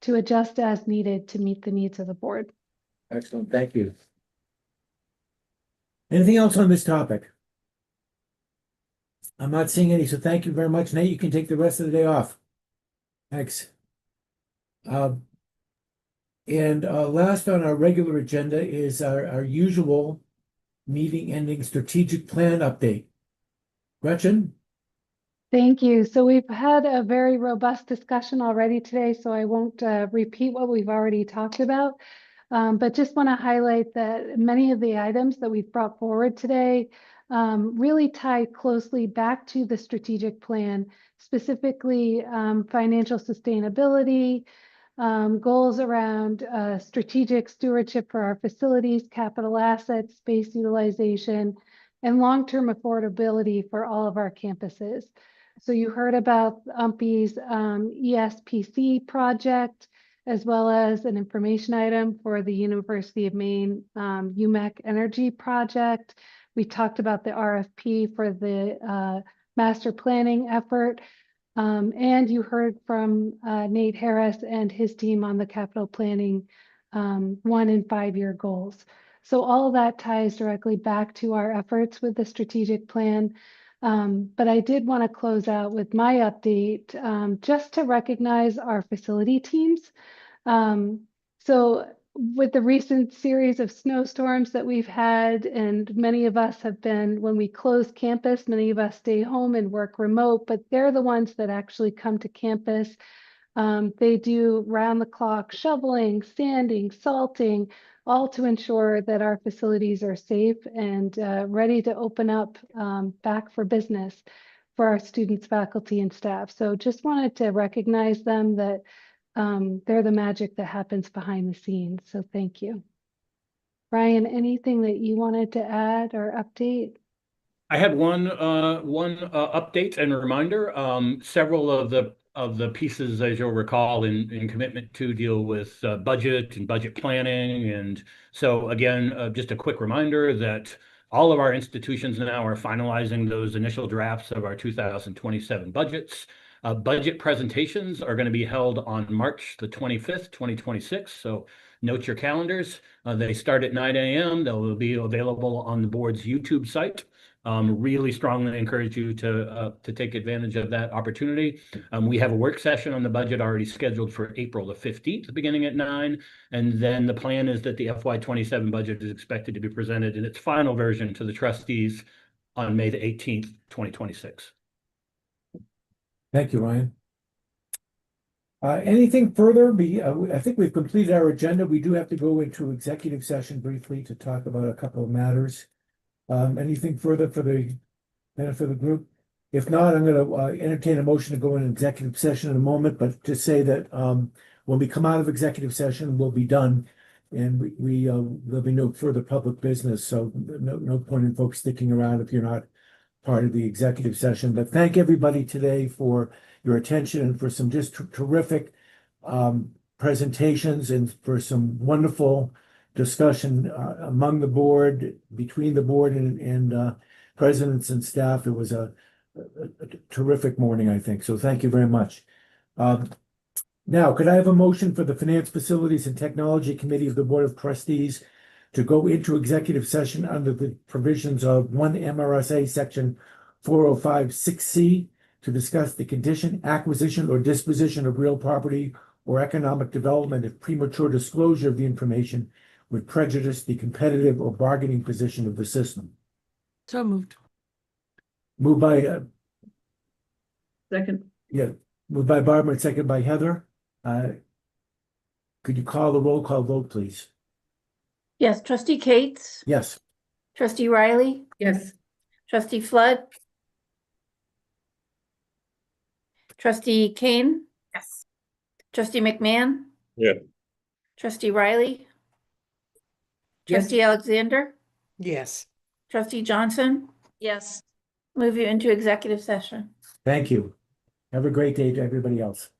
adjust as needed to meet the needs of the board. Excellent, thank you. Anything else on this topic? I'm not seeing any, so thank you very much. Nate, you can take the rest of the day off. Thanks. And last on our regular agenda is our usual meeting ending strategic plan update. Gretchen? Thank you. So we've had a very robust discussion already today, so I won't repeat what we've already talked about, but just want to highlight that many of the items that we've brought forward today really tie closely back to the strategic plan, specifically financial sustainability, goals around strategic stewardship for our facilities, capital assets, space utilization, and long-term affordability for all of our campuses. So you heard about UMPI's ESPC project, as well as an information item for the University of Maine UMEC Energy project. We talked about the RFP for the master planning effort. And you heard from Nate Harris and his team on the capital planning 1 and 5 year goals. So all of that ties directly back to our efforts with the strategic plan. But I did want to close out with my update just to recognize our facility teams. So with the recent series of snowstorms that we've had, and many of us have been, when we close campus, many of us stay home and work remote, but they're the ones that actually come to campus. They do round-the-clock shoveling, sanding, salting, all to ensure that our facilities are safe and ready to open up back for business for our students, faculty, and staff. So just wanted to recognize them, that they're the magic that happens behind the scenes. So thank you. Ryan, anything that you wanted to add or update? I had one update and reminder. Several of the pieces, as you'll recall, in commitment to deal with budget and budget planning. And so again, just a quick reminder that all of our institutions now are finalizing those initial drafts of our 2027 budgets. Budget presentations are going to be held on March the 25th, 2026. So note your calendars. They start at 9 a.m. They'll be available on the board's YouTube site. Really strongly encourage you to take advantage of that opportunity. We have a work session on the budget already scheduled for April the 15th, beginning at 9. And then the plan is that the FY27 budget is expected to be presented in its final version to the trustees on May the 18th, 2026. Thank you, Ryan. Anything further? I think we've completed our agenda. We do have to go into executive session briefly to talk about a couple of matters. Anything further for the benefit of the group? If not, I'm going to entertain a motion to go in executive session in a moment, but to say that when we come out of executive session, we'll be done, and there'll be no further public business. So no point in folks sticking around if you're not part of the executive session. But thank everybody today for your attention and for some just terrific presentations and for some wonderful discussion among the board, between the board and presidents and staff. It was a terrific morning, I think. So thank you very much. Now, could I have a motion for the Finance, Facilities, and Technology Committee of the Board of Trustees to go into executive session under the provisions of 1 MRSA Section 405(6)(c) to discuss the condition, acquisition, or disposition of real property or economic development if premature disclosure of the information would prejudice the competitive or bargaining position of the system. So moved. Moved by Second. moved by Barbara and second by Heather. Could you call the roll call vote, please? Yes, trustee Cates, Yes. trustee Riley, Yes. trustee Flood, trustee Kane, Yes. trustee McMahon, Yeah. trustee Riley, Yes. trustee Alexander, Yes. trustee Johnson. Yes. Move you into executive session. Thank you. Have a great day to everybody else.